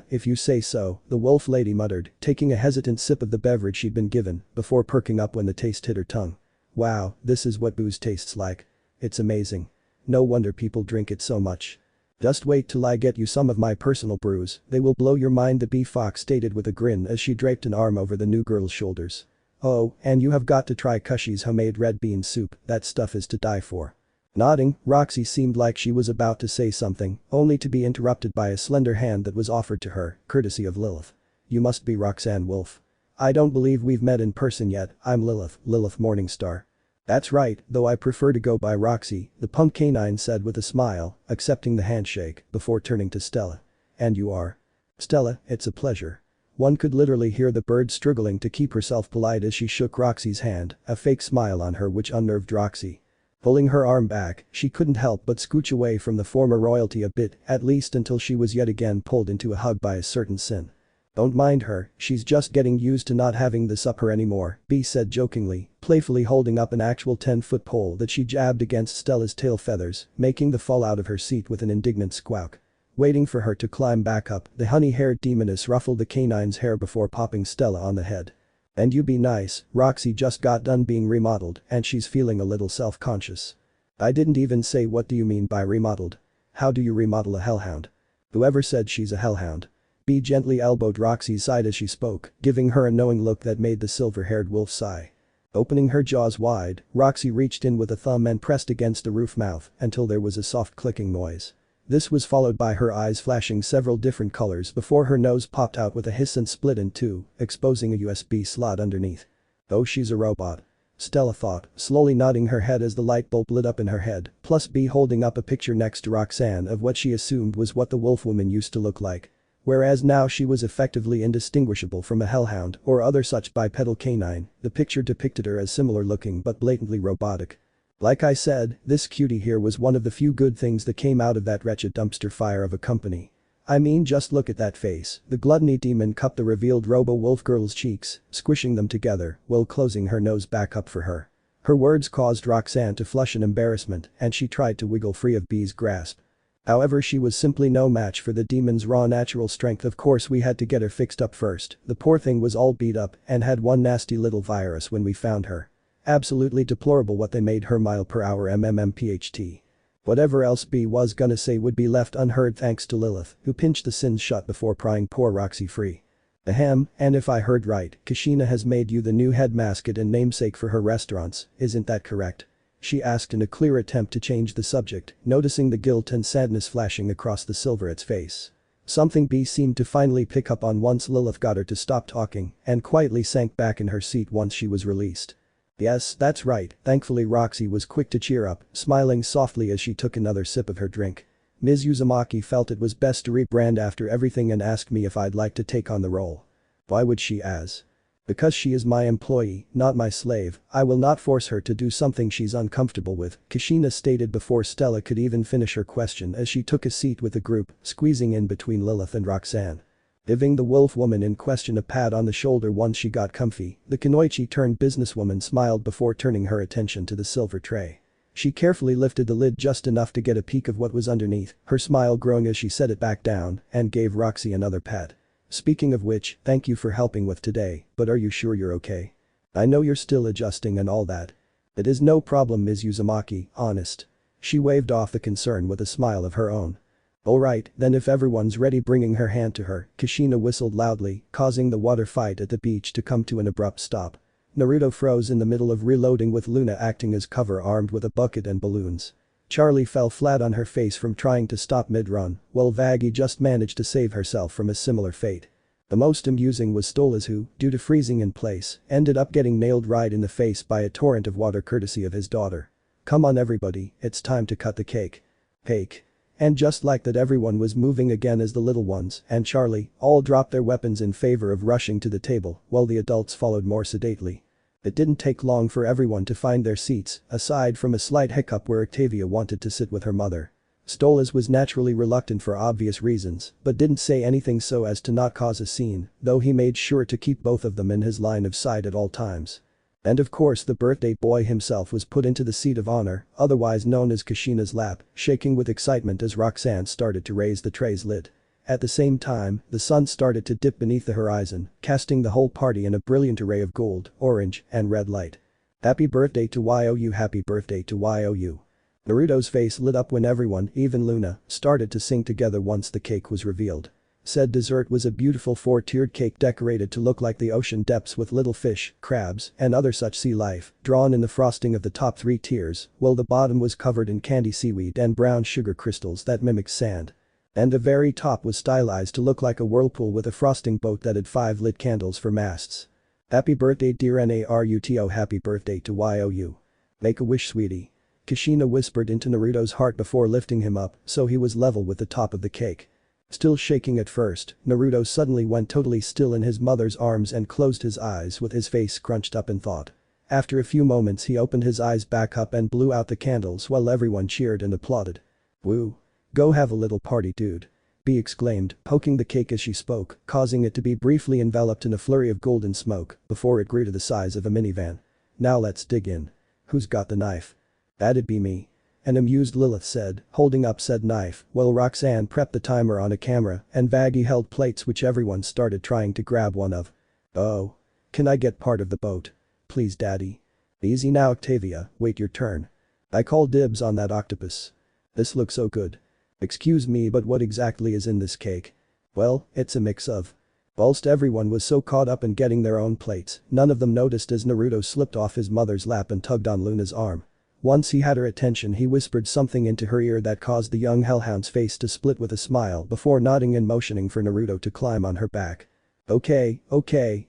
if you say so," the wolf lady muttered, taking a hesitant sip of the beverage she'd been given, before perking up when the taste hit her tongue. "Wow, this is what booze tastes like. It's amazing. No wonder people drink it so much. Just wait till I get you some of my personal brews, they will blow your mind," the bee fox stated with a grin as she draped an arm over the new girl's shoulders. "Oh, and you have got to try Kushi's homemade red bean soup, that stuff is to die for." Nodding, Roxy seemed like she was about to say something, only to be interrupted by a slender hand that was offered to her, courtesy of Lilith. "You must be Roxanne Wolf. I don't believe we've met in person yet, I'm Lilith, Lilith Morningstar." "That's right, though I prefer to go by Roxy," the punk canine said with a smile, accepting the handshake, before turning to Stella. "And you are?" "Stella, it's a pleasure." One could literally hear the bird struggling to keep herself polite as she shook Roxy's hand, a fake smile on her which unnerved Roxy. Pulling her arm back, she couldn't help but scooch away from the former royalty a bit, at least until she was yet again pulled into a hug by a certain sin. "Don't mind her, she's just getting used to not having this up her anymore," B said jokingly, playfully holding up an actual 10-foot pole that she jabbed against Stella's tail feathers, making the fall out of her seat with an indignant squawk. Waiting for her to climb back up, the honey-haired demoness ruffled the canine's hair before popping Stella on the head. "And you be nice, Roxy just got done being remodeled and she's feeling a little self-conscious." "I didn't even say what do you mean by remodeled? How do you remodel a hellhound?" "Whoever said she's a hellhound?" B gently elbowed Roxy's side as she spoke, giving her a knowing look that made the silver-haired wolf sigh. Opening her jaws wide, Roxy reached in with a thumb and pressed against the roof mouth until there was a soft clicking noise. This was followed by her eyes flashing several different colors before her nose popped out with a hiss and split in two, exposing a USB slot underneath. "Oh, she's a robot," Stella thought, slowly nodding her head as the light bulb lit up in her head, plus B holding up a picture next to Roxanne of what she assumed was what the wolf woman used to look like. Whereas now she was effectively indistinguishable from a hellhound or other such bipedal canine, the picture depicted her as similar looking but blatantly robotic. Like I said, this cutie here was one of the few good things that came out of that wretched dumpster fire of a company. I mean, just look at that face. The gluttony demon cupped the revealed robo-wolf girl's cheeks, squishing them together while closing her nose back up for her. Her words caused Roxanne to flush in embarrassment and she tried to wiggle free of B's grasp. However, she was simply no match for the demon's raw natural strength. "Of course we had to get her fixed up first, the poor thing was all beat up and had one nasty little virus when we found her." Absolutely deplorable what they made her mile per hour MMMPHT. Whatever else B was gonna say would be left unheard thanks to Lilith, who pinched the sins shut before prying poor Roxy free. Ahem, and if I heard right, Kushina has made you the new head mascot and namesake for her restaurants, isn't that correct? She asked in a clear attempt to change the subject, noticing the guilt and sadness flashing across the Silveret's face. Something B seemed to finally pick up on once Lilith got her to stop talking and quietly sank back in her seat once she was released. Yes, that's right, thankfully Roxy was quick to cheer up, smiling softly as she took another sip of her drink. Ms. Uzumaki felt it was best to rebrand after everything and asked me if I'd like to take on the role. Why would she as? Because she is my employee, not my slave, I will not force her to do something she's uncomfortable with, Kushina stated before Stella could even finish her question as she took a seat with the group, squeezing in between Lilith and Roxanne. Giving the wolf woman in question a pat on the shoulder once she got comfy, the Kunoichi turned businesswoman smiled before turning her attention to the silver tray. She carefully lifted the lid just enough to get a peek of what was underneath, her smile growing as she set it back down and gave Roxy another pat. Speaking of which, thank you for helping with today, but are you sure you're okay? I know you're still adjusting and all that. It is no problem, Ms. Uzumaki, honest. She waved off the concern with a smile of her own. Alright, then if everyone's ready, bringing her hand to her, Kushina whistled loudly, causing the water fight at the beach to come to an abrupt stop. Naruto froze in the middle of reloading with Luna acting as cover armed with a bucket and balloons. Charlie fell flat on her face from trying to stop mid-run, while Vaggie just managed to save herself from a similar fate. The most amusing was Stolas who, due to freezing in place, ended up getting nailed right in the face by a torrent of water courtesy of his daughter. Come on everybody, it's time to cut the cake. Cake. And just like that everyone was moving again as the little ones and Charlie all dropped their weapons in favor of rushing to the table while the adults followed more sedately. It didn't take long for everyone to find their seats, aside from a slight hiccup where Octavia wanted to sit with her mother. Stolas was naturally reluctant for obvious reasons, but didn't say anything so as to not cause a scene, though he made sure to keep both of them in his line of sight at all times. And of course the birthday boy himself was put into the seat of honor, otherwise known as Kushina's lap, shaking with excitement as Roxanne started to raise the tray's lid. At the same time, the sun started to dip beneath the horizon, casting the whole party in a brilliant array of gold, orange, and red light. Happy birthday to YOU, happy birthday to YOU. Naruto's face lit up when everyone, even Luna, started to sing together once the cake was revealed. Said dessert was a beautiful four-tiered cake decorated to look like the ocean depths with little fish, crabs, and other such sea life, drawn in the frosting of the top 3 tiers, while the bottom was covered in candy seaweed and brown sugar crystals that mimicked sand. And the very top was stylized to look like a whirlpool with a frosting boat that had 5 lit candles for masts. Happy birthday dear Naruto, happy birthday to YOU. Make a wish sweetie. Kushina whispered into Naruto's heart before lifting him up so he was level with the top of the cake. Still shaking at first, Naruto suddenly went totally still in his mother's arms and closed his eyes with his face scrunched up in thought. After a few moments he opened his eyes back up and blew out the candles while everyone cheered and applauded. Woo. Go have a little party dude. B exclaimed, poking the cake as she spoke, causing it to be briefly enveloped in a flurry of golden smoke before it grew to the size of a minivan. Now let's dig in. Who's got the knife? That'd be me. An amused Lilith said, holding up said knife, while Roxanne prepped the timer on a camera and Vaggie held plates which everyone started trying to grab one of. Oh. Can I get part of the boat? Please daddy. Easy now Octavia, wait your turn. I call dibs on that octopus. This looks so good. Excuse me, but what exactly is in this cake? Well, it's a mix of. Whilst everyone was so caught up in getting their own plates, none of them noticed as Naruto slipped off his mother's lap and tugged on Luna's arm. Once he had her attention he whispered something into her ear that caused the young hellhound's face to split with a smile before nodding and motioning for Naruto to climb on her back. Okay,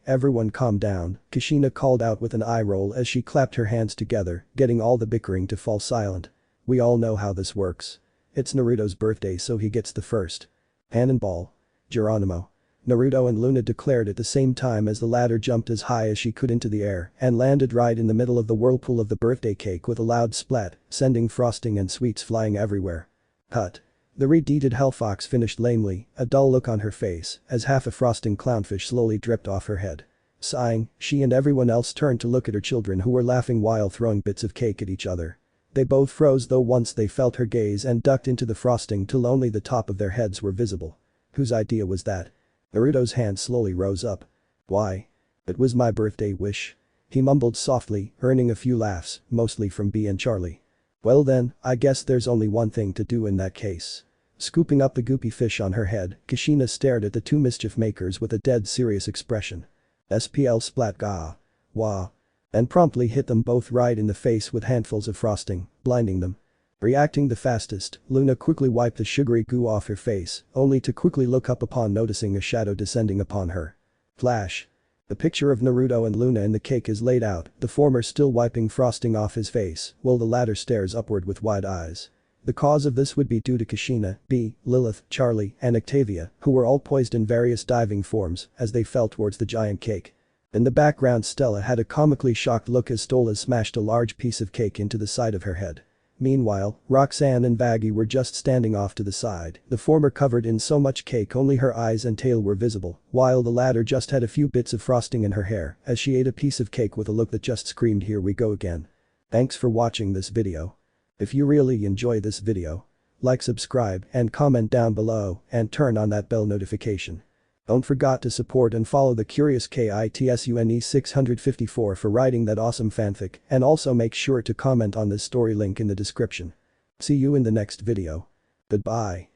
everyone calm down, Kushina called out with an eye roll as she clapped her hands together, getting all the bickering to fall silent. We all know how this works. It's Naruto's birthday so he gets the first. Cannonball. Geronimo. Naruto and Luna declared at the same time as the latter jumped as high as she could into the air and landed right in the middle of the whirlpool of the birthday cake with a loud splat, sending frosting and sweets flying everywhere. Hut. The red-deeded hellfox finished lamely, a dull look on her face as half a frosting clownfish slowly dripped off her head. Sighing, she and everyone else turned to look at her children who were laughing while throwing bits of cake at each other. They both froze though once they felt her gaze and ducked into the frosting till only the top of their heads were visible. Whose idea was that? Naruto's hand slowly rose up. Why? It was my birthday wish. He mumbled softly, earning a few laughs, mostly from B and Charlie. Well then, I guess there's only one thing to do in that case. Scooping up the goopy fish on her head, Kushina stared at the two mischief makers with a dead serious expression. SPL splat ga. Wah. And promptly hit them both right in the face with handfuls of frosting, blinding them. Reacting the fastest, Luna quickly wiped the sugary goo off her face, only to quickly look up upon noticing a shadow descending upon her. Flash. The picture of Naruto and Luna in the cake is laid out, the former still wiping frosting off his face, while the latter stares upward with wide eyes. The cause of this would be due to Kushina, B, Lilith, Charlie, and Octavia, who were all poised in various diving forms as they fell towards the giant cake. In the background, Stella had a comically shocked look as Stola smashed a large piece of cake into the side of her head. Meanwhile, Roxanne and Baggy were just standing off to the side, the former covered in so much cake only her eyes and tail were visible, while the latter just had a few bits of frosting in her hair as she ate a piece of cake with a look that just screamed here we go again. Thanks for watching this video. If you really enjoy this video, like, subscribe, and comment down below, and turn on that bell notification. Don't forget to support and follow the curious KITSUNE 654 for writing that awesome fanfic, and also make sure to comment on this story link in the description. See you in the next video. Goodbye.